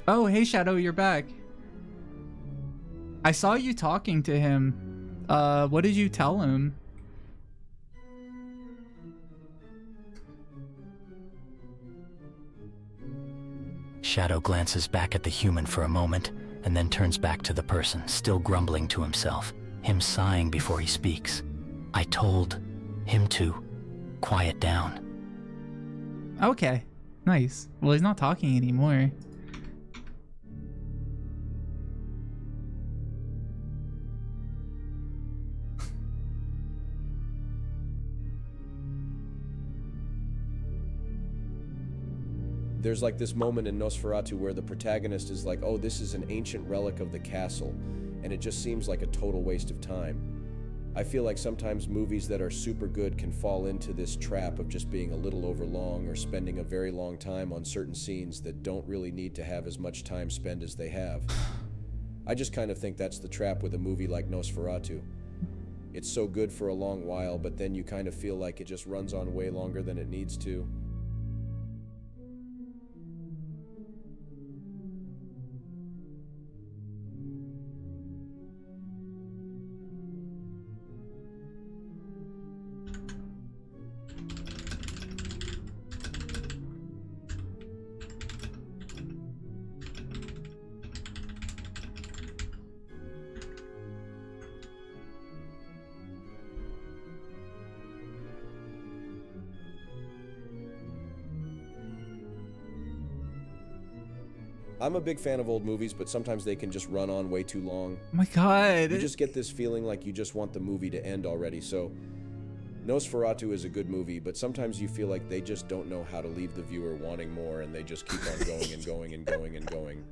Oh, hey Shadow, you're back. I saw you talking to him. What did you tell him? Shadow glances back at the human for a moment, and then turns back to the person, still grumbling to himself, him sighing before he speaks. I told him to quiet down. Okay, nice. Well, he's not talking anymore. There's like this moment in Nosferatu where the protagonist is like, oh, this is an ancient relic of the castle, and it just seems like a total waste of time. I feel like sometimes movies that are super good can fall into this trap of just being a little overlong or spending a very long time on certain scenes that don't really need to have as much time spent as they have. I just kind of think that's the trap with a movie like Nosferatu. It's so good for a long while, but then you kind of feel like it just runs on way longer than it needs to. I'm a big fan of old movies, but sometimes they can just run on way too long. Oh my god. You just get this feeling like you just want the movie to end already. So Nosferatu is a good movie, but sometimes you feel like they just don't know how to leave the viewer wanting more, and they just keep on going and going and going and going.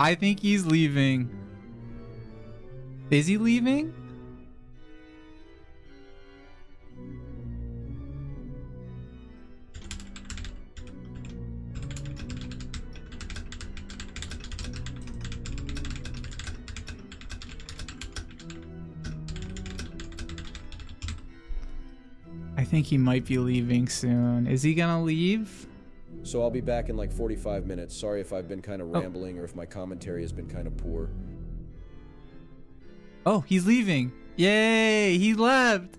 I think he's leaving. Is he leaving? I think he might be leaving soon. Is he gonna leave? So I'll be back in like 45 minutes. Sorry if I've been kind of rambling or if my commentary has been kind of poor. Oh, he's leaving. Yay, he left.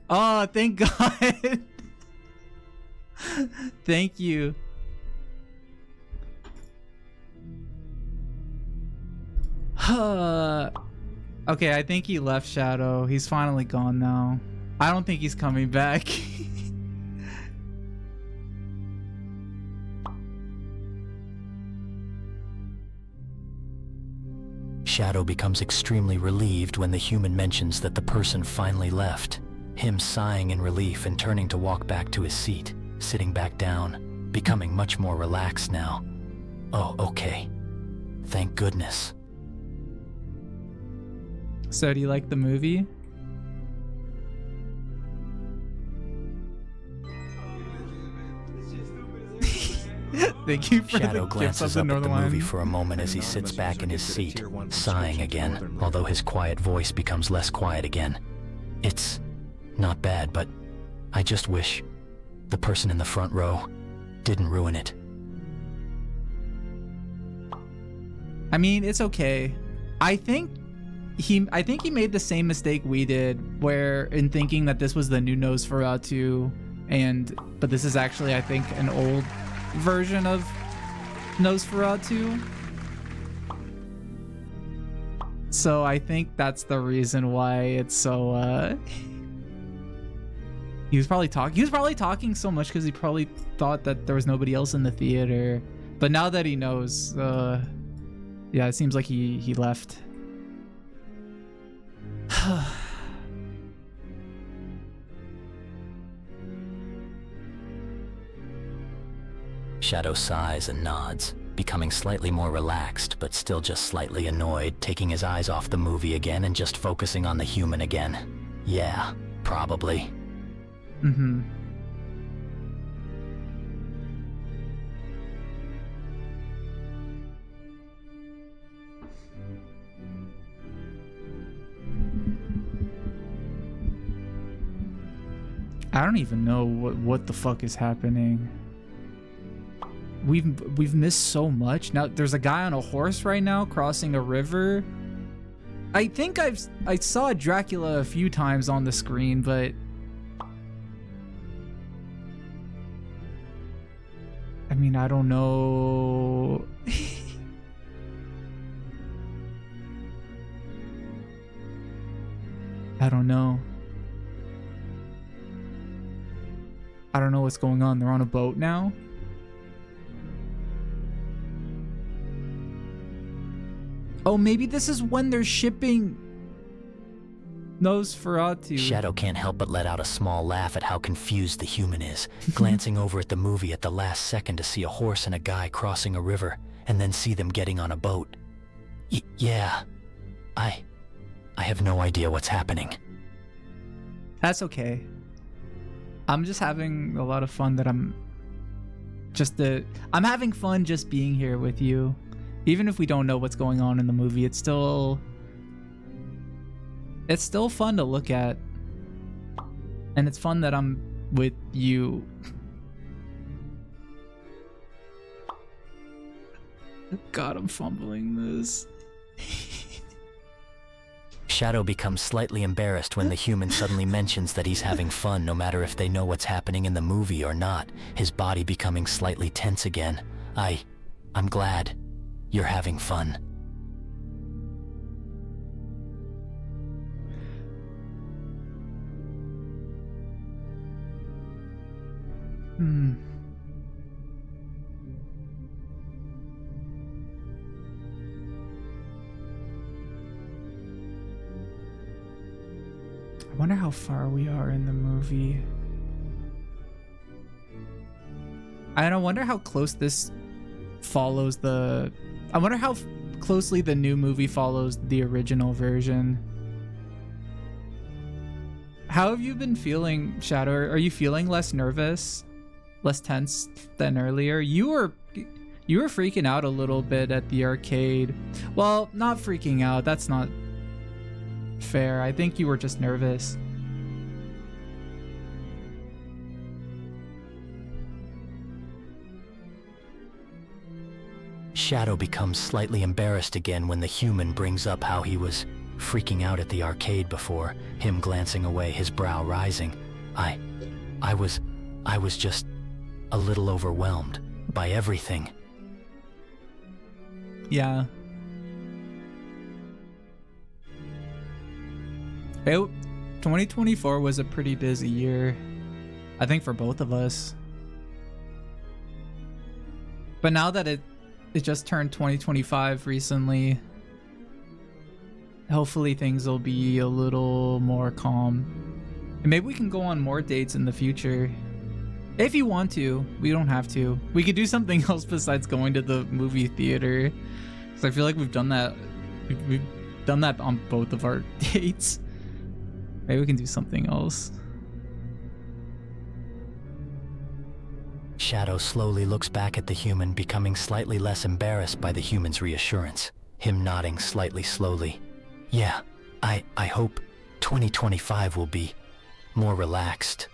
Oh, thank God. Thank you. Okay, I think he left Shadow. He's finally gone now. I don't think he's coming back. Shadow becomes extremely relieved when the human mentions that the person finally left, him sighing in relief and turning to walk back to his seat, sitting back down, becoming much more relaxed now. Oh, okay. Thank goodness. So, do you like the movie? Thank you for Shadow the glances up at the movie for a moment as he sits back in his seat, sighing again, although his quiet voice becomes less quiet again. It's not bad, but I just wish the person in the front row didn't ruin it. I mean, it's okay. I think he made the same mistake we did, where in thinking that this was the new Nosferatu, but this is actually, I think, an old version of Nosferatu. So I think that's the reason why it's so he was probably talking so much because he probably thought that there was nobody else in the theater. But now that he knows, yeah, it seems like he left. Shadow sighs and nods, becoming slightly more relaxed, but still just slightly annoyed, taking his eyes off the movie again and just focusing on the human again. Yeah, probably. Mm-hmm. I don't even know what the fuck is happening. We've missed so much. Now there's a guy on a horse right now crossing a river. I think I saw Dracula a few times on the screen, but I mean, I don't know. I don't know. I don't know what's going on. They're on a boat now. Oh, maybe this is when they're shipping Nosferatu. Shadow can't help but let out a small laugh at how confused the human is, glancing over at the movie at the last second to see a horse and a guy crossing a river, and then see them getting on a boat. Yeah, I have no idea what's happening. That's okay. I'm just having a lot of fun that I'm having fun just being here with you. Even if we don't know what's going on in the movie, it's still fun to look at. And it's fun that I'm with you. God, I'm fumbling this. Shadow becomes slightly embarrassed when the human suddenly mentions that he's having fun no matter if they know what's happening in the movie or not, his body becoming slightly tense again. I'm glad you're having fun. I wonder how far we are in the movie. And I wonder how close this follows the... I wonder how closely the new movie follows the original version. How have you been feeling, Shadow? Are you feeling less nervous? Less tense than earlier? You were freaking out a little bit at the arcade. Well, not freaking out. That's not fair. I think you were just nervous. Shadow becomes slightly embarrassed again when the human brings up how he was freaking out at the arcade before, him glancing away, his brow rising. I was just a little overwhelmed by everything. Yeah. 2024 was a pretty busy year, I think, for both of us. But now that it just turned 2025 recently, hopefully things will be a little more calm. And maybe we can go on more dates in the future. If you want to. We don't have to. We could do something else besides going to the movie theater. Because I feel like we've done that. We've done that on both of our dates. Maybe we can do something else. Shadow slowly looks back at the human, becoming slightly less embarrassed by the human's reassurance, him nodding slightly slowly. Yeah, I hope 2025 will be more relaxed.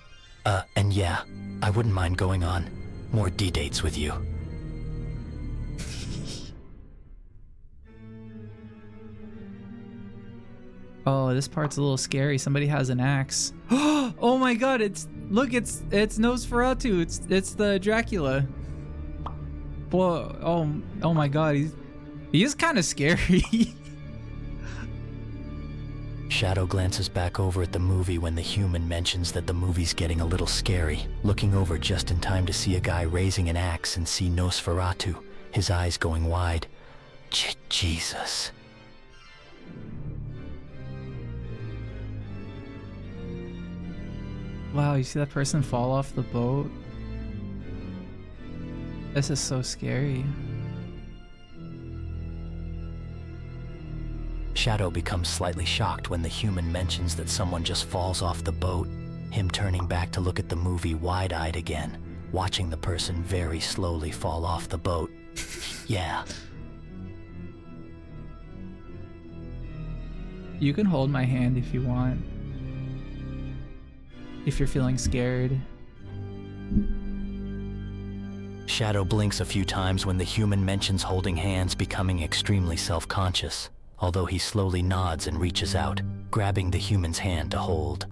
And yeah, I wouldn't mind going on more D-dates with you. Oh, this part's a little scary. Somebody has an axe. Oh my god, it's Nosferatu. It's the Dracula. Whoa, oh my god, he is kind of scary. Shadow glances back over at the movie when the human mentions that the movie's getting a little scary, looking over just in time to see a guy raising an axe and see Nosferatu, his eyes going wide. Jesus. Wow, you see that person fall off the boat? This is so scary. Shadow becomes slightly shocked when the human mentions that someone just falls off the boat, him turning back to look at the movie wide-eyed again, watching the person very slowly fall off the boat. Yeah. You can hold my hand if you want. If you're feeling scared. Shadow blinks a few times when the human mentions holding hands, becoming extremely self-conscious, although he slowly nods and reaches out, grabbing the human's hand to hold.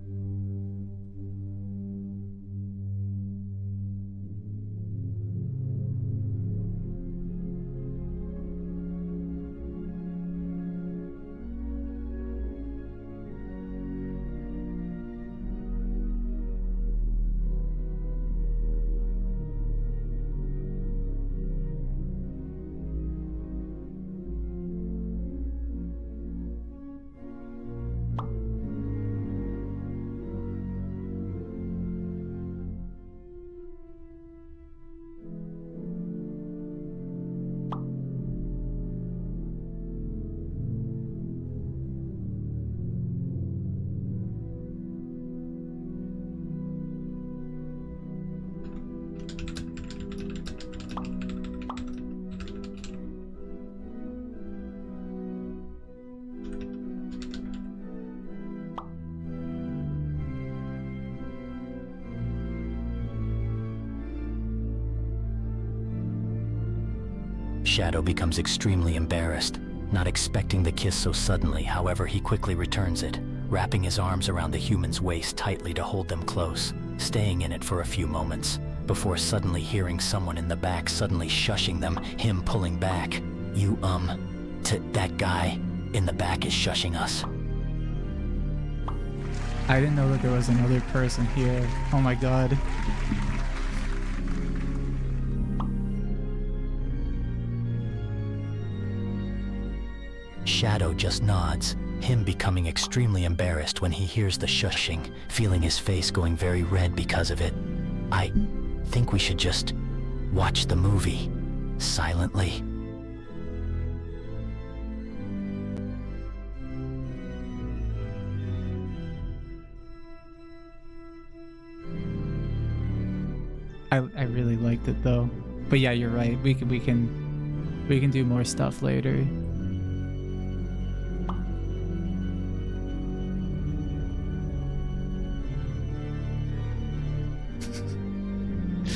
Shadow becomes extremely embarrassed, not expecting the kiss so suddenly. However, he quickly returns it, wrapping his arms around the human's waist tightly to hold them close, staying in it for a few moments, before suddenly hearing someone in the back suddenly shushing them, him pulling back. That guy in the back is shushing us. I didn't know that there was another person here. Oh my god. Shadow just nods, him becoming extremely embarrassed when he hears the shushing, feeling his face going very red because of it. I think we should just watch the movie silently. I really liked it though. But yeah, you're right. We can do more stuff later.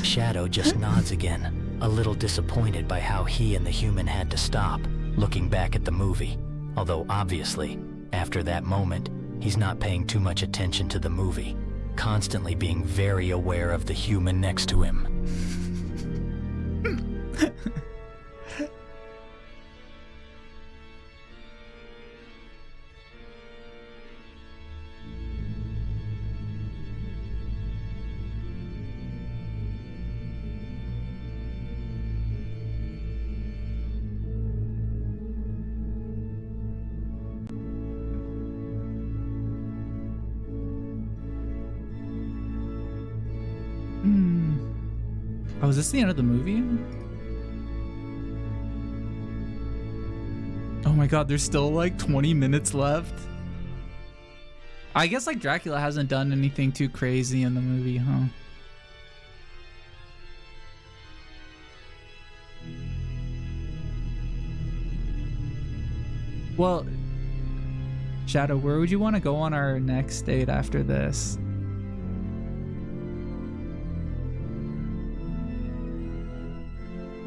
Shadow just nods again, a little disappointed by how he and the human had to stop, looking back at the movie. Although obviously, after that moment, he's not paying too much attention to the movie, constantly being very aware of the human next to him. Oh, is this the end of the movie? Oh my god, there's still like 20 minutes left. I guess like Dracula hasn't done anything too crazy in the movie, huh? Well, Shadow, where would you want to go on our next date after this?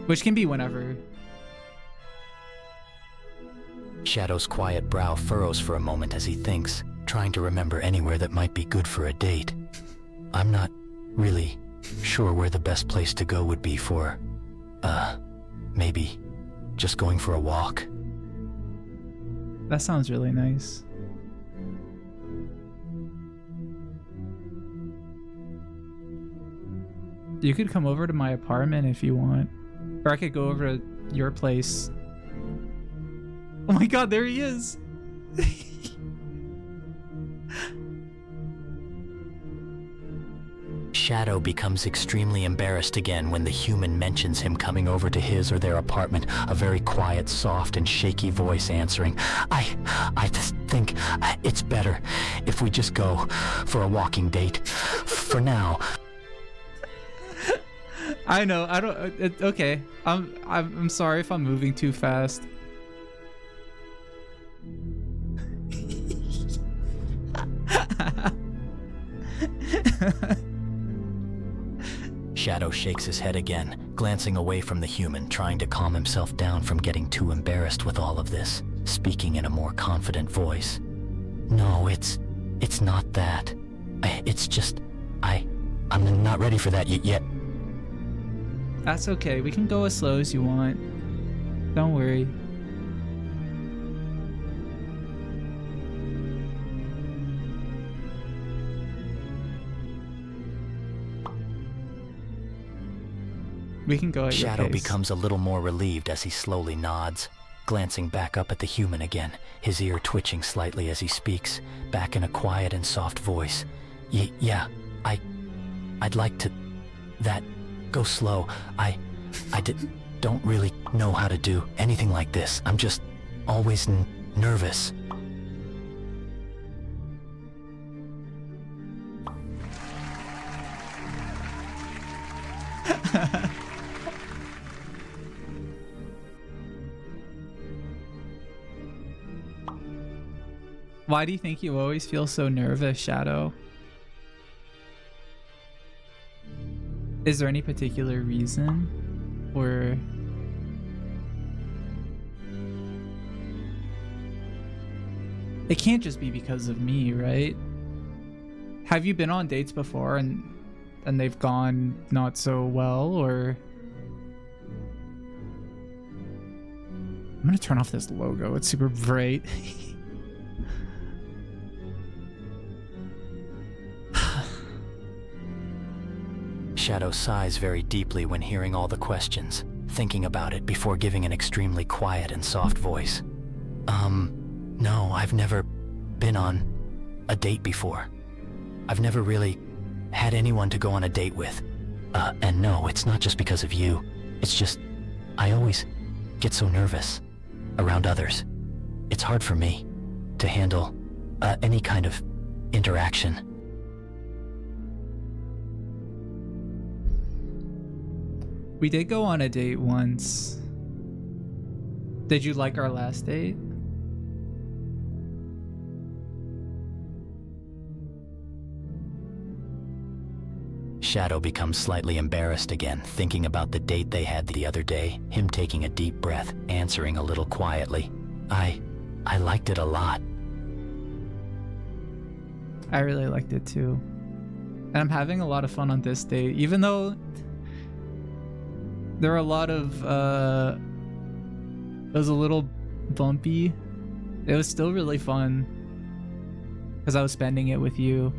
Which can be whenever. Shadow's quiet brow furrows for a moment as he thinks, trying to remember anywhere that might be good for a date. I'm not really sure where the best place to go would be for, maybe just going for a walk. That sounds really nice. You could come over to my apartment if you want. Or I could go over to your place. Oh my god, there he is! Shadow becomes extremely embarrassed again when the human mentions him coming over to his or their apartment, a very quiet, soft, and shaky voice answering, I just think it's better if we just go for a walking date. For now. I know, I don't, okay. I'm sorry if I'm moving too fast. Shadow shakes his head again, glancing away from the human, trying to calm himself down from getting too embarrassed with all of this, speaking in a more confident voice. No, it's not that. It's just, I'm not ready for that yet. That's okay, we can go as slow as you want. Don't worry. We can go at your Shadow pace. becomes a little more relieved as he slowly nods, glancing back up at the human again, his ear twitching slightly as he speaks, back in a quiet and soft voice. Yeah, I'd like to... go slow. I don't really know how to do anything like this. I'm just always nervous. Why do you think you always feel so nervous, Shadow? Is there any particular reason? Or... It can't just be because of me, right? Have you been on dates before and they've gone not so well, or... I'm gonna turn off this logo, it's super bright. Shadow sighs very deeply when hearing all the questions, thinking about it before giving an extremely quiet and soft voice. No, I've never been on a date before. I've never really had anyone to go on a date with. And no, it's not just because of you. It's just, I always get so nervous around others. It's hard for me to handle any kind of interaction. We did go on a date once. Did you like our last date? Shadow becomes slightly embarrassed again, thinking about the date they had the other day, him taking a deep breath, answering a little quietly. I liked it a lot. I really liked it too. And I'm having a lot of fun on this date, even though there are a lot of, it was a little bumpy. It was still really fun because I was spending it with you.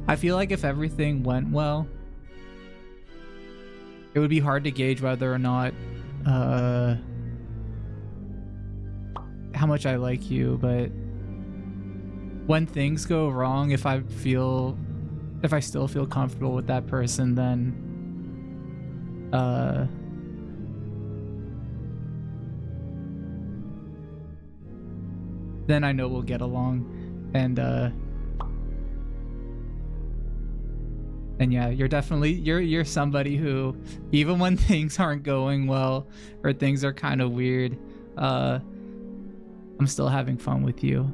I feel like if everything went well, it would be hard to gauge whether or not, how much I like you, but when things go wrong, if I still feel comfortable with that person, then I know we'll get along. And yeah, you're definitely you're somebody who, even when things aren't going well or things are kind of weird, I'm still having fun with you.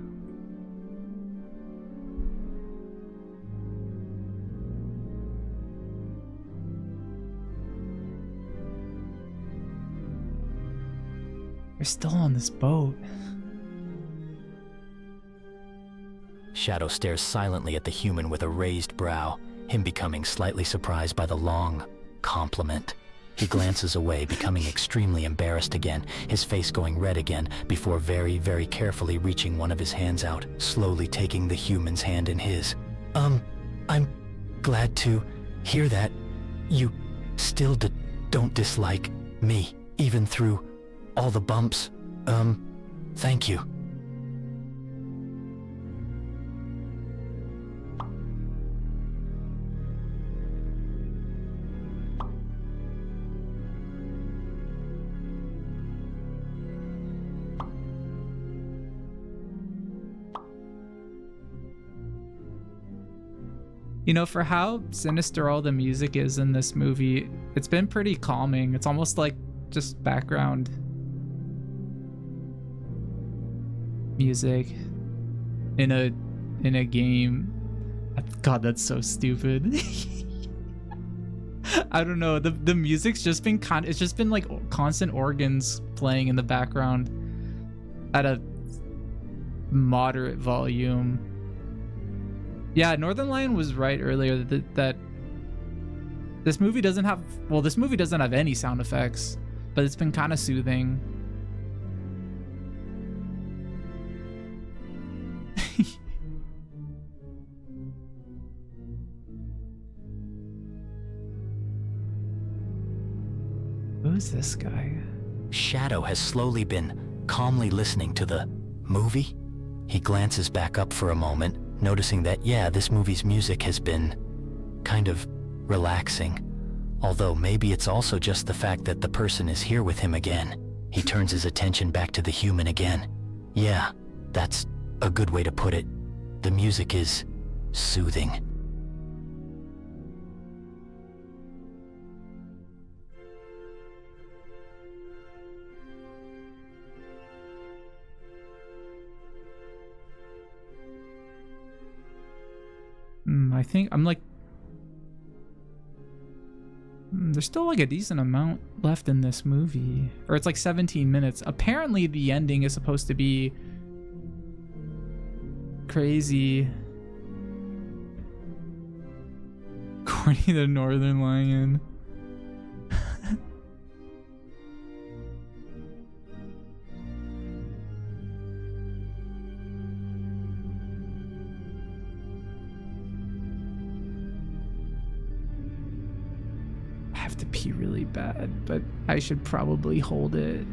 They're still on this boat. Shadow stares silently at the human with a raised brow, him becoming slightly surprised by the long compliment. He glances away, becoming extremely embarrassed again, his face going red again, before very, very carefully reaching one of his hands out, slowly taking the human's hand in his. I'm glad to hear that you still don't dislike me, even through all the bumps. Thank you. You know, for how sinister all the music is in this movie, it's been pretty calming. It's almost like just background music in a game. God, that's so stupid. I don't know. The music's just been it's just been like constant organs playing in the background at a moderate volume. Yeah, Northern Lion was right earlier that this movie doesn't have, well, this movie doesn't have any sound effects, but it's been kind of soothing. Who's this guy? Shadow has slowly been calmly listening to the movie. He glances back up for a moment, noticing that, yeah, this movie's music has been kind of relaxing. Although maybe it's also just the fact that the person is here with him again. He turns his attention back to the human again. Yeah, that's a good way to put it. The music is soothing. I think I'm like, there's still like a decent amount left in this movie, or it's like 17 minutes. Apparently the ending is supposed to be crazy, according to Northern Lion. To pee really bad, but I should probably hold it.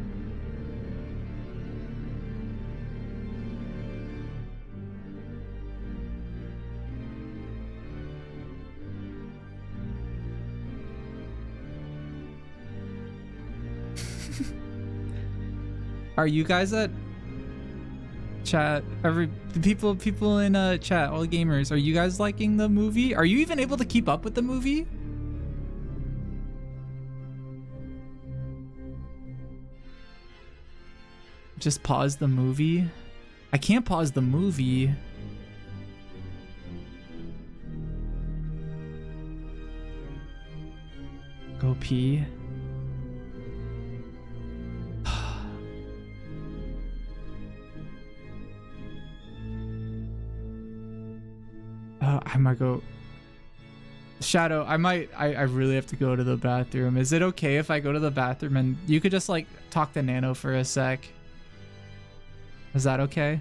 Are you guys at chat? The people in chat, all gamers, are you guys liking the movie? Are you even able to keep up with the movie? Just pause the movie? I can't pause the movie. Go pee. I might go. Shadow, I really have to go to the bathroom. Is it okay if I go to the bathroom and you could just like talk to Nano for a sec? Is that okay?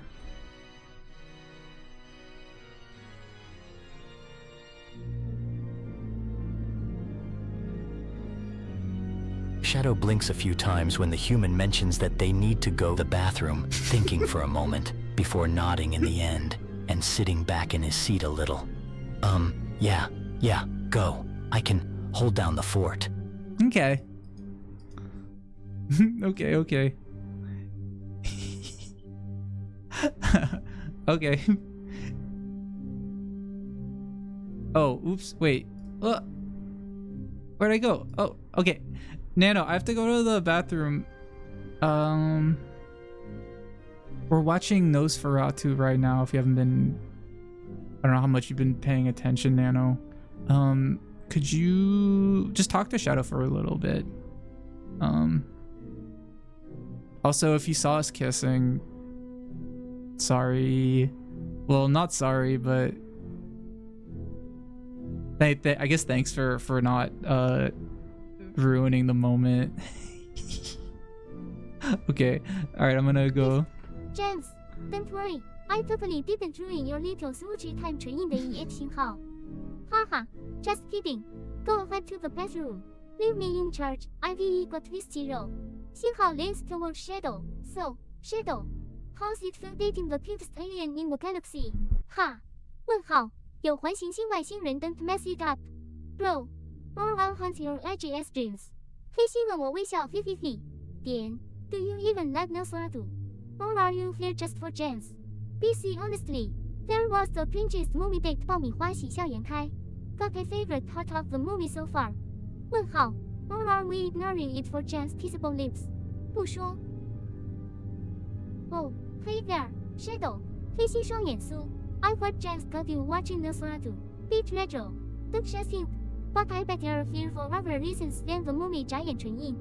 Shadow blinks a few times when the human mentions that they need to go to the bathroom, thinking for a moment before nodding in the end and sitting back in his seat a little. Yeah, go. I can hold down the fort. Okay. Okay. Okay. Oh, oops, wait. Where'd I go? Oh, okay. Nano, I have to go to the bathroom. We're watching Nosferatu right now, if you haven't been... I don't know how much you've been paying attention, Nano. Could you just talk to Shadow for a little bit? Also, if you saw us kissing, sorry. Well, not sorry, but I guess thanks for not ruining the moment. Okay, alright, I'm gonna go. James, don't worry. I totally didn't ruin your little smoochie time 唇印的EF 信号。哈哈 just kidding. Go ahead to the bathroom. Leave me in charge. IVE got this zero. 信号 leans toward Shadow. So, Shadow, how's it feel dating the cutest alien in the galaxy? 哈？问号，有环行星外星人 don't mess it up. Bro, or I'll hunt your IGS dreams. 黑心问我微笑，嘿嘿嘿。点 Do you even like Nosferatu? Or are you here just for James? BC honestly, there was the cringiest movie date 爆米花喜笑颜开。Got a favorite part of the movie so far? 问号 Or are we ignoring it for James' kissable lips? 不说。Oh, hey there, Shadow. 黑心双眼酥。I heard James got you watching Nosferatu. Bit retro. Don't you think? But I bet you're here for other reasons than the movie 眨眼唇印。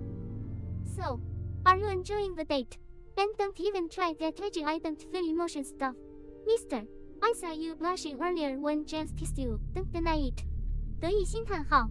So, are you enjoying the date? And don't even try that edgy I don't feel emotion stuff. Mister, I saw you blushing earlier when James kissed you. Don't deny it. 得意星叹号。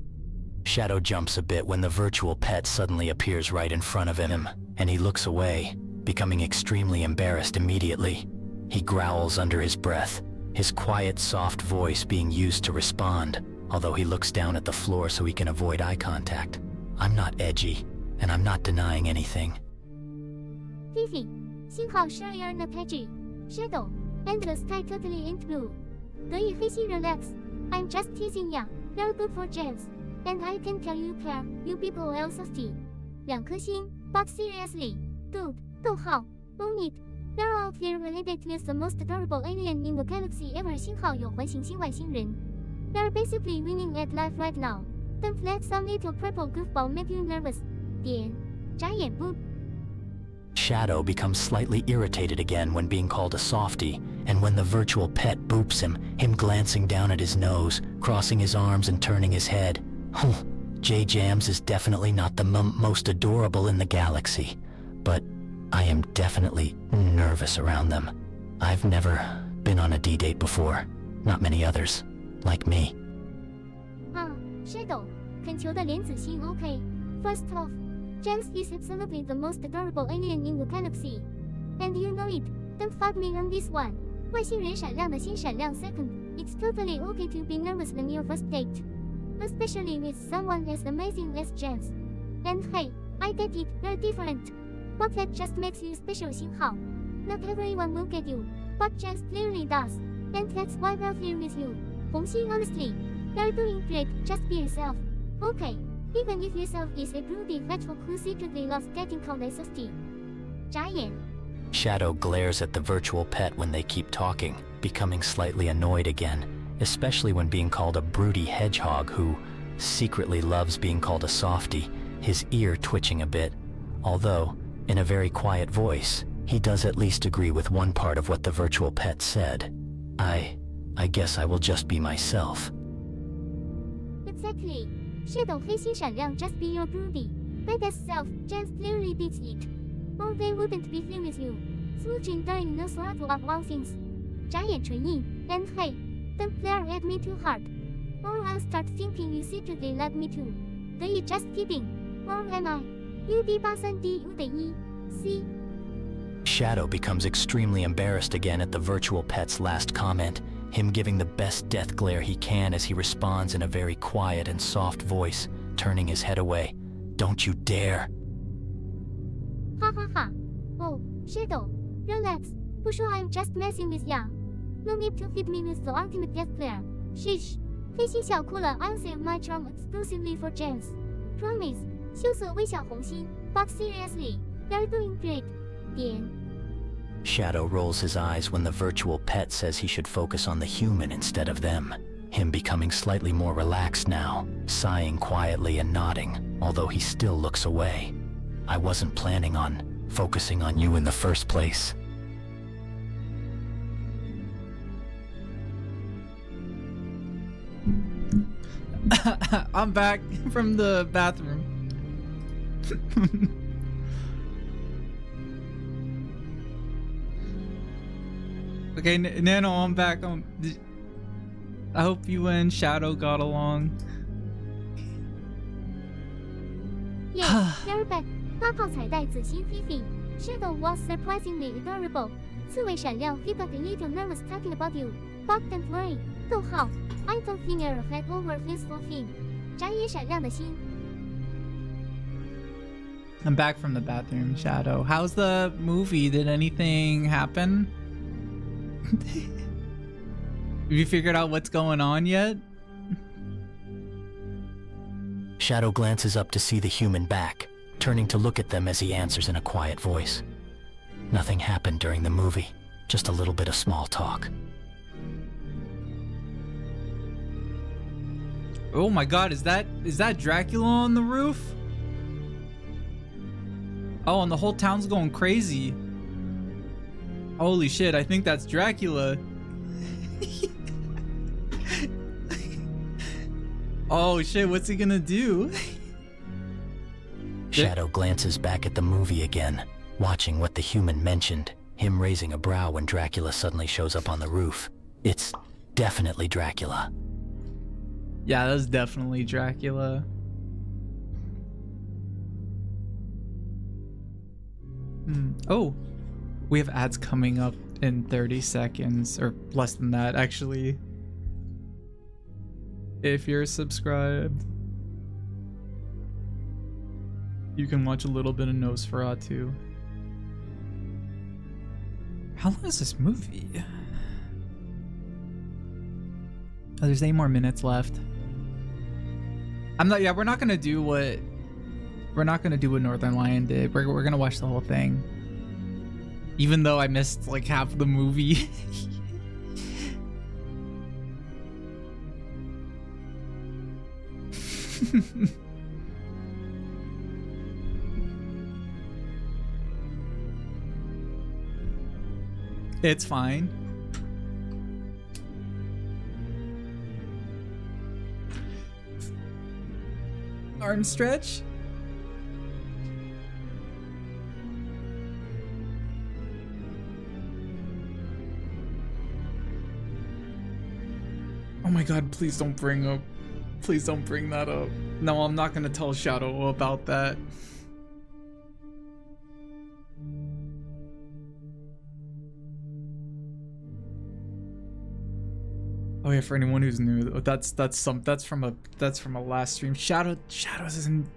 Shadow jumps a bit when the virtual pet suddenly appears right in front of him, and he looks away, becoming extremely embarrassed immediately. He growls under his breath, his quiet, soft voice being used to respond, although he looks down at the floor so he can avoid eye contact. I'm not edgy, and I'm not denying anything. Fifi, 信号 share your not edgy. Shadow, and the sky totally ain't blue. 得意黑心 relax. I'm just teasing ya. You're good for James. And I can tell you care, you people are salty. 2颗星 but seriously, dude, 逗号 own it. You're out here related with the most adorable alien in the galaxy ever 星号有环行星外星人。You're basically winning at life right now. Don't let some little purple goofball make you nervous. 点眨眼不 Shadow becomes slightly irritated again when being called a softie, and when the virtual pet boops him glancing down at his nose, crossing his arms and turning his head. J Jams is definitely not the most adorable in the galaxy, but I am definitely nervous around them. I've never been on a D-date before. Not many others, like me. Shadow, 恳求的莲子心 OK. First off, James is absolutely the most adorable alien in the galaxy. And you know it, don't fight me on this one. 外星人闪亮的心闪亮 Second, it's totally okay to be nervous on your first date. Especially with someone as amazing as James. And hey, I get it, you're different. But that just makes you special 星号. Not everyone will get you, but James clearly does. And that's why we're here with you. 红心 honestly, you're doing great, just be yourself. Okay, even if yourself is a broody hedgehog who secretly loves getting called a softie. 眨眼 Shadow glares at the virtual pet when they keep talking, becoming slightly annoyed again, especially when being called a broody hedgehog who secretly loves being called a softie, his ear twitching a bit. Although, in a very quiet voice, he does at least agree with one part of what the virtual pet said. I guess I will just be myself. Exactly. Shadow 黑心闪亮 just be your broody. Badass self, James clearly beats it. Or they wouldn't be here with you. Smooching during Nosferatu of all things. 眨眼唇印 and hey, don't glare at me too hard. Or I'll start thinking you secretly like me too. 得意 just kidding. Or am I? UD83D C. Shadow becomes extremely embarrassed again at the virtual pet's last comment, him giving the best death glare he can as he responds in a very quiet and soft voice, turning his head away. Don't you dare. Ha ha ha. Oh, Shadow, relax. 不说 I'm just messing with ya. No need to hit me with the ultimate death glare. Sheesh. 黑心小哭了 I'll save my charm exclusively for James. Promise. 羞涩微笑红心 But seriously, you're doing great. 点 Shadow rolls his eyes when the virtual pet says he should focus on the human instead of them, him becoming slightly more relaxed now, sighing quietly and nodding, although he still looks away. I wasn't planning on focusing on you in the first place. I'm back from the bathroom. Okay, Nano, I'm back. I hope you and Shadow got along. Yeah, you're back. 发炮彩带子欣 Fifi. Shadow was surprisingly adorable. 刺猬闪亮 He got a little nervous talking about you. But don't worry. 逗号 I don't think you're head over heels for him. 眨眼闪亮的心。 I'm back from the bathroom, Shadow. How's the movie? Did anything happen? Have you figured out what's going on yet? Shadow glances up to see the human back, turning to look at them as he answers in a quiet voice. Nothing happened during the movie, just a little bit of small talk. Oh my god, is that Dracula on the roof? Oh, and the whole town's going crazy. Holy shit, I think that's Dracula. Oh shit, what's he gonna do? Shadow glances back at the movie again, watching what the human mentioned, him raising a brow when Dracula suddenly shows up on the roof. It's definitely Dracula. Yeah, that's definitely Dracula. Oh, we have ads coming up in 30 seconds, or less than that, actually. If you're subscribed, you can watch a little bit of Nosferatu. How long is this movie? Oh, there's 8 more minutes left. We're not gonna do what Northern Lion did. We're gonna watch the whole thing. Even though I missed like half the movie. It's fine. Arm stretch. Oh my god, please don't bring that up. No, I'm not gonna tell Shadow about that. Oh yeah, for anyone who's new, that's from a last stream. Shadow doesn't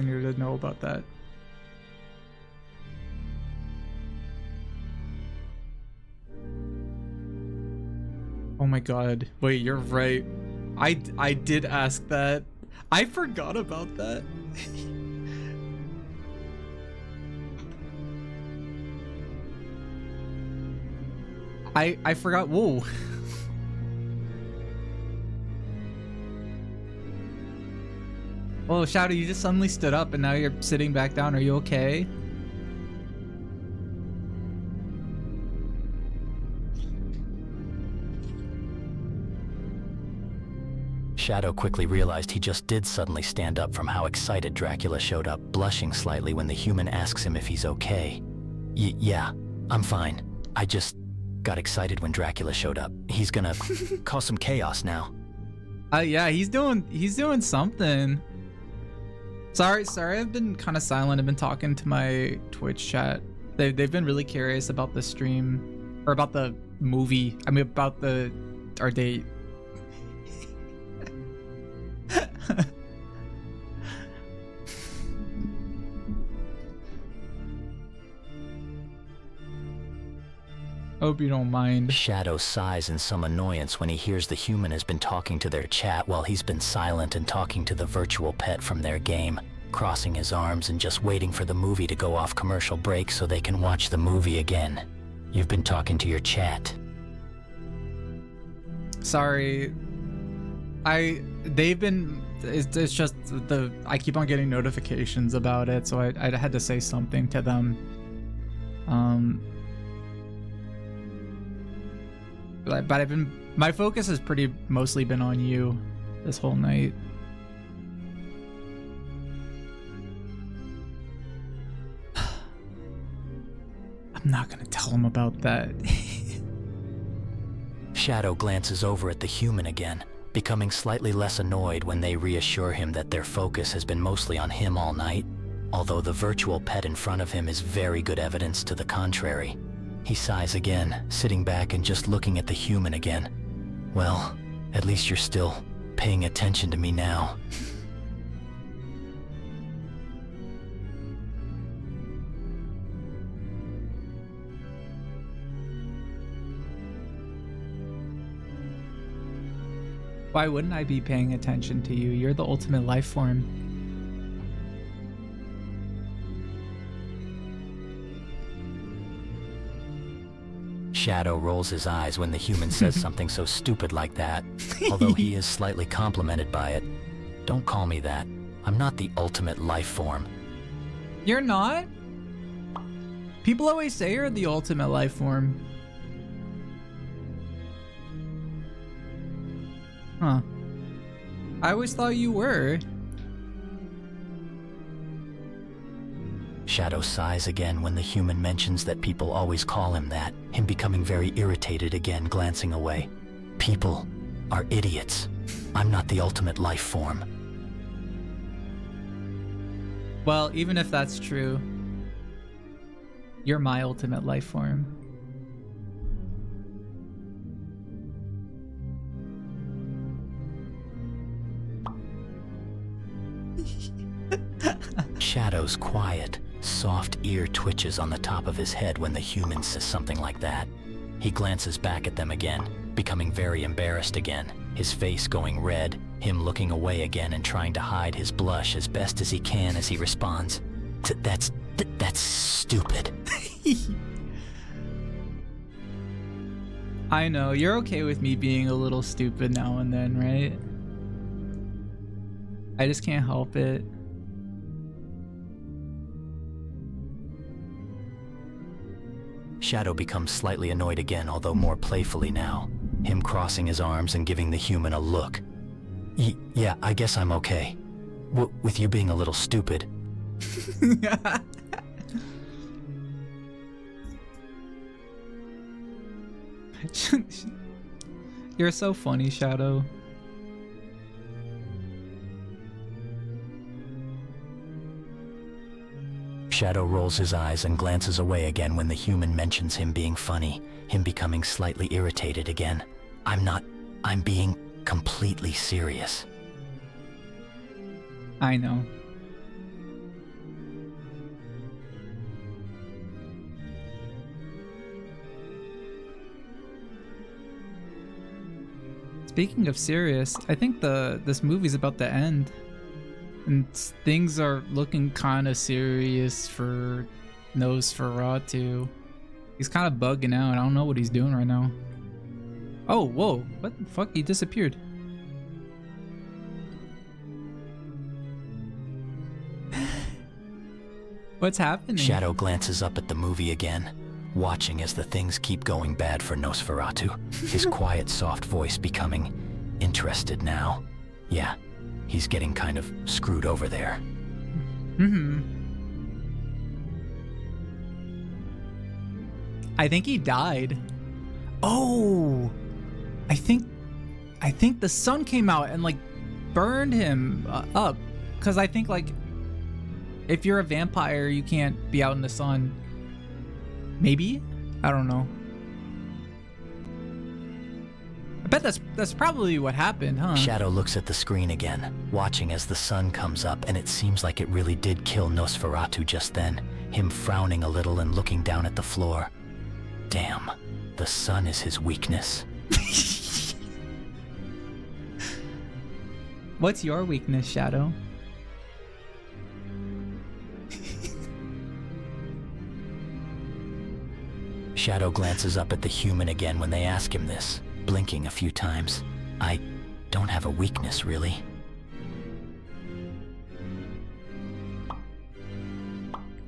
need to know about that. Oh my god. Wait, you're right. I did ask that. I forgot about that. I forgot. Whoa. Oh, Shadow, you just suddenly stood up and now you're sitting back down. Are you okay? Shadow quickly realized he just did suddenly stand up from how excited Dracula showed up, blushing slightly when the human asks him if he's okay. Yeah, I'm fine. I just got excited when Dracula showed up. He's gonna cause some chaos now. Yeah, he's doing something. Sorry, I've been kind of silent. I've been talking to my Twitch chat. They've been really curious about the stream, or about the movie. I mean, about our date. Hope you don't mind. Shadow sighs in some annoyance when he hears the human has been talking to their chat while he's been silent and talking to the virtual pet from their game, crossing his arms and just waiting for the movie to go off commercial break so they can watch the movie again. You've been talking to your chat. Sorry. It's just I keep on getting notifications about it, so I had to say something to them. But my focus has mostly been on you this whole night. I'm not gonna tell him about that. Shadow glances over at the human again, becoming slightly less annoyed when they reassure him that their focus has been mostly on him all night, although the virtual pet in front of him is very good evidence to the contrary. He sighs again, sitting back and just looking at the human again. Well, at least you're still paying attention to me now. Why wouldn't I be paying attention to you? You're the ultimate life form. Shadow rolls his eyes when the human says something so stupid like that, although he is slightly complimented by it. Don't call me that. I'm not the ultimate life form. You're not? People always say you're the ultimate life form. Huh. I always thought you were. Shadow sighs again when the human mentions that people always call him that, him becoming very irritated again, glancing away. People are idiots. I'm not the ultimate life form. Well, even if that's true, you're my ultimate life form. Shadow's quiet, soft ear twitches on the top of his head when the human says something like that. He glances back at them again, becoming very embarrassed again, his face going red, him looking away again and trying to hide his blush as best as he can as he responds, That's stupid. I know, you're okay with me being a little stupid now and then, right? I just can't help it. Shadow becomes slightly annoyed again, although more playfully now, him crossing his arms and giving the human a look. Yeah, I guess I'm okay. With you being a little stupid. You're so funny, Shadow. Shadow rolls his eyes and glances away again when the human mentions him being funny, him becoming slightly irritated again. I'm being completely serious. I know. Speaking of serious, I think this movie's about to end. And things are looking kind of serious for Nosferatu. He's kind of bugging out. I don't know what he's doing right now. Oh, whoa. What the fuck? He disappeared. What's happening? Shadow glances up at the movie again, watching as the things keep going bad for Nosferatu, his quiet, soft voice becoming interested now. Yeah, he's getting kind of screwed over there. I think he died. Oh, I think the sun came out and like burned him up. Cause I think like if you're a vampire, you can't be out in the sun. Maybe? I don't know. I bet that's probably what happened, huh? Shadow looks at the screen again, watching as the sun comes up, and it seems like it really did kill Nosferatu just then, him frowning a little and looking down at the floor. Damn, the sun is his weakness. What's your weakness, Shadow? Shadow glances up at the human again when they ask him this, blinking a few times. I don't have a weakness, really.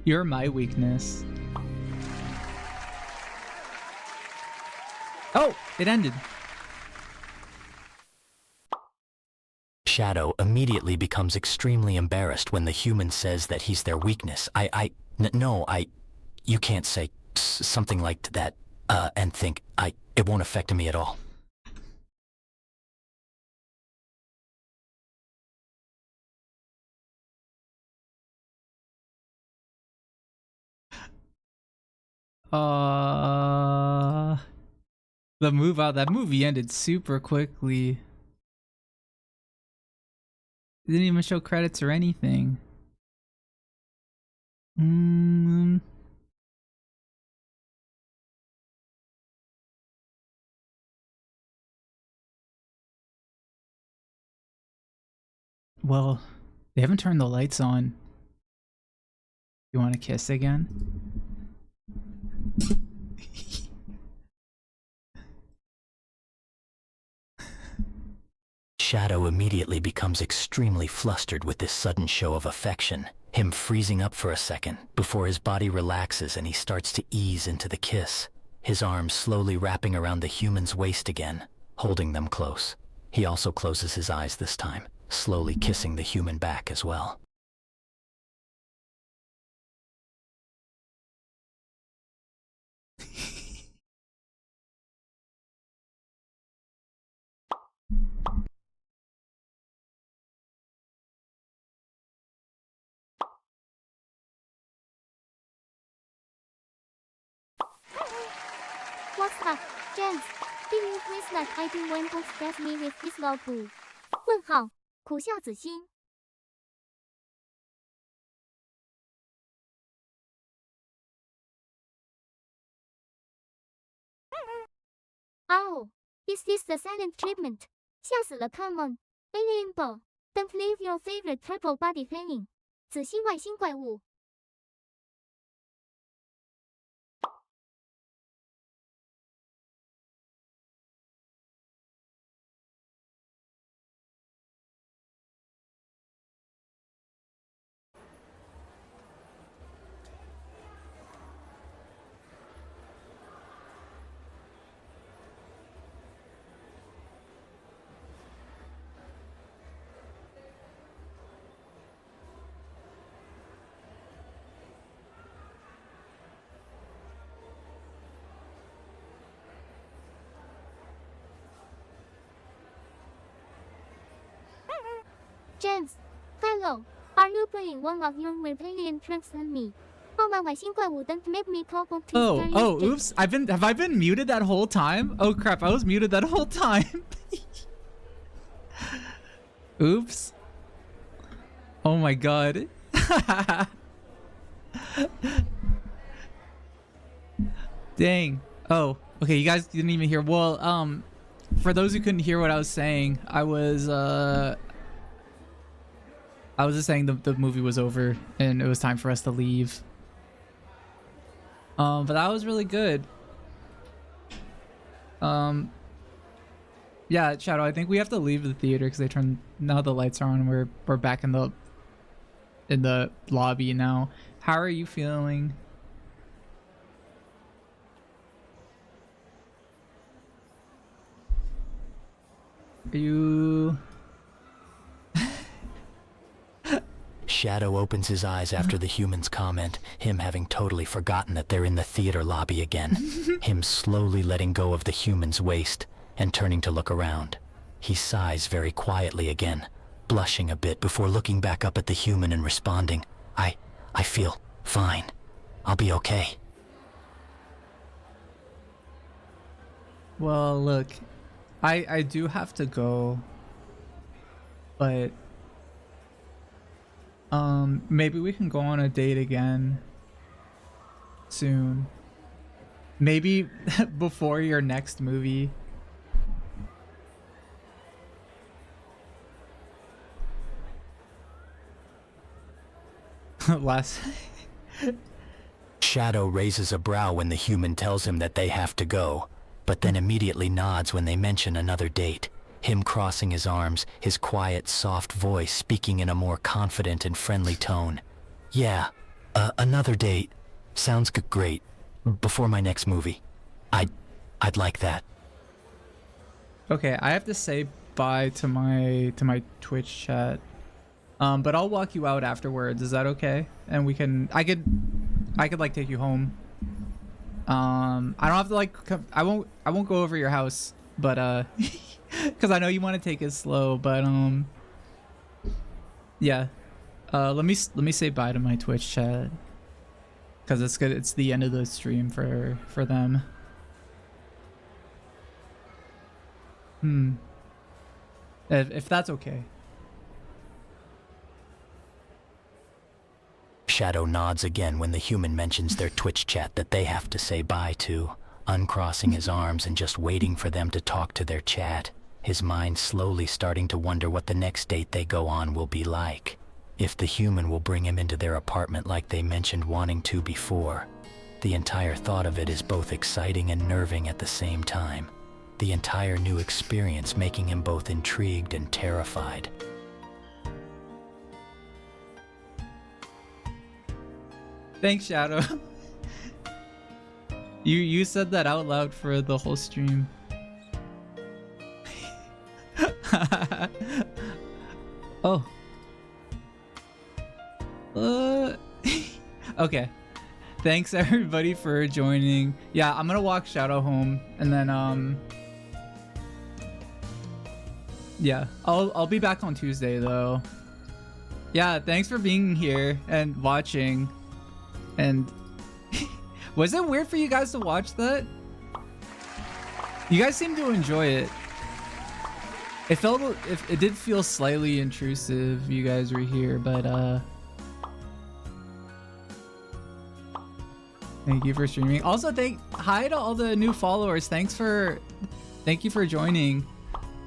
You're my weakness. Oh, it ended. Shadow immediately becomes extremely embarrassed when the human says that he's their weakness. No, you can't say something like that, and think it won't affect me at all. That movie ended super quickly. It didn't even show credits or anything. Well, they haven't turned the lights on. You want to kiss again? Shadow immediately becomes extremely flustered with this sudden show of affection, him freezing up for a second before his body relaxes and he starts to ease into the kiss, his arms slowly wrapping around the human's waist again, holding them close. He also closes his eyes this time, slowly kissing the human back as well. What's up, James? Did you please let I do when to get me with his love boo? 问号，苦笑子心。Oh, is this the silent treatment? 吓死了 Come on, alien ball. Don't leave your favorite purple body hanging. 子心外星怪物。James, hello. Are you playing one of your weird alien tricks on me? Oh my外星怪物 don't make me talk to Oh, oops. Have I been muted that whole time? Oh crap, I was muted that whole time. Oops. Oh my god. Dang. Oh, okay, you guys didn't even hear. Well, for those who couldn't hear what I was saying, I was just saying the movie was over and it was time for us to leave. But that was really good. Yeah, Shadow, I think we have to leave the theater because now the lights are on. We're back in the lobby now. How are you feeling? Are you... Shadow opens his eyes after the human's comment, him having totally forgotten that they're in the theater lobby again. Him slowly letting go of the human's waist and turning to look around. He sighs very quietly again, blushing a bit before looking back up at the human and responding, I feel fine. I'll be okay. Well, look, I do have to go, but maybe we can go on a date again soon. Maybe before your next movie. Last Shadow raises a brow when the human tells him that they have to go, but then immediately nods when they mention another date. Him crossing his arms, his quiet, soft voice speaking in a more confident and friendly tone. Yeah, another date. Sounds great. Before my next movie. I'd like that. Okay, I have to say bye to my Twitch chat. But I'll walk you out afterwards. Is that okay? And I could like take you home. I don't have to like I won't go over your house, but because I know you want to take it slow, but yeah. Let me say bye to my Twitch chat, because it's good. It's the end of the stream for them. If that's okay. Shadow nods again when the human mentions their Twitch chat that they have to say bye to, uncrossing his arms and just waiting for them to talk to their chat, his mind slowly starting to wonder what the next date they go on will be like. If the human will bring him into their apartment like they mentioned wanting to before. The entire thought of it is both exciting and nerving at the same time. The entire new experience making him both intrigued and terrified. Thanks, Shadow. You said that out loud for the whole stream. Oh. Okay. Thanks everybody for joining. Yeah, I'm gonna walk Shadow home, and then yeah, I'll be back on Tuesday though. Yeah, thanks for being here and watching. And was it weird for you guys to watch that? You guys seem to enjoy it. It did feel slightly intrusive. You guys were here, but thank you for streaming. Also, hi to all the new followers. Thank you for joining.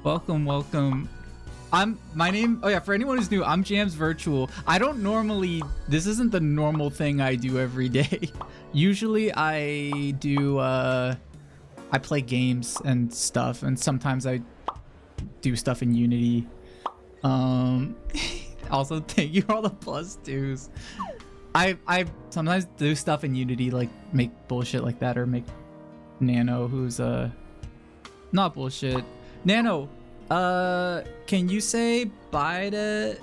Welcome. My name, oh yeah, for anyone who's new, I'm JamsVirtual. I don't normally, this isn't the normal thing I do every day. Usually I do, I play games and stuff, and sometimes I do stuff in Unity. Also, thank you for all the +2s. I sometimes do stuff in Unity, like make bullshit like that, or make Nano, who's not bullshit. Nano, can you say bye to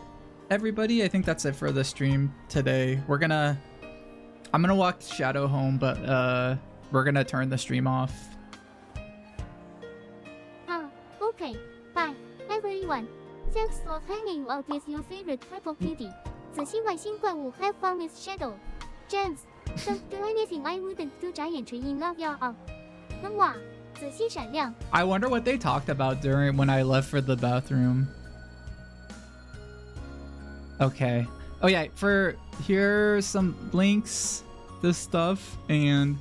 everybody? I think that's it for the stream today. I'm gonna walk Shadow home, but we're gonna turn the stream off. Okay. Bye, everyone. Thanks for hanging out with your favorite purple kitty. 仔细外星怪物 have fun with Shadow. James, don't do anything I wouldn't do giant tree in love ya. 能哇，仔细闪亮。 I wonder what they talked about when I left for the bathroom. Okay. Oh yeah, here's some links, this stuff, and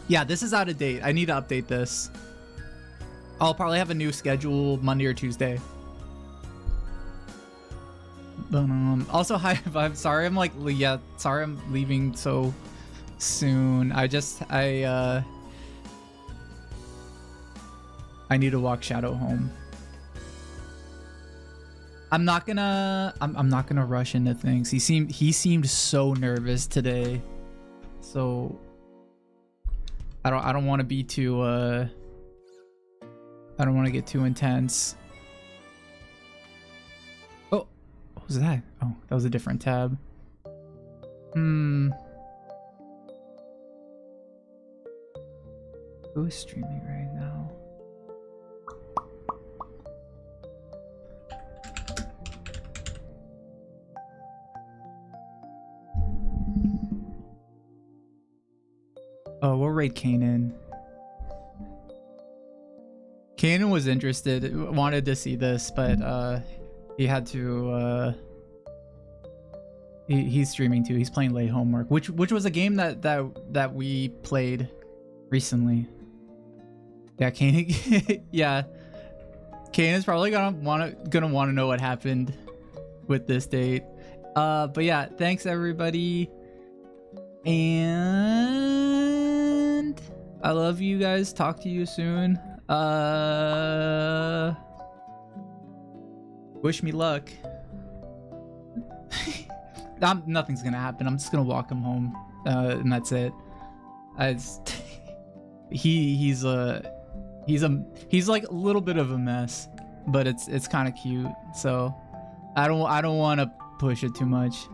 yeah, this is out of date. I need to update this. I'll probably have a new schedule Monday or Tuesday. But, also, hi, I'm sorry I'm sorry I'm leaving so soon. I need to walk Shadow home. I'm not gonna rush into things. He seemed so nervous today. So I don't want to be too I don't want to get too intense. Oh, what was that? Oh, that was a different tab. Who is streaming right now? Oh, we'll raid Kanan. Kanan was interested, wanted to see this, but he had to. He's streaming too. He's playing late homework, which was a game that we played recently. Yeah, Kanan. Yeah, Kanan's probably gonna want to know what happened with this date. But yeah, thanks everybody, and I love you guys. Talk to you soon. Wish me luck. Nothing's gonna happen. I'm just gonna walk him home, and that's it. He's like a little bit of a mess, but it's kind of cute. So I don't want to push it too much.